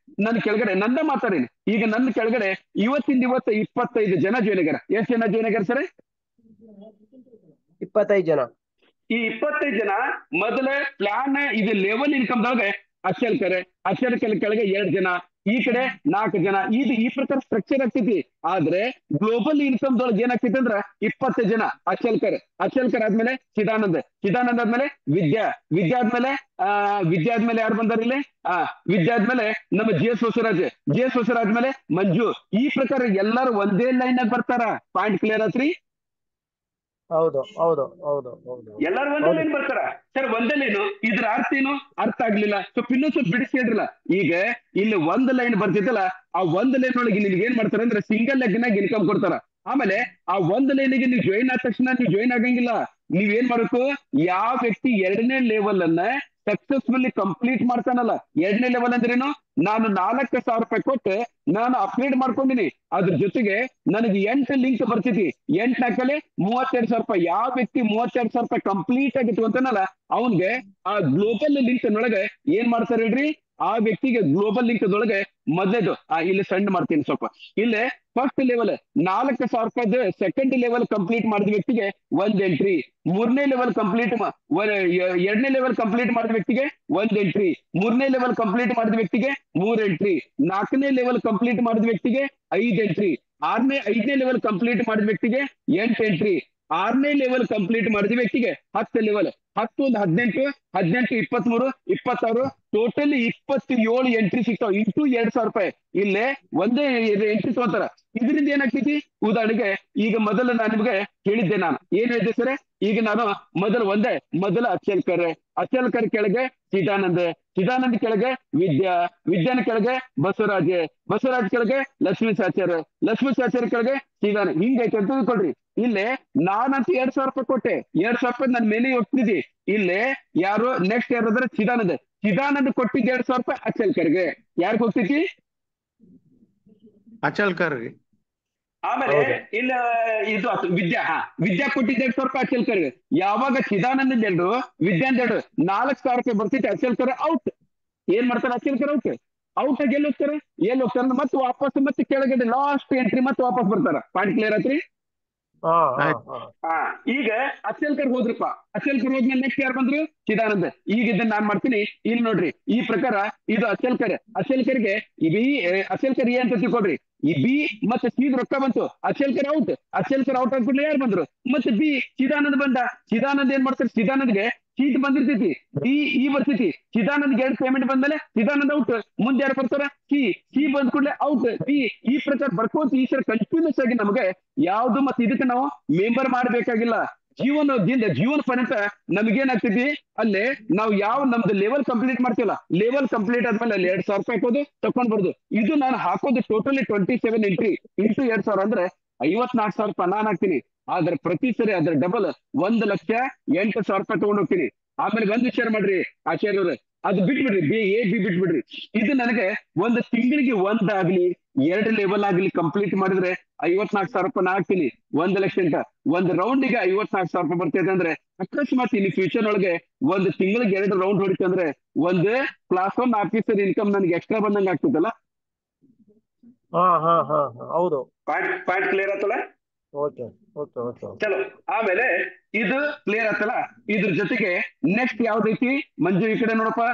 [SPEAKER 1] ನನ್ನ ಕೆಳಗಡೆ ನಂದ ಮಾತಾಡೀನಿ. ಈಗ ನನ್ನ ಕೆಳಗಡೆ ಇವತ್ತಿಂದ ಇವತ್ತು 25 ಜನ ಜಾಯ್ನ್ ಆಗ್ಯಾರ. ಎಷ್ಟು ಜನ ಜಾಯ್ನ್ ಆಗ್ಯಾರ ಸರ್?
[SPEAKER 3] 25 ಜನ.
[SPEAKER 1] ಈ 25 ಜನ ಮೊದಲ ಪ್ಲಾನ್ ಇದು ಲೆವೆಲ್ ಇನ್ಕಮ್ ದೊಳಗೆ ಅಕ್ಷಲ್ ಕೆಳಗೆ 2 ಜನ, ಈ ಕಡೆ 4 ಜನ, ಇದು ಈ ಪ್ರಕಾರ ಸ್ಟ್ರಕ್ಚರ್ ಆಗ್ತೈತಿ. ಆದ್ರೆ ಗ್ಲೋಬಲ್ ಇನ್ಕಮ್ ದೊಳಗೆ ಏನಾಗ್ತೈತಿ ಅಂದ್ರ 20 ಜನ ಅಕ್ಷಲ್ಕರ್ ಆದ್ಮೇಲೆ ಚಿದಾನಂದ್ ಆದ್ಮೇಲೆ ವಿದ್ಯಾ ಆದ್ಮೇಲೆ ಯಾರು ಬಂದಾರ ಇಲ್ಲಿ? ವಿದ್ಯಾ ಆದ್ಮೇಲೆ ನಮ್ಮ ಜಿ ಎಸ್ ಹೊಸರಾಜ್ ಆದ್ಮೇಲೆ ಮಂಜು. ಈ ಪ್ರಕಾರ ಎಲ್ಲಾರು ಒಂದೇ ಲೈನ್ ಆಗಿ ಬರ್ತಾರ. ಪಾಯಿಂಟ್ ಕ್ಲಿಯರ್ ಆತ್ರಿ?
[SPEAKER 3] ಹೌದು ಹೌದು ಹೌದು ಹೌದು.
[SPEAKER 1] ಎಲ್ಲಾರು ಒಂದೇ ಲೈನ್ ಬರ್ತಾರ ಸರ್. ಒಂದೇ ಲೈನು. ಇದ್ರ ಅರ್ಥ ಏನು? ಅರ್ಥ ಆಗ್ಲಿಲ್ಲ ಸ್ವಲ್ಪ ಇನ್ನೂ ಸ್ವಲ್ಪ ಬಿಡಿಸಿ ಹೇಳ್ರಲ್ಲ. ಈಗ ಇಲ್ಲಿ ಒಂದು ಲೈನ್ ಬರ್ತಿದ್ದಲ್ಲ, ಆ ಒಂದು ಲೈನ್ ಒಳಗೆ ನಿಮ್ಗೆ ಏನ್ ಮಾಡ್ತಾರೆ ಅಂದ್ರೆ ಸಿಂಗಲ್ ಲೆಗ್ನಾಗ ಇನ್ಕಮ್ ಕೊಡ್ತಾರ. ಆಮೇಲೆ ಆ ಒಂದು ಲೈನಿಗೆ ನೀವು ಜಾಯಿನ್ ಆದ ತಕ್ಷಣ ನೀವು ಜಾಯಿನ್ ಆಗಂಗಿಲ್ಲ. ನೀವೇನ್ ಮಾಡ್ಬೇಕು, ಯಾವ ವ್ಯಕ್ತಿ 2ನೇ ಲೆವೆಲ್ ಅನ್ನ ಸಕ್ಸಸ್ಫುಲಿ ಕಂಪ್ಲೀಟ್ ಮಾಡ್ತಾನಲ್ಲ, 2ನೇ ಲೆವೆಲ್ ಅಂದ್ರೇನು? ನಾನು 4,000 ರೂಪಾಯಿ ಕೊಟ್ಟು ನಾನು ಅಪ್ಗ್ರೇಡ್ ಮಾಡ್ಕೊಂಡಿನಿ. ಅದ್ರ ಜೊತೆಗೆ ನನಗೆ 8 ಲಿಂಕ್ ಬರ್ತಿತಿ. 8 ನಾಲ್ಕಲ್ಲಿ 32,000 ರೂಪಾಯಿ. ಯಾವ ವ್ಯಕ್ತಿ 32,000 ರೂಪಾಯಿ ಕಂಪ್ಲೀಟ್ ಆಗಿತ್ತು ಅಂತಾನಲ್ಲ, ಅವನ್ಗೆ ಆ ಗ್ಲೋಬಲ್ ಲಿಂಕ್ ನೊಳಗೆ ಏನ್ ಮಾಡ್ತಾರೆ ಹೇಳ್ರಿ? ಆ ವ್ಯಕ್ತಿಗೆ ಗ್ಲೋಬಲ್ ಲಿಂಕ್ ದೊಳಗೆ ಮೊದಲೇದು ಇಲ್ಲಿ ಸೆಂಡ್ ಮಾಡ್ತೀನಿ ಸ್ವಲ್ಪ. ಇಲ್ಲಿ ಫಸ್ಟ್ ಲೆವೆಲ್ 4,000 ರೂಪಾಯಿದು ಸೆಕೆಂಡ್ ಲೆವೆಲ್ ಕಂಪ್ಲೀಟ್ ಮಾಡಿದ ವ್ಯಕ್ತಿಗೆ 1 ಎಂಟ್ರಿ. 3ನೇ ಲೆವೆಲ್ ಕಂಪ್ಲೀಟ್ 2ನೇ ಲೆವೆಲ್ ಕಂಪ್ಲೀಟ್ ಮಾಡಿದ ವ್ಯಕ್ತಿಗೆ 1 ಎಂಟ್ರಿ. 3ನೇ ಲೆವೆಲ್ ಕಂಪ್ಲೀಟ್ ಮಾಡಿದ ವ್ಯಕ್ತಿಗೆ 3 ಎಂಟ್ರಿ. 4ನೇ ಲೆವೆಲ್ ಕಂಪ್ಲೀಟ್ ಮಾಡಿದ ವ್ಯಕ್ತಿಗೆ 5 ಎಂಟ್ರಿ. 5ನೇ ಲೆವೆಲ್ ಕಂಪ್ಲೀಟ್ ಮಾಡಿದ ವ್ಯಕ್ತಿಗೆ 8 ಎಂಟ್ರಿ. 6ನೇ ಲೆವೆಲ್ ಕಂಪ್ಲೀಟ್ ಮಾಡಿದ ವ್ಯಕ್ತಿಗೆ 10 ಲೆವೆಲ್. 10 18 23 26 ಟೋಟಲಿ 27 ಎಂಟ್ರಿ ಸಿಗ್ತಾವ. ಇಂಟು 2,000 ರೂಪಾಯಿ. ಇಲ್ಲೇ ಒಂದೇ ಎಂಟ್ರಿ ತಗೋತಾರ. ಇದರಿಂದ ಏನಾಗ್ತೈತಿ? ಉದಾಹರಣೆಗೆ ಈಗ ಮೊದಲು ನಾನು ನಿಮ್ಗೆ ಹೇಳಿದ್ದೆ, ನಾನು ಏನ್ ಹೇಳಿದ್ದೆ ಸರ್? ಈಗ ನಾನು ಮೊದಲು ಅಚಲ್ಕರ್ ಕೆಳಗೆ ಚಿದಾನಂದ್ ಕೆಳಗೆ ವಿದ್ಯಾನ ಕೆಳಗೆ ಬಸವರಾಜ್ ಕೆಳಗೆ ಲಕ್ಷ್ಮೀ ಸಾಚಾರ್ಯ ಕೆಳಗೆ ಚಿದಾನಂದ್. ಹಿಂಗೈತೆ ಅಂತ ತಿಳ್ಕೊಳ್ರಿ. ಇಲ್ಲೇ ನಾನಂತ 2,000 ರೂಪಾಯಿ ಕೊಟ್ಟೆ. 2,000 ರೂಪಾಯಿ ನನ್ನ ಮೇಲೆ ಹೋಗ್ತಿದ್ದಿ. ಇಲ್ಲೇ ಯಾರು ನೆಕ್ಸ್ಟ್ ಯಾರಾದ್ರೆ ಚಿದಾನಂದ್ ಕೊಟ್ಟಿದ್ದ 2,000 ರೂಪಾಯಿ ಅಚಲ್ಕರ್ಗೆ. ಯಾರಿಗೆ ಹೋಗ್ತೈತಿ?
[SPEAKER 2] ಅಚಲ್ಕರ್ಗೆ.
[SPEAKER 1] ಆಮೇಲೆ ಇಲ್ಲ ಇದು ವಿದ್ಯಾ ಕೊಟ್ಟಿದ್ದ 2,000 ರೂಪಾಯಿ ಅಚಲ್ಕರ್ಗೆ. ಯಾವಾಗ ಚಿದಾನಂದ ವಿದ್ಯಾಂದ 4,000 ರೂಪಾಯಿ ಬರ್ತೈತಿ, ಅಚಲ್ಕರ್ ಔಟ್. ಏನ್ ಮಾಡ್ತಾರೆ? ಅಚಲ್ಕರ್ ಔಟ್ ಆಗಿ ಎಲ್ಲಿ ಹೋಗ್ತಾರೆ? ಮತ್ತೆ ವಾಪಸ್ ಮತ್ತೆ ಕೆಳಗಡೆ ಲಾಸ್ಟ್ ಎಂಟ್ರಿ ಮತ್ತೆ ವಾಪಸ್ ಬರ್ತಾರ. ಪಾಯಿಂಟ್ ಕ್ಲಿಯರ್ ಆತ್ರಿ? ಈಗ ಅಚಲ್ಕರ್ ಹೋದ್ರಪ್ಪ. ಅಚಲ್ಕರ್ ಹೋದ್ಮೇಲೆ ನೆಕ್ಸ್ಟ್ ಯಾರು ಬಂದ್ರು? ಚಿದಾನಂದ್. ಈಗ ಇದನ್ನ ನಾನ್ ಮಾಡ್ತೀನಿ. ಇಲ್ಲಿ ನೋಡ್ರಿ, ಈ ಪ್ರಕಾರ ಇದು ಅಚಲ್ಕರ್ಗೆ ಅಚಲ್ಕರ್ ಅಂತ ತಿಳ್ಕೊಡ್ರಿ. ಈ ಬಿ ಮತ್ತೆ ಸಿ ರೊಕ್ಕ ಬಂತು, ಅಚಲ್ಕರ್ ಔಟ್ ಆಗ್ಬಿಡ್ಲಿ. ಯಾರು ಬಂದ್ರು? ಮತ್ತೆ ಬಿ ಚಿದಾನಂದ್ ಬಂದ. ಚಿದಾನಂದ್ ಏನ್ ಮಾಡ್ತಾರೆ? ಚಿದಾನಂದ್ಗೆ ಸೀಟ್ ಬಂದಿರ್ತೈತಿ, ಡಿ ಇ ಬರ್ತೈತಿ. ಚಿದಾನಂದ್ಗೆ 2 ಪೇಮೆಂಟ್ ಬಂದ್ಮೇಲೆ ಚಿದಾನಂದ್ ಔಟ್. ಮುಂದೆ ಯಾರು ಬರ್ತಾರ? ಸಿ ಬಂದ್ ಕೂಡಲೇ ಔಟ್. ಡಿ ಈ ಪ್ರಕಾರ ಬರ್ಕೋತ ಈ ಸರ ಕಂಟಿನ್ಯೂಸ್ ಆಗಿ ನಮಗೆ ಯಾವ್ದು ಮತ್ತೆ ಇದಕ್ಕೆ ನಾವು ಮೆಂಬರ್ ಮಾಡ್ಬೇಕಾಗಿಲ್ಲ. ಜೀವನ ಪರ್ಯಂತ ನಮ್ಗೇನಾಗ್ತೈತಿ? ಅಲ್ಲೇ ನಾವು ನಮ್ದು ಲೆವೆಲ್ ಕಂಪ್ಲೀಟ್ ಮಾಡ್ತೀವಲ್ಲ, ಲೆವೆಲ್ ಕಂಪ್ಲೀಟ್ ಆದ್ಮೇಲೆ ಅಲ್ಲಿ 2,000 ರೂಪಾಯಿ ಹಾಕೋದು ತಕೊಂಡ್ಬಾರ್ದು. ಇದು ನಾನು ಹಾಕೋದು ಟೋಟಲಿ 27 ಎಂಟ್ರಿ ಇಂಟು 2,000 ಅಂದ್ರೆ 54,000 ರೂಪಾಯಿ ನಾನು ಹಾಕ್ತೀನಿ. ಆದ್ರೆ ಪ್ರತಿ ಸರಿ ಅದ್ರ ಡಬಲ್ 1,08,000 ರೂಪಾಯಿ ತಗೊಂಡ್ ಹೋಗ್ತೀನಿ. ಆಮೇಲೆ ಒಂದ್ ವಿಚಾರ ಮಾಡ್ರಿ ಆಚಾರ್ಯವ್ರೆ, ಅದು ಬಿಟ್ಬಿಡ್ರಿ, ಬಿ ಬಿಟ್ಬಿಡ್ರಿ. ಇದು ನನಗೆ ಒಂದು ತಿಂಗಳಿಗೆ 1 ಆಗ್ಲಿ 2 ಲೆವೆಲ್ ಆಗ್ಲಿ ಕಂಪ್ಲೀಟ್ ಮಾಡಿದ್ರೆ 54,000 ರೂಪಾಯಿ ನಾ ಹಾಕ್ತೀನಿ. 1 ಲಕ್ಷ ಅಂತ ಒಂದು ರೌಂಡಿಗೆ 54,000 ರೂಪಾಯಿ ಬರ್ತೈತೆ ಅಂದ್ರೆ, ಅಕಸ್ಮಾತ್ ಇಲ್ಲಿ ಫ್ಯೂಚರ್ ಒಳಗೆ ಒಂದು ತಿಂಗಳಿಗೆ 2 ರೌಂಡ್ ಹೊಡಿತಂದ್ರೆ ಒಂದು ಕ್ಲಾಸ್ 1 ಆಫೀಸರ್ ಇನ್ಕಮ್ ನನಗೆ ಎಕ್ಸ್ಟ್ರಾ ಬಂದಂಗ ಆಗ್ತದಲ್ಲ.
[SPEAKER 3] ಹೌದು.
[SPEAKER 1] ಪಾಯಿಂಟ್ ಕ್ಲಿಯರ್ ಆತಲ್ಲ?
[SPEAKER 3] Okay okay okay.
[SPEAKER 1] ಚಲೋ. ಆಮೇಲೆ ಇದು ಕ್ಲಿಯರ್ ಆತಲ್ಲ. ಇದ್ರ ಜೊತೆಗೆ ನೆಕ್ಸ್ಟ್ ಯಾವ್ದೈತಿ ಮಂಜು? ಈ ಕಡೆ ನೋಡಪ್ಪ.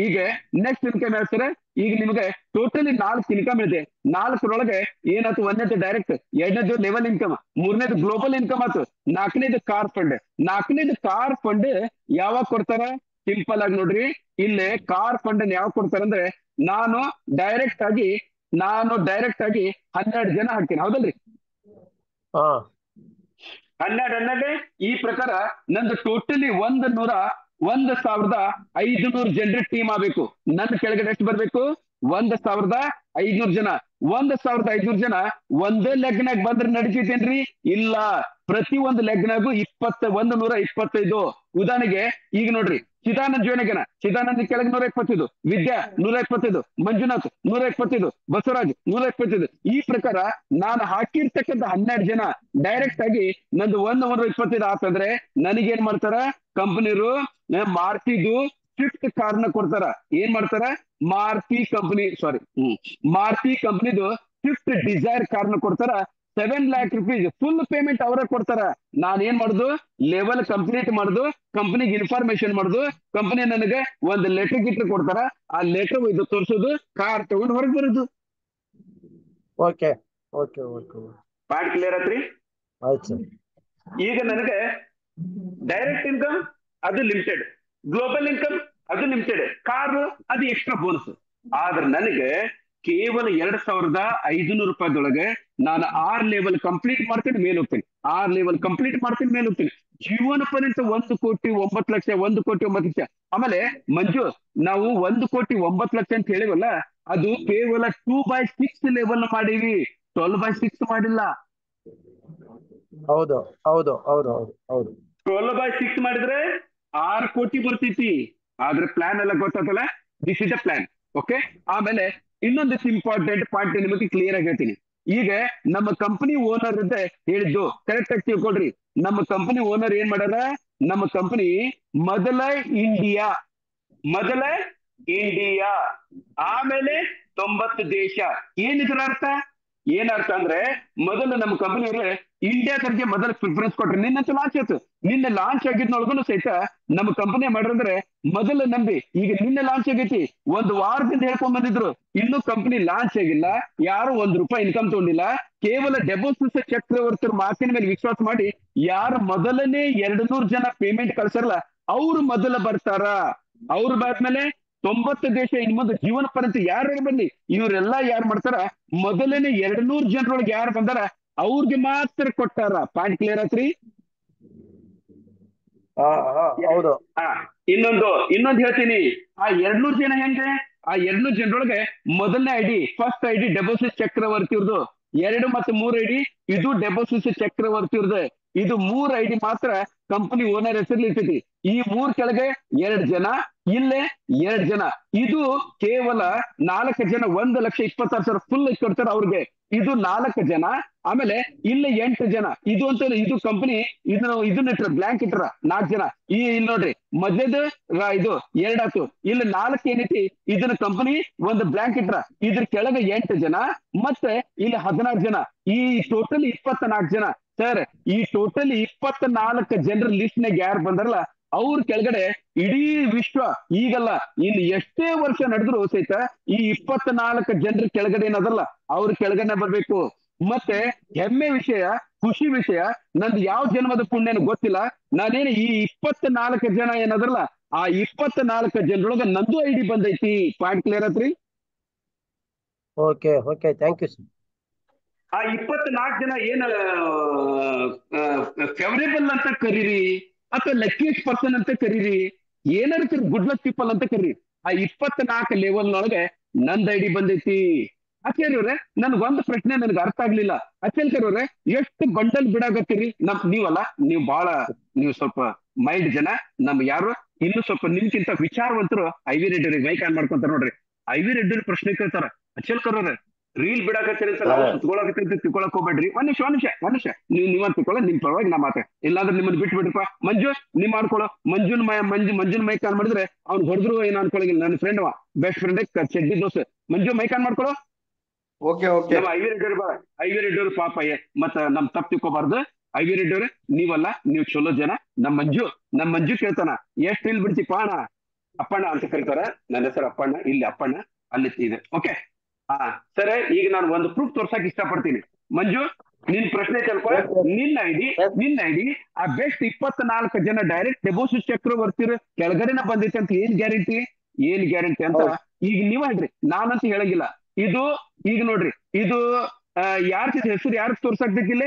[SPEAKER 1] ಈಗ ನೆಕ್ಸ್ಟ್ ಇನ್ಕಮ್ ಹೇಳ್ತಾರೆ. ಈಗ ನಿಮಗೆ ಟೋಟಲಿ 4 ಇನ್ಕಮ್ ಇದೆ. 4ರೊಳಗೆ ಏನಾಯ್ತು? ಒಂದನೇದು ಡೈರೆಕ್ಟ್, ಎರಡನೇದು ಲೆವೆಲ್ ಇನ್ಕಮ್, ಮೂರನೇದು ಗ್ಲೋಬಲ್ ಇನ್ಕಮ್ ಆಯ್ತು, ನಾಲ್ಕನೇದು ಕಾರ್ ಫಂಡ್. ನಾಲ್ಕನೇದು ಕಾರ್ ಫಂಡ್ ಯಾವಾಗ ಕೊಡ್ತಾರ? ಸಿಂಪಲ್ ಆಗಿ ನೋಡ್ರಿ, ಇಲ್ಲಿ ಕಾರ್ ಫಂಡ್ ಯಾವಾಗ ಕೊಡ್ತಾರ ಅಂದ್ರೆ, ನಾನು ಡೈರೆಕ್ಟ್ ಆಗಿ 12 ಜನ ಹಾಕ್ತೀನಿ, ಹೌದಲ್ರಿ? 12 ಈ ಪ್ರಕಾರ ನಂದು ಟೋಟಲಿ 1,500 ಜನರ ಟೀಮ್ ಆಗ್ಬೇಕು. ನನ್ನ ಕೆಳಗಡೆ ಎಷ್ಟು ಬರ್ಬೇಕು? 1,500 ಜನ. 1,500 ಜನ ಒಂದೇ ಲೆಗ್ನಾಗ ಬಂದ್ರೆ ನಡೀತೇನ್ರಿ? ಇಲ್ಲ, ಪ್ರತಿ ಒಂದು ಲೆಗ್ನಾಗು 125. ಉದಾಹರಣೆಗೆ ಈಗ ನೋಡ್ರಿ, ಚಿದಾನಂದ್ ಜೋನಗನ, ಚಿದಾನಂದ್ ಕೆಳಗೆ 125, ವಿದ್ಯಾ 125, ಮಂಜುನಾಥ್ 125, ಬಸವರಾಜ್ 125. ಈ ಪ್ರಕಾರ ನಾನು ಹಾಕಿರ್ತಕ್ಕಂಥ 12 ಜನ ಡೈರೆಕ್ಟ್ ಆಗಿ ನಂದು 125 ಆತಂದ್ರೆ ನನಗೇನ್ ಮಾಡ್ತಾರ? ಕಂಪನಿರು ಮಾರ್ತಿದು ಸ್ವಿಫ್ಟ್ ಕಾರ್ನ ಕೊಡ್ತಾರ. ಏನ್ ಮಾಡ್ತಾರ? ಮಾರುತಿ ಕಂಪನಿದು ಸ್ವಿಫ್ಟ್ ಡಿಸೈರ್ ಕಾರ್ನ ಕೊಡ್ತಾರ. 7 lakhs rupees ಫುಲ್ ಪೇಮೆಂಟ್ ಅವರೇ ಕೊಡ್ತಾರ. ನಾನ್ ಏನ್ ಮಾಡುದು? ಲೆವೆಲ್ ಕಂಪ್ಲೀಟ್ ಮಾಡುದು, ಕಂಪನಿಗೆ ಇನ್ಫಾರ್ಮೇಶನ್ ಮಾಡುದು, ಕಂಪನಿ ನನಗೆ ಒಂದು ಲೆಟರ್ ಕೊಡ್ತಾರ. ಆ ಲೆಟರ್ ಇದು ತೋರಿಸೋದು, ಕಾರ್ ತಗೊಂಡು ಹೊರಗೆ ಬರೋದು.
[SPEAKER 3] ಓಕೆ.
[SPEAKER 1] ಪಾಯಿಂಟ್ ಕ್ಲಿಯರ್ ಆತ್ರಿ?
[SPEAKER 3] ಆಯ್ತು ಸರ್.
[SPEAKER 1] ಈಗ ನನಗೆ ಡೈರೆಕ್ಟ್ ಇನ್ಕಮ್ ಅದು ಲಿಮಿಟೆಡ್, ಗ್ಲೋಬಲ್ ಇನ್ಕಮ್ ಅದು ಲಿಮಿಟೆಡ್, ಕಾರು ಅದು ಎಕ್ಸ್ಟ್ರಾ ಬೋನಸ್. ಆದ್ರೆ ನನಗೆ ಕೇವಲ 2,500 ರೂಪಾಯಿದೊಳಗೆ ನಾನು 6 ಲೆವೆಲ್ ಕಂಪ್ಲೀಟ್ ಮಾಡ್ತೀನಿ, ಮೇಲೆ ಹೋಗ್ತೀನಿ. 6 ಲೆವೆಲ್ ಕಂಪ್ಲೀಟ್ ಮಾಡ್ತೀನಿ, ಮೇಲೆ ಹೋಗ್ತೀನಿ. ಜೀವನ ಪರ್ಯಂತ 1,09,00,000, 1,09,00,000. ಆಮೇಲೆ ಮಂಜು, ನಾವು 1,09,00,000 ಅಂತ ಹೇಳಿವಲ್ಲ, ಅದು ಕೇವಲ 2/6 ಲೆವೆಲ್ ಮಾಡೀವಿ, 12/6 ಮಾಡಿಲ್ಲ.
[SPEAKER 3] ಹೌದು.
[SPEAKER 1] 12/6 ಮಾಡಿದ್ರೆ 6 ಕೋಟಿ ಬರ್ತೈತಿ. ಆದ್ರೆ ಪ್ಲಾನ್ ಎಲ್ಲ ಗೊತ್ತಾಗಲ್ಲ. This is the plan. Okay. ಆಮೇಲೆ ಇನ್ನೊಂದಿಷ್ಟು ಇಂಪಾರ್ಟೆಂಟ್ ಪಾಯಿಂಟ್ ನಿಮಗೆ ಕ್ಲಿಯರ್ ಆಗಿ ಹೇಳ್ತೀನಿ. ಈಗ ನಮ್ಮ ಕಂಪನಿ ಓನರ್ ಅಂತ ಹೇಳಿದ್ದು ಕರೆಕ್ಟ್ ಆಗಿ ತಿಳ್ಕೊಳ್ರಿ. ನಮ್ಮ ಕಂಪನಿ ಓನರ್ ಏನ್ ಮಾಡ್ಯಾರ? ನಮ್ಮ ಕಂಪನಿ ಮೊದಲ ಇಂಡಿಯಾ, ಆಮೇಲೆ 90 ದೇಶ. ಏನಿದ್ರ ಅರ್ಥ? ಏನರ್ಥ ಅಂದ್ರೆ, ಮೊದಲು ನಮ್ಮ ಕಂಪನಿಯವ್ರೆ ಇಂಡಿಯಾದವ್ರಿಗೆ ಮೊದಲು ಪ್ರಿಫರೆನ್ಸ್ ಕೊಟ್ರಿ. ನಿನ್ನಂತೂ ಲಾಂಚ್ ಆಯ್ತು. ನಿನ್ನೆ ಲಾಂಚ್ ಆಗಿದ್ನೊಳಗೂ ಸಹಿತ ನಮ್ಮ ಕಂಪನಿ ಮಾಡಿದ್ರೆ ಮೊದಲು ನಂಬಿ. ಈಗ ನಿನ್ನೆ ಲಾಂಚ್ ಆಗೈತಿ, 1 ವಾರದಿಂದ ಹೇಳ್ಕೊಂಡ್ ಬಂದಿದ್ರು, ಇನ್ನೂ ಕಂಪನಿ ಲಾಂಚ್ ಆಗಿಲ್ಲ, ಯಾರು ₹1 ಇನ್ಕಮ್ ತಗೊಂಡಿಲ್ಲ. ಕೇವಲ ಡೆಬೋಸಿಸ್ ಚಕ್ರವರ್ತಿ ಮಾತಿನ ಮೇಲೆ ವಿಶ್ವಾಸ ಮಾಡಿ ಯಾರು ಮೊದಲನೇ 200 ಜನ ಪೇಮೆಂಟ್ ಕಳ್ಸಾರಲ್ಲ, ಅವ್ರು ಮೊದಲ ಬರ್ತಾರ. ಅವ್ರು ಬಾದ್ಮೇಲೆ 90 ದೇಶ ಇನ್ ಮುಂದೆ ಜೀವನ ಪರ್ಯಂತ ಯಾರು ಬನ್ನಿ, ಇವರೆಲ್ಲ ಯಾರು ಮಾಡ್ತಾರ? ಮೊದಲನೇ 200 ಜನರೊಳಗೆ ಯಾರು ಬಂದಾರ ಅವ್ರಿಗೆ ಮಾತ್ರ ಕೊಟ್ಟಾರ. ಪಾಯಿಂಟ್ ಕ್ಲಿಯರ್ ಆತ್ರಿ?
[SPEAKER 3] ಹೌದು.
[SPEAKER 1] ಇನ್ನೊಂದು ಹೇಳ್ತೀನಿ. ಆ 200 ಜನ ಹೆಂಗೆ? ಆ 200 ಜನರೊಳಗೆ ಮೊದಲನೇ ಐಡಿ, ಫಸ್ಟ್ ಐಡಿ ಡೆಬೋಸಿಸ್ ಚಕ್ರವರ್ತಿ ಇವ್ರದು. 2 ಮತ್ತು 3 ಐಡಿ ಇದು ಡೆಬೋಸಿಸ್ ಚಕ್ರವರ್ತಿ ಇವ್ರದ್ದು. ಇದು 3 ಐಡಿ ಮಾತ್ರ ಕಂಪನಿ ಓನರ್ ಹೆಸರಲ್ಲಿ ಇರ್ತೈತಿ. ಈ 3 ಕೆಳಗೆ 2 ಜನ, ಇಲ್ಲೇ 2 ಜನ. ಇದು ಕೇವಲ 4 ಜನ 1,26,000 ಫುಲ್ ಕೊಡ್ತಾರೆ ಅವ್ರಿಗೆ. ಇದು 4 ಜನ. ಆಮೇಲೆ ಇಲ್ಲಿ 8 ಜನ. ಇದು ಅಂತ ಇದು ಕಂಪನಿ ಇದನ್ನ ಇಟ್ರ ಬ್ಲಾಂಕ್ ಇಟ್ರ 4 ಜನ. ಇಲ್ಲಿ ನೋಡ್ರಿ, ಮೊದಲೇದು ಇದು 2 ಆಯ್ತು, ಇಲ್ಲಿ 4 ಏನೈತಿ ಇದನ್ನ ಕಂಪನಿ ಒಂದು ಬ್ಲಾಂಕ್ ಇಟ್ರ. ಇದ್ರ ಕೆಳಗೆ 8 ಜನ, ಮತ್ತೆ ಇಲ್ಲಿ 16 ಜನ. ಈ ಟೋಟಲ್ 24 ಜನ. ಸರ್, ಈ ಟೋಟಲ್ 24 ಜನರ ಲಿಸ್ಟ್ ನಾಗ ಯಾರು ಬಂದಾರಲ್ಲ ಅವ್ರ ಕೆಳಗಡೆ ಇಡೀ ವಿಶ್ವ ಈಗಲ್ಲ ಇನ್ನು ಎಷ್ಟೇ ವರ್ಷ ನಡೆದ್ರು ಸಹಿತ ಈ 24 ಜನರ ಕೆಳಗಡೆ ಏನದಲ್ಲ ಅವ್ರ ಕೆಳಗಡೆ ಬರ್ಬೇಕು. ಮತ್ತೆ ಹೆಮ್ಮೆ ವಿಷಯ, ಖುಷಿ ವಿಷಯ, ನಂದು ಯಾವ ಜನ್ಮದ ಪುಣ್ಯನ ಗೊತ್ತಿಲ್ಲ, ನಾನೇನು ಈ 24 ಜನ ಏನದಲ್ಲ ಆ 24 ಜನರೊಳಗ ನಂದು ಐಡಿ ಬಂದೈತಿ. ಪಾಯಿಂಟ್ ಕ್ಲಿಯರ್ ಆತ್ರಿ?
[SPEAKER 3] Okay, thank you sir.
[SPEAKER 1] ಆ 24 ಜನ ಏನ ಫೇವರೇಬಲ್ ಅಂತ ಕರೀರಿ, ಅಥವಾ ಲಕ್ಕಿಯಸ್ಟ್ ಪರ್ಸನ್ ಅಂತ ಕರೀರಿ, ಏನಾರ ಗುಡ್ ಲಕ್ ಪೀಪಲ್ ಅಂತ ಕರೀರಿ. ಆ 24 ಲೆವೆಲ್ ನೊಳಗೆ ನಂದ್ ಐಡಿ ಬಂದೈತಿ. ಅಚ್ಚೇರಿಯವ್ರೆ, ನನ್ಗೊಂದು ಪ್ರಶ್ನೆ ನನ್ಗೆ ಅರ್ಥ ಆಗ್ಲಿಲ್ಲ. ಅಚ್ಚೇಲ್ಕರ್ಯವ್ರೆ, ಎಷ್ಟು ಬಂಡಲ್ ಬಿಡಾಕತ್ತೀರಿ? ನೀವಲ್ಲ, ನೀವು ಸ್ವಲ್ಪ ಮೈಲ್ಡ್ ಜನ. ಯಾರು ಇನ್ನು ಸ್ವಲ್ಪ ನಿಮ್ಗಿಂತ ವಿಚಾರವಂತರು ಐವಿ ರೆಡ್ಡಿ ಮೈಕ್ ಆನ್ ಮಾಡ್ಕೊಂತಾರ ನೋಡ್ರಿ. ಐವಿ ರೆಡ್ಡಿ ಪ್ರಶ್ನೆ ಕೇಳ್ತಾರ, ಅಚ್ಚೇಲ್ಕರ್ಯವ್ರೆ ರೀಲ್ ಬಿಡಾಕತ್ತೀರಿ ಅಂತ ತಿಳ್ಕೊಳಕ್ ಹೋಗ್ಬೇಡ್ರಿ. ಒಂದ್ ನಿಮಿಷ ನೀವಂತ ತಿಳ್ಕೊಳ್ಳೋ, ನಿಮ್ ಪರವಾಗಿ ನಾ ಮಾತೆ. ಇಲ್ಲಾಂದ್ರೆ ನಿಮ್ಮನ್ನ ಬಿಟ್ಬಿಡ್ರಪ್ಪ. ಮಂಜು, ನೀವ್ ಮಾಡ್ಕೊಳ್ಳೋ. ಮಂಜುನ್ ಮೈಕ್ ಆನ್ ಮಾಡಿದ್ರೆ ಅವ್ನು ಹೊಡೆದ್ರು ಏನ್ ಅನ್ಕೊಳಗಿಲ್ಲ. ನನ್ನ ಫ್ರೆಂಡ್ ಬೆಸ್ಟ್ ಫ್ರೆಂಡ್ ಚಡ್ಡಿ ದೋಸ್ತ್ ಮಂಜು ಮೈಕ್ ಆನ್ ಮಾಡ್ಕೊಳ್ಳೋ. ಐವಿ ರೆಡ್ಡಿ ಪಾಪ ಮತ್ತ ನಮ್ ತಪ್ಪು ತಿಳ್ಕೊಬಾರ್ದು. ಐವಿ ರೆಡ್ಡಿ ನೀವಲ್ಲ, ನೀವು ಚಲೋ ಜನ. ನಮ್ ಮಂಜು ಕೇಳ್ತಾನ, ಎಷ್ಟ್ ರೀಲ್ ಬಿಡ್ತಿಪ್ಪ ಅಣ್ಣ? ಅಪ್ಪಣ್ಣ ಅಂತ ಕರೀತಾರ. ನನ್ನ ಹೆಸರು ಅಪ್ಪಣ್ಣ, ಇಲ್ಲಿ ಅಪ್ಪಣ್ಣ, ಅಲ್ಲಿ ಇದೆ. ಓಕೆ, ಹಾ ಸರ್. ಈಗ ನಾನು ಒಂದು ಪ್ರೂಫ್ ತೋರ್ಸಕ್ ಇಷ್ಟಪಡ್ತೀನಿ. ಮಂಜು, ನಿನ್ ಪ್ರಶ್ನೆ ಸ್ವಲ್ಪ, ನಿನ್ನ ಐಡಿ ಆ ಬೆಸ್ಟ್ 24 ಜನ ಡೈರೆಕ್ಟ್ ಡೆಬೋಸಿಟ್ ಚಕ್ರವರ್ತಿ ಕೆಳಗಡೆನ ಬಂದೈತೆ ಅಂತ ಏನ್ ಗ್ಯಾರಂಟಿ ಅಂತ ಈಗ ನೀವ್ ಹೇಳ್ರಿ, ನಾನಂತ ಹೇಳಂಗಿಲ್ಲ. ಇದು ಈಗ ನೋಡ್ರಿ, ಇದು ಯಾರ ಹೆಸರು ಯಾರು ತೋರ್ಸಾಕ್ಬೇಕಿಲ್ಲ?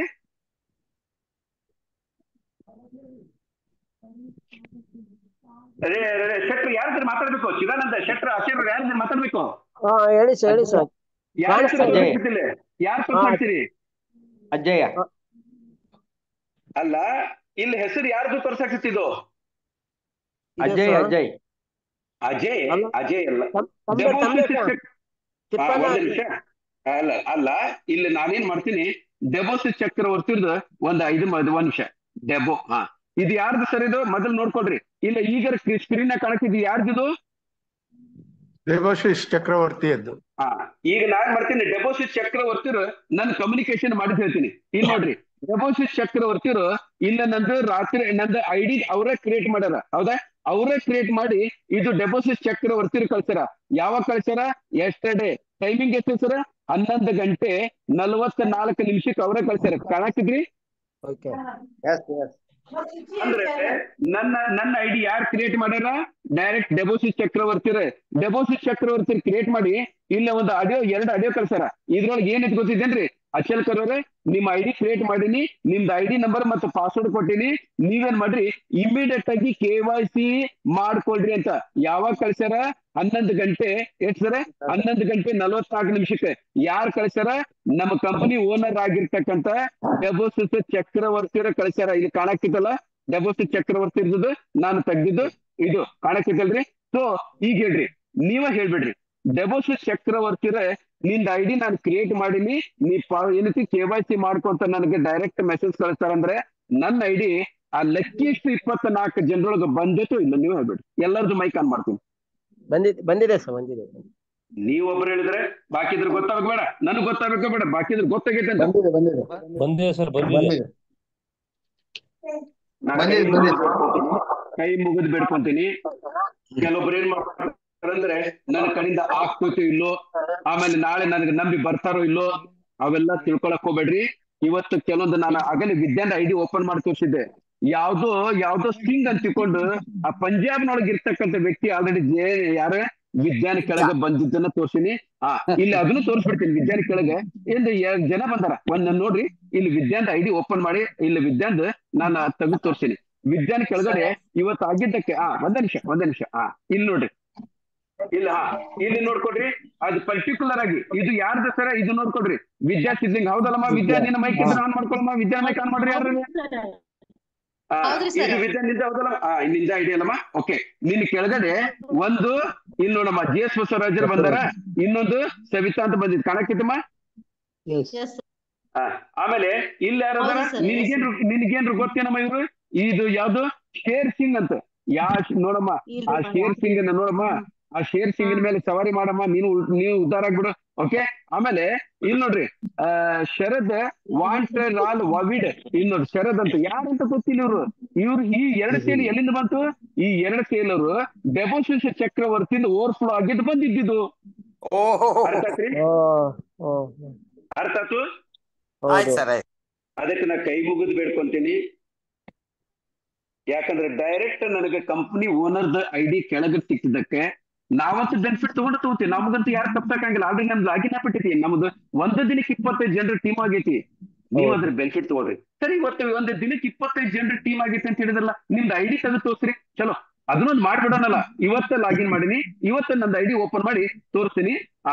[SPEAKER 1] ಶೆಟ್ರ್ ಯಾರ ಮಾತಾಡ್ಬೇಕು? ಚಿದಾನಂದ ಶೆಟ್ರ್ ಆಚಾರ್ಯ ಯಾರ ಮಾತಾಡ್ಬೇಕು?
[SPEAKER 3] ಹೇಳಿ ಸರ್, ಹೇಳಿ ಸರ್.
[SPEAKER 1] ಯಾರು ತೋರ್ಸಾಕ್ತೀರಿ?
[SPEAKER 3] ಅಜ್ಜಯ್ಯ
[SPEAKER 1] ಅಲ್ಲ, ಇಲ್ಲಿ ಹೆಸರು ಯಾರ್ದು ತೋರ್ಸಾಕ್ತಿದ್ದು?
[SPEAKER 3] ಅಜಯ್
[SPEAKER 1] ಅಜಯ್ ಅಲ್ಲ. ಒಂದ್ ನಿಮಿಷ, ಅಲ್ಲ ಇಲ್ಲಿ ನಾನೇನ್ ಮಾಡ್ತೀನಿ, ಡೆಬೋಸಿಟ್ ಚಕ್ರವರ್ತಿರ್ದು ಒಂದ್ 5 ನಿಮಿಷ ಡೆಬೋ. ಇದು ಯಾರ್ದು ಸರ್? ಇದು ಮೊದಲು ನೋಡ್ಕೊಳ್ರಿ. ಇಲ್ಲ ಈಗ ಸ್ಕ್ರೀನ್ ಕಾಣಕ್ತಿದ್ ಯಾರ್ದು?
[SPEAKER 2] ಡೆಬೋಸಿಟ್ ಚಕ್ರವರ್ತಿ ಅದು.
[SPEAKER 1] ಈಗ ನಾನ್ ಮಾಡ್ತೀನಿ, ಡೆಬೋಸಿಟ್ ಚಕ್ರವರ್ತಿರು ನನ್ನ ಕಮ್ಯುನಿಕೇಶನ್ ಮಾಡಿ ಹೇಳ್ತೀನಿ. ಇಲ್ಲಿ ನೋಡ್ರಿ, ಡೆಬೋಸಿಟ್ ಚಕ್ರವರ್ತಿರು ಇಲ್ಲ ನಂದು ರಾತ್ರಿ ನಂದು ಐಡಿ ಅವರೇ ಕ್ರಿಯೇಟ್ ಮಾಡ್ಯಾರ. ಹೌದಾ? ಅವರೇ ಕ್ರಿಯೇಟ್ ಮಾಡಿ ಇದು ಡೆಬೋಸಿಟ್ ಚಕ್ರವರ್ತಿರು ಕಳ್ಸ್ಯಾರ. ಯಾವಾಗ ಕಳ್ಸ್ಯಾರ? ಎಸ್ಟರ್ಡೇ. ಟೈಮಿಂಗ್ ಎಷ್ಟು ಸರ್? 11:44 ಅವರೇ ಕಳ್ಸ್ಯಾರ. ಕಾಣಾಕ್ತಿದ್ರಿ? ಅಂದ್ರೆ ನನ್ನ ಐಡಿ ಯಾರು ಕ್ರಿಯೇಟ್ ಮಾಡ್ಯಾರ? ಡೈರೆಕ್ಟ್ ಡೆಬೋಸಿಟ್ ಚಕ್ರವರ್ತಿ ಕ್ರಿಯೇಟ್ ಮಾಡಿ ಇಲ್ಲ ಒಂದು ಎರಡು ಆಡಿಯೋ ಕಳ್ಸಾರ. ಇದ್ರೊಳಗೆ ಏನೈತಿ ಗೊತ್ತಿದ್ದೇನ್ರಿ ಅಚಲ್ ಕರೋರೆ? ನಿಮ್ ಐಡಿ ಕ್ರಿಯೇಟ್ ಮಾಡೀನಿ, ನಿಮ್ದು ಐಡಿ ನಂಬರ್ ಮತ್ತು ಪಾಸ್ವರ್ಡ್ ಕೊಟ್ಟಿನಿ. ನೀವೇನ್ ಮಾಡ್ರಿ, ಇಮಿಡಿಯೇಟ್ ಆಗಿ KYC ಮಾಡ್ಕೊಳ್ರಿ ಅಂತ. ಯಾವಾಗ ಕಳ್ಸ್ಯಾರ? 11 ಗಂಟೆ. ಎಷ್ಟು ಸರ? 11:44. ಯಾರು ಕಳ್ಸ್ಯಾರ? ನಮ್ಮ ಕಂಪನಿ ಓನರ್ ಆಗಿರ್ತಕ್ಕಂತ ಡೆಬೋಸಿಟ್ ಚಕ್ರವರ್ತಿರ ಕಳ್ಸ್ಯಾರ. ಇಲ್ಲಿ ಕಾಣಕ್ತಿತ್ತಲ್ಲ ಡೆಬೋಸಿಟ್ ಚಕ್ರವರ್ತಿ ಇರ್ತದ, ನಾನು ತೆಗ್ದಿದ್ದು ಇದು ಕಾಣಕ್ತಿತ್ತಲ್ರಿ. ಸೊ ಈಗ ಹೇಳ್ರಿ, ನೀವ ಹೇಳ್ಬಿಡ್ರಿ, ಡೆಬೋಸಿಟ್ ಚಕ್ರವರ್ತಿರ ನಿಂದ ಐಡಿ ನಾನು ಕ್ರಿಯೇಟ್ ಮಾಡೀನಿ, ನೀ ಏನೈತಿ KYC ಮಾಡ್ಕೊಂತ ನನಗೆ ಡೈರೆಕ್ಟ್ ಮೆಸೇಜ್ ಕಳಿಸ್ತಾರಂದ್ರೆ ನನ್ನ ಐಡಿ ಆ ಲಕ್ಕಿಯಷ್ಟು 24 ಜನರೊಳಗೆ ಬಂದಿತ್ತು ಇಲ್ಲ? ನೀವು ಹೇಳ್ಬಿಡ್ರಿ, ಎಲ್ಲರದ್ದು ಮೈಕ್ ಆನ್ ಮಾಡ್ತೀನಿ.
[SPEAKER 3] ಬಂದಿದೆ ಸರ್, ಬಂದಿದೆ.
[SPEAKER 1] ನೀವೊಬ್ರು ಹೇಳಿದ್ರೆ ಬಾಕಿದ್ರ ಗೊತ್ತಾಗ ಬೇಡ, ನನಗ್ ಗೊತ್ತಾಗಬೇಕ ಬೇಡ, ಬಾಕಿದ್ರ ಗೊತ್ತಾಗೈತೆ ಅಂತ.
[SPEAKER 4] ಬಂದಿದೆ ಸರ್, ಬಂದಿದೆ.
[SPEAKER 1] ಕೈ ಮುಗಿದ್ ಬೇಡ್ಕೊಂತೀನಿ. ಕೆಲವೊಬ್ರು ಏನ್ ಮಾಡ್ತಾರಂದ್ರೆ ನನ್ನ ಕಡೆಯಿಂದ ಆಗ್ತೈತೋ ಇಲ್ಲೋ, ಆಮೇಲೆ ನಾಳೆ ನನಗೆ ನಂಬಿ ಬರ್ತಾರೋ ಇಲ್ಲೋ, ಅವೆಲ್ಲ ತಿಳ್ಕೊಳಕ್ ಹೋಗ್ಬೇಡ್ರಿ. ಇವತ್ತು ಕೆಲವೊಂದು ನಾನು ಆಗಲೇ ವಿದ್ಯಾನ್ ಐಡಿ ಓಪನ್ ಮಾಡಿ ತೋರಿಸಿದ್ದೆ. ಯಾವ್ದೋ ಸ್ಟಿಂಗ್ ಅಂತ ತಿಳ್ಕೊಂಡು ಆ ಪಂಜಾಬ್ನೊಳಗೆ ಇರ್ತಕ್ಕಂಥ ವ್ಯಕ್ತಿ ಆಲ್ರೆಡಿ ಯಾರ ವಿಜ್ಞಾನ ಕೆಳಗೆ ಬಂದಿದ್ದನ್ನ ತೋರ್ಸಿನಿ. ಇಲ್ಲಿ ಅದನ್ನು ತೋರಿಸ್ಬಿಡ್ತೀನಿ. ವಿಜ್ಞಾನ ಕೆಳಗೆ ಏನು 2 ಜನ ಬಂದಾರ. ಒಂದ್ ನೋಡ್ರಿ, ಇಲ್ಲಿ ವಿಜ್ಞಾನ ಐಡಿ ಓಪನ್ ಮಾಡಿ ಇಲ್ಲಿ ವಿಜ್ಞಾನ ನಾನು ತೆಗೆದು ತೋರ್ಸಿನಿ. ವಿಜ್ಞಾನ ಕೆಳಗಡೆ ಇವತ್ತು ಆಗಿದ್ದಕ್ಕೆ ಒಂದ್ ನಿಮಿಷ ಇಲ್ಲಿ ನೋಡ್ರಿ, ಇಲ್ಲ ಇಲ್ಲಿ ನೋಡ್ಕೊಡ್ರಿ, ಅದು ಪರ್ಟಿಕ್ಯುಲರ್ ಆಗಿ ಇದು ಯಾರ್ದು ಸರ ಇದು ನೋಡ್ಕೊಡ್ರಿ. ವಿದ್ಯಾ ಸಿದ್ಲಿಂಗ್. ಹೌದಲ್ಲಮ್ಮ ವಿದ್ಯಾ? ನಿನ್ನ ಮೈಕ್ ಇದ್ರೆ ಆನ್ ಮಾಡ್ಕೊಳಮ್ಮ. ವಿದ್ಯಾ ಮೈಕ್ ಆನ್ ಮಾಡ್ರಿ. ಯಾರು ಇದು ವಿದ್ಯಾ ನಿಂದ? ಹೌದಲ್ಲ? ನಿಂದ ಐಡಿ ಅಲ್ಲಮ್ಮ. ಓಕೆ, ನಿನ್ ಕೆಳಗಡೆ ಒಂದು ಇಲ್ಲಿ ನೋಡಮ್ಮ GS ಬಸವರಾಜರು ಬಂದಾರ, ಇನ್ನೊಂದು ಸವಿತಾ ಅಂತ ಬಂದಿದ್ ಕಾಣಕ್ಕಿತ್ತಮ್ಮ. ಆಮೇಲೆ ಇಲ್ಲಿ ಯಾರದಾರ? ನಿನ್ಗೇನ್ರು ಗೊತ್ತೇನಮ್ಮ? ಇವ್ರು ಇದು ಯಾವ್ದು ಶೇರ್ ಸಿಂಗ್ ಅಂತ. ನೋಡಮ್ಮ ಆ ಶೇರ್ ಸಿಂಗ್ ನೋಡಮ್ಮ, ಆ ಶೇರ್ ಸಿಂಗಿನ ಮೇಲೆ ಸವಾರಿ ಮಾಡಮ್ಮ, ನೀವು ಉದ್ದಾರ ಆಗ್ಬಿಡು. ಓಕೆ, ಆಮೇಲೆ ಇಲ್ಲಿ ನೋಡ್ರಿ, ಶರದ್ ವಾಂಟರಾಲ್ ವವಿಡ್. ಇಲ್ಲಿ ನೋಡ್ರಿ ಶರದ್ ಅಂತ. ಯಾರಂತ ಗೊತ್ತಿಲ್ಲ ಇವ್ರು. ಈ 2 ಸೇಲ್ ಎಲ್ಲಿಂದ ಬಂತು? ಈ 2 ಸೇಲ್ ಅವರು ಡೆಬೋಸಿಟ್ ಚಕ್ರವರ್ತಿಯಿಂದ ಓವರ್ಫ್ಲೋ ಆಗಿದ್ದು ಬಂದಿದ್ದು. ಅರ್ಥ ಆಯ್ತು? ಅದಕ್ಕೆ ನಾ ಕೈ ಮುಗಿದು ಬೇಡ್ಕೊಂತೀನಿ. ಯಾಕಂದ್ರೆ ಡೈರೆಕ್ಟ್ ನನಗೆ ಕಂಪನಿ ಓನರ್ದ ಐಡಿ ಕೆಳಗೆ ಸಿಕ್ಕಿದ್ದಕ್ಕೆ ನಾವಂತೂ ಬೆನಿಫಿಟ್ ತಗೋತೀವಿ. ನಮಗಂತೂ ಯಾರು ತಪ್ಪಾಕಂಗಿಲ್ಲ. ಆಲ್ರೆಡಿ ನಮ್ದು ಲಾಗಿನ್ ಆಗ್ಬಿಟ್ಟೈತಿ. ನಮ್ದು ಒಂದು ದಿನಕ್ಕೆ 25 ಜನರ ಟೀಮ್ ಆಗೈತಿ. ನೀವು ಅದ್ರ ಬೆನಿಫಿಟ್ ತಗೊಳ್ರಿ. ಸರಿ, ಇವತ್ತು ಒಂದು ದಿನಕ್ಕೆ 25 ಜನರ ಟೀಮ್ ಆಗೈತಿ ಅಂತ ಹೇಳಿದ್ರಲ್ಲ, ನಿಮ್ದು ಐಡಿ ತೆಗೆದು ತೋರಿಸ್ರಿ. ಚಲೋ, ಅದನ್ನೊಂದು ಮಾಡ್ಬಿಡೋಣಲ್ಲ. ಇವತ್ತ ಲಾಗಿನ್ ಮಾಡೀನಿ, ಇವತ್ತ ನಂದು ಐಡಿ ಓಪನ್ ಮಾಡಿ ತೋರಿಸ್ತೀನಿ.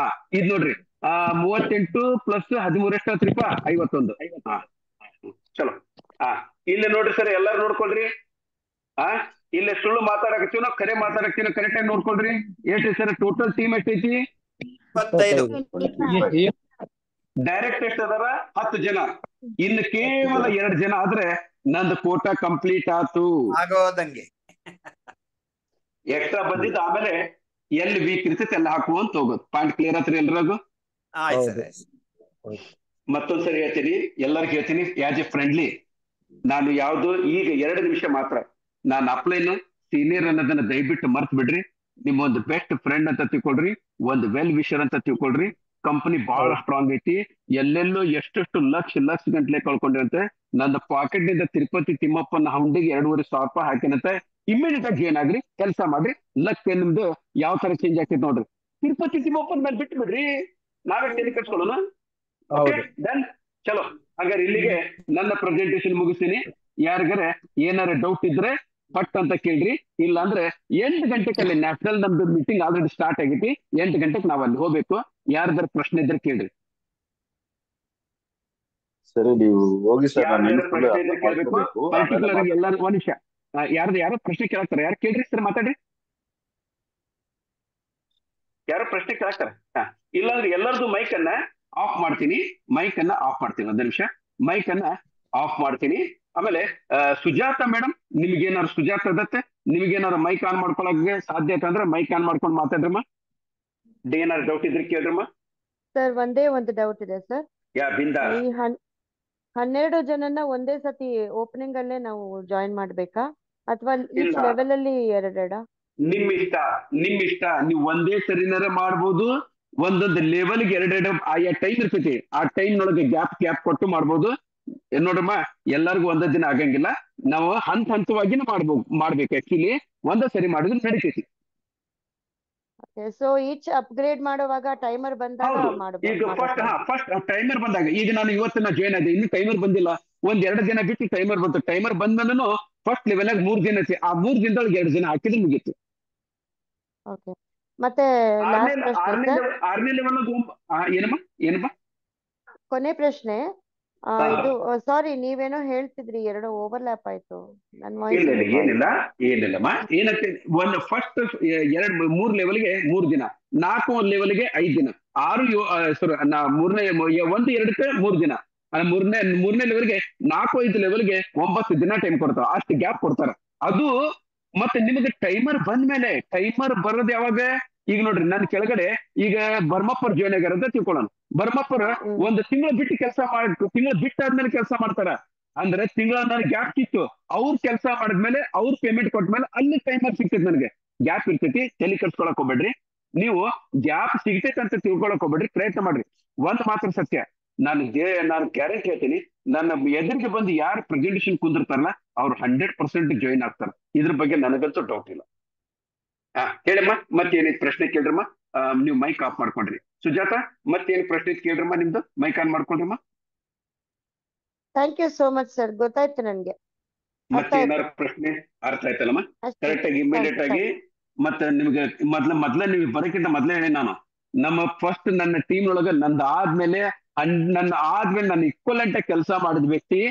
[SPEAKER 1] ಇದ್ ನೋಡ್ರಿ, 38 + 13 ಎಷ್ಟಾತ್ರಿಪ್ಪ? 51. ಚಲೋ. ಇಲ್ಲಿ ನೋಡ್ರಿ ಸರ್, ಎಲ್ಲಾರು ನೋಡ್ಕೊಳ್ರಿ. ಇಲ್ಲಿ ಸುಳ್ಳು ಮಾತಾಡಕತ್ತೀವಿ ನಾವು, ಖರೆ ಮಾತಾಡಕ್ತೀವಿ, ಕರೆಕ್ಟ್ ಆಗಿ ನೋಡ್ಕೊಳ್ರಿ. ಎಷ್ಟು ಸರ್ ಟೋಟಲ್ ಟೀಮ್ ಎಷ್ಟೈತಿ? 25. ಡೈರೆಕ್ಟ್ ಎಷ್ಟು ಅದಾರ? 10 ಜನ. ಇನ್ನು ಕೇವಲ 2 ಜನ ಆದ್ರೆ ನಂದು ಕೋಟಾ ಕಂಪ್ಲೀಟ್ ಆತು. ಎಕ್ಸ್ಟ್ರಾ ಬಂದಿದ್ದು ಆಮೇಲೆ ಎಲ್ಲಿ ವೀಕ್ ಇರ್ತೈತಿ ಎಲ್ಲ ಹಾಕುವಂತ ಹೋಗೋದು. ಪಾಯಿಂಟ್ ಕ್ಲಿಯರ್ ಆತ್ರಿ ಎಲ್ರಿಗೂ? ಮತ್ತೊಂದ್ಸರಿ ಹೇಳ್ತೀನಿ, ಎಲ್ಲರಿಗೂ ಹೇಳ್ತೀನಿ, ಆಸ್ ಎ ಫ್ರೆಂಡ್ಲಿ, ನಾನು ಯಾವ್ದು ಈಗ 2 ನಿಮಿಷ ಮಾತ್ರ ನಾನು ಅಪ್ಲೈನ್ ಸೀನಿಯರ್ ಅನ್ನೋದನ್ನ ದಯವಿಟ್ಟು ಮರ್ತ್ ಬಿಡ್ರಿ. ನಿಮ್ಮ ಒಂದು ಬೆಸ್ಟ್ ಫ್ರೆಂಡ್ ಅಂತ ತಿಳ್ಕೊಳ್ರಿ, ಒಂದು ವೆಲ್ ವಿಷರ್ ಅಂತ ತಿಳ್ಕೊಳ್ರಿ. ಕಂಪನಿ ಬಹಳ ಸ್ಟ್ರಾಂಗ್ ಐತಿ, ಎಲ್ಲೆಲ್ಲೋ ಎಷ್ಟೆಷ್ಟು ಲಕ್ಷ ಗಂಟ್ಲೆ ಕಳ್ಕೊಂಡಿರಂತೆ. ನನ್ನ ಪಾಕೆಟ್ ನಿಂದ ತಿರುಪತಿ ತಿಮ್ಮಪ್ಪನ ಹೌಂಡಿಗೆ 2,500 ರೂಪಾಯಿ ಹಾಕಿನಂತೆ. ಇಮಿಡಿಯೇಟ್ ಆಗಿ ಜಾಯ್ನ್ ಆಗ್ರಿ, ಕೆಲಸ ಮಾಡ್ರಿ, ಲಕ್ ನಿಮ್ದು ಯಾವ ತರ ಚೇಂಜ್ ಆಗ್ತೈತಿ ನೋಡ್ರಿ. ತಿರುಪತಿ ತಿಮ್ಮಪ್ಪನ ಮೇಲೆ ಬಿಟ್ಟು ಬಿಡ್ರಿ, ನಾವೇ ತಲೆ ಕಟ್ಕೊಳ್ಳೋಣ. ಓಕೆ ಡನ್, ಚಲೋ. ಹಾಗಾದ್ರೆ ಇಲ್ಲಿಗೆ ನನ್ನ ಪ್ರೆಸೆಂಟೇಶನ್ ಮುಗಿಸ್ತೀನಿ. ಯಾರಿಗಾರೆ ಏನಾರ ಡೌಟ್ ಇದ್ರೆ ಪಟ್ ಅಂತ ಕೇಳ್ರಿ, ಇಲ್ಲ ಅಂದ್ರೆ 8 ಗಂಟೆಗೆ ನ್ಯಾಷನಲ್ ನಮ್ದು ಮೀಟಿಂಗ್ ಆಲ್ರೆಡಿ ಸ್ಟಾರ್ಟ್ ಆಗೈತಿ. 8 ಗಂಟೆಗೆ ನಾವ್ ಅಲ್ಲಿ ಹೋಗ್ಬೇಕು. ಯಾರ್ದಾರ ಪ್ರಶ್ನೆ ಇದ್ರೆ ಕೇಳ್ರಿ.
[SPEAKER 5] ಸರಿ, ನೀವು ಹೋಗಿ ಸರ್.
[SPEAKER 1] ಪ್ರಶ್ನೆ ಇದ್ರೆ ಕೇಳ್ಬೇಕು. ಪರ್ಟಿಕ್ಯುಲರ್ ಆಗಿ ಎಲ್ಲಾರು ಒಂದ್ ನಿಮಿಷ, ಯಾರೋ ಪ್ರಶ್ನೆ ಕೇಳ್ತಾರೆ, ಯಾರು ಕೇಳ್ರಿ ಸರ್, ಮಾತಾಡ್ರಿ. ಯಾರೋ ಪ್ರಶ್ನೆ ಕೇಳ್ತಾರೆ. ಇಲ್ಲಾಂದ್ರೆ ಎಲ್ಲರದು ಮೈಕ್ ಅನ್ನ ಆಫ್ ಮಾಡ್ತೀನಿ. ಒಂದ್ ನಿಮಿಷ, ಮೈಕ್ ಅನ್ನ ಆಫ್ ಮಾಡ್ತೀನಿ. ಆಮೇಲೆ ಸುಜಾತ ಮೇಡಮ್, ನಿಮ್ಗೇನಾದ್ರು ಸುಜಾತ ಅದತ್ತೆ, ನಿಮ್ಗೇನಾದ್ರು ಮೈಕ್ ಆನ್ ಮಾಡ್ಕೊಳಕ್ಕೆ ಸಾಧ್ಯತೆ ಅಂದ್ರೆ ಮೈಕ್ ಆನ್ ಮಾಡ್ಕೊಂಡು ಮಾತಾಡ್ರಮ್ಮ. ಏನಾದ್ರು ಡೌಟ್ ಇದ್ರೆ ಕೇಳ್ರಮ್ಮ.
[SPEAKER 6] ಸರ್, ಒಂದೇ ಒಂದು ಡೌಟ್ ಇದೆ ಸರ್. ಈ 12 ಜನನ ಒಂದೇ ಸತಿ ಓಪನಿಂಗ್ ಅಲ್ಲೇ ನಾವು ಜಾಯಿನ್ ಮಾಡ್ಬೇಕಾ, ಅಥವಾ ಈಚ್ ಲೆವೆಲ್ ಅಲ್ಲಿ ಎರಡೆರಡ?
[SPEAKER 1] ನಿಮ್ ಇಷ್ಟ. ನೀವು ಒಂದೇ ಸರಿನಾರ ಮಾಡ್ಬೋದು, ಒಂದೊಂದು ಲೆವೆಲ್ಗೆ ಎರಡೆರಡು ಆಯಾ ಟೈಮ್ ಇರ್ತೈತಿ. ಆ ಟೈಮ್ ನೊಳಗೆ ಗ್ಯಾಪ್ ಕೊಟ್ಟು ಮಾಡ್ಬೋದು. ನೋಡಮ್ಮ, ಎಲ್ಲರಿಗೂ ಒಂದೇ ದಿನ ಆಗಂಗಿಲ್ಲ. ನಾವು ಹಂತವಾಗಿನ ಮಾಡ್ಬೇಕು. ಆಕ್ಚುಲಿ ಒಂದೇ ಸರಿ ಮಾಡಿದ್ರೆ ನಡೀತೈತಿ.
[SPEAKER 6] ಸೊ ಈಚ್ ಅಪ್ಗ್ರೇಡ್ ಮಾಡುವಾಗ ಟೈಮರ್ ಬಂದಾಗ
[SPEAKER 1] ಈಗ ಫಸ್ಟ್ ಟೈಮರ್ ಬಂದಾಗ, ಈಗ ನಾನು ಇವತ್ತಿನ ಜಾಯ್ನ್ ಆಗಿದೆ, ಇನ್ನು ಟೈಮರ್ ಬಂದಿಲ್ಲ. 1-2 ದಿನ ಬಿಟ್ಟು ಟೈಮರ್ ಬಂತು. ಟೈಮರ್ ಬಂದ್ಮೇಲೆ ಫಸ್ಟ್ ಲೆವೆಲ್ ಆಗಿ 3 ದಿನ ಐತಿ. ಆ 3 ದಿನದೊಳಗೆ 2 ದಿನ ಹಾಕಿದ್ರೆ ಮುಗೀತು.
[SPEAKER 6] ಮತ್ತೆ
[SPEAKER 1] 6ನೇ ಲೆವೆಲ್ ಏನಮ್ಮ
[SPEAKER 6] ಕೊನೆ ಪ್ರಶ್ನೆ. ಇದು ಸಾರಿ, ನೀವೇನೋ ಹೇಳ್ತಿದ್ರಿ, 2 ಓವರ್ಲ್ಯಾಪ್ ಆಯ್ತು.
[SPEAKER 1] ಏನಿಲ್ಲಮ್ಮ. ಏನಂತೆ, ಒಂದು ಫಸ್ಟ್ 3 ಲೆವೆಲ್ಗೆ 3 ದಿನ, 4 ಲೆವೆಲ್ಗೆ 5 ದಿನ, 3ನೇ 1-2ಕ್ಕೆ 3 ದಿನ, ಮೂರನೇ ಲೆವೆಲ್ಗೆ 4-5 ಲೆವೆಲ್ಗೆ 9 ದಿನ ಟೈಮ್ ಕೊಡ್ತಾರ. ಅಷ್ಟು ಗ್ಯಾಪ್ ಕೊಡ್ತಾರ. ಅದು ಮತ್ತೆ ನಿಮಗೆ ಟೈಮರ್ ಬಂದ್ಮೇಲೆ, ಟೈಮರ್ ಬರೋದು ಯಾವಾಗ? ಈಗ ನೋಡ್ರಿ, ನನ್ನ ಕೆಳಗಡೆ ಈಗ ಬರ್ಮಪ್ಪರ್ ಜಾಯ್ನ್ ಆಗ್ಯಾರ ಅಂತ ತಿಳ್ಕೊಳ್ಳೋಣ. ಬರ್ಮಪ್ಪರ್ 1 ತಿಂಗಳು ಬಿಟ್ಟು ತಿಂಗಳು ಬಿಟ್ಟಾದ್ಮೇಲೆ ಕೆಲಸ ಮಾಡ್ತಾರ. ಅಂದ್ರೆ ತಿಂಗಳ ಗ್ಯಾಪ್ ಸಿಕ್ತು, ಅವ್ರು ಕೆಲಸ ಮಾಡಿದ್ಮೇಲೆ ಅವ್ರು ಪೇಮೆಂಟ್ ಕೊಟ್ಮೇಲೆ ಅಲ್ಲಿ ಟೈಮರ್ ಸಿಗ್ತೈತಿ. ನನಗೆ ಗ್ಯಾಪ್ ಇರ್ತೈತಿ, ತಲೆ ಕಟ್ಸ್ಕೊಳಕ್ ಹೋಗ್ಬೇಡ್ರಿ. ನೀವು ಗ್ಯಾಪ್ ಸಿಗ್ತೈತೆ ಅಂತ ತಿಳ್ಕೊಳಕ್ ಹೋಗ್ಬೇಡ್ರಿ, ಪ್ರಯತ್ನ ಮಾಡ್ರಿ. ಒಂದ್ ಮಾತ್ರ ಸತ್ಯ, ನಾನು ಗ್ಯಾರಂಟಿ ಹೇಳ್ತೀನಿ, ನನ್ನ ಎದುರಿಗೆ ಬಂದು ಯಾರು ಪ್ರೆಸೆಂಟೇಶನ್ ಕುಂದಿರ್ತಾರಲ್ಲ ಅವ್ರು 100% ಜಾಯಿನ್ ಆಗ್ತಾರೆ. ಇದ್ರ ಬಗ್ಗೆ ನನಗಂತೂ ಡೌಟ್ ಇಲ್ಲ. ಹೇಳಮ್ಮ, ಮತ್ತೇನ ಪ್ರಶ್ನೆ ಕೇಳ್ರಮ್ಮ. ನೀವು ಮೈಕ್ ಆಫ್ ಮಾಡ್ಕೊಂಡ್ರಿ. ಸುಜಾತ, ಮತ್ತೇನು ಪ್ರಶ್ನೆ ಕೇಳ್ರಮ್ಮ, ನಿಮ್ದು ಮೈಕ್ ಆನ್ ಮಾಡ್ಕೊಂಡ್ರಮ್ಮ.
[SPEAKER 6] Thank you so much sir, ಗೊತ್ತಾಯ್ತು ನನ್ಗೆ.
[SPEAKER 1] ಮತ್ತೆ ಏನಾದ್ರು ಪ್ರಶ್ನೆ ಅರ್ಥ ಆಯ್ತಲ್ಲಮ್ಮ? ಕರೆಕ್ಟ್ ಆಗಿ ಇಮಿಡಿಯೇಟ್ ಆಗಿ. ಮತ್ತೆ ನಿಮ್ಗೆ ಮೊದ್ಲ ನೀವು ಬರೋಕ್ಕಿಂತ ಮೊದ್ಲೇ ಹೇಳಿ, ನಾನು ನನ್ನ ಟೀಮ್ ಒಳಗ ಆದ್ಮೇಲೆ ನನ್ನ ಇಕ್ವಲೆಂಟ್ ಕೆಲಸ ಮಾಡಿದ ವ್ಯಕ್ತಿ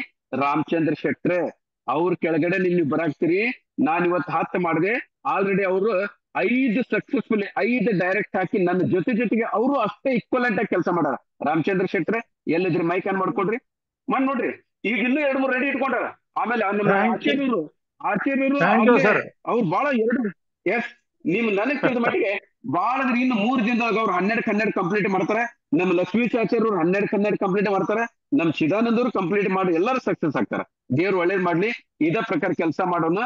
[SPEAKER 1] ರಾಮಚಂದ್ರ ಶೆಟ್ರೆ. ಅವ್ರ ಕೆಳಗಡೆ ನೀವು ಬರಾಕ್ತಿರಿ. ನಾನ್ ಇವತ್ತು 10 ಮಾಡಿದೆ. ಆಲ್ರೆಡಿ ಅವರು 5 ಸಕ್ಸಸ್ಫುಲ್, 5 ಡೈರೆಕ್ಟ್ ಹಾಕಿ ನನ್ನ ಜೊತೆಗೆ ಅವರು ಅಷ್ಟೇ ಇಕ್ವಲೆಂಟ್ ಆಗಿ ಕೆಲಸ ಮಾಡಾರ. ರಾಮಚಂದ್ರ ಶೆಟ್ರೆ ಎಲ್ಲಿದ್ರಿ? ಮೈಕ್ ಆನ್ ಮಾಡ್ಕೊಡ್ರಿ. ನೋಡ್ರಿ, ಈಗ ಇನ್ನೂ 2-3 ರೆಡಿ ಇಟ್ಕೊಂಡಾರ. ಆಮೇಲೆ ಆಚಾರ್ಯರು ಅವ್ರು ಬಹಳ ನನಗ್ ತಿಳಿದ ಮಟ್ಟಿಗೆ ಬಹಳ ಇನ್ನು 3 ದಿನದೊಳಗೆ ಅವ್ರು 12 ಕಂಪ್ಲೀಟ್ ಮಾಡ್ತಾರೆ. ನಮ್ಮ ಲಕ್ಷ್ಮೀ ಚಾಚಾರ್ಯವ್ರು 12 ಕಂಪ್ಲೀಟ್ ಮಾಡ್ತಾರೆ. ನಮ್ ಚಿದಾನಂದ್ ಅವರು ಕಂಪ್ಲೀಟ್ ಮಾಡಿ ಎಲ್ಲರೂ ಸಕ್ಸಸ್ ಆಗ್ತಾರೆ. ದೇವ್ರು ಒಳ್ಳೇದ್ ಮಾಡ್ಲಿ. ಇದೇ ಪ್ರಕಾರ ಕೆಲಸ ಮಾಡೋಣ.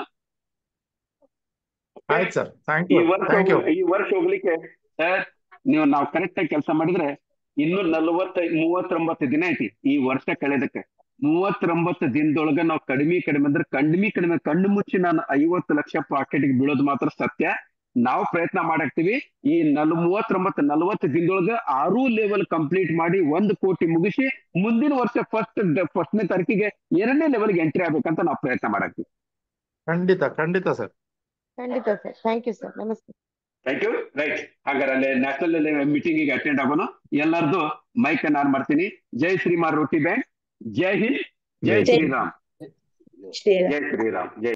[SPEAKER 1] ಈ ವರ್ಷ ಹೋಗ್ಲಿಕ್ಕೆ ನಾವು ಕರೆಕ್ಟ್ ಆಗಿ ಕೆಲಸ ಮಾಡಿದ್ರೆ ಇನ್ನು 39 ದಿನ ಐತಿ ಈ ವರ್ಷ ಕಳೆದಕ್ಕೆ. 39 ದಿನದೊಳಗ ನಾವು ಕಡಿಮೆ ಅಂದ್ರೆ ಕಡಿಮೆ ಕಣ್ಣು ಮುಚ್ಚಿ ನಾನು 50 ಲಕ್ಷ ಪಾಕೆಟ್ಗೆ ಬೀಳೋದು ಮಾತ್ರ ಸತ್ಯ. ನಾವು ಪ್ರಯತ್ನ ಮಾಡಾಕ್ತಿವಿ. ಈ 40 ದಿನದೊಳಗ 6 ಲೆವೆಲ್ ಕಂಪ್ಲೀಟ್ ಮಾಡಿ 1 ಕೋಟಿ ಮುಗಿಸಿ ಮುಂದಿನ ವರ್ಷ ಫಸ್ಟ್ನೇ ತಾರೀಕಿಗೆ 2ನೇ ಲೆವೆಲ್ಗೆ ಎಂಟ್ರಿ ಆಗ್ಬೇಕಂತ ನಾವು ಪ್ರಯತ್ನ ಮಾಡಾಕ್ತಿವಿ.
[SPEAKER 2] ಖಂಡಿತ ಸರ್.
[SPEAKER 6] ಥ್ಯಾಂಕ್ ಯು ಸರ್, ನಮಸ್ತೆ.
[SPEAKER 1] Thank you. ರೈಟ್, ಹಾಗಾದ್ರೆ ಅಲ್ಲೇ ನ್ಯಾಷನಲ್ ಮೀಟಿಂಗಿಗೆ ಅಟೆಂಡ್ ಆಗೋಣ. ಎಲ್ಲರದು ಮೈಕ್ ಅನ್ನು ಆನ್ ಮಾಡ್ತೀನಿ. ಜೈ ಶ್ರೀಮಾನ್ ರೋಟಿ ಬ್ಯಾಂಕ್. ಜೈ ಹಿಂದ್, ಜೈ ಶ್ರೀರಾಮ್. ಜೈ ಶ್ರೀರಾಮ್. ಜೈ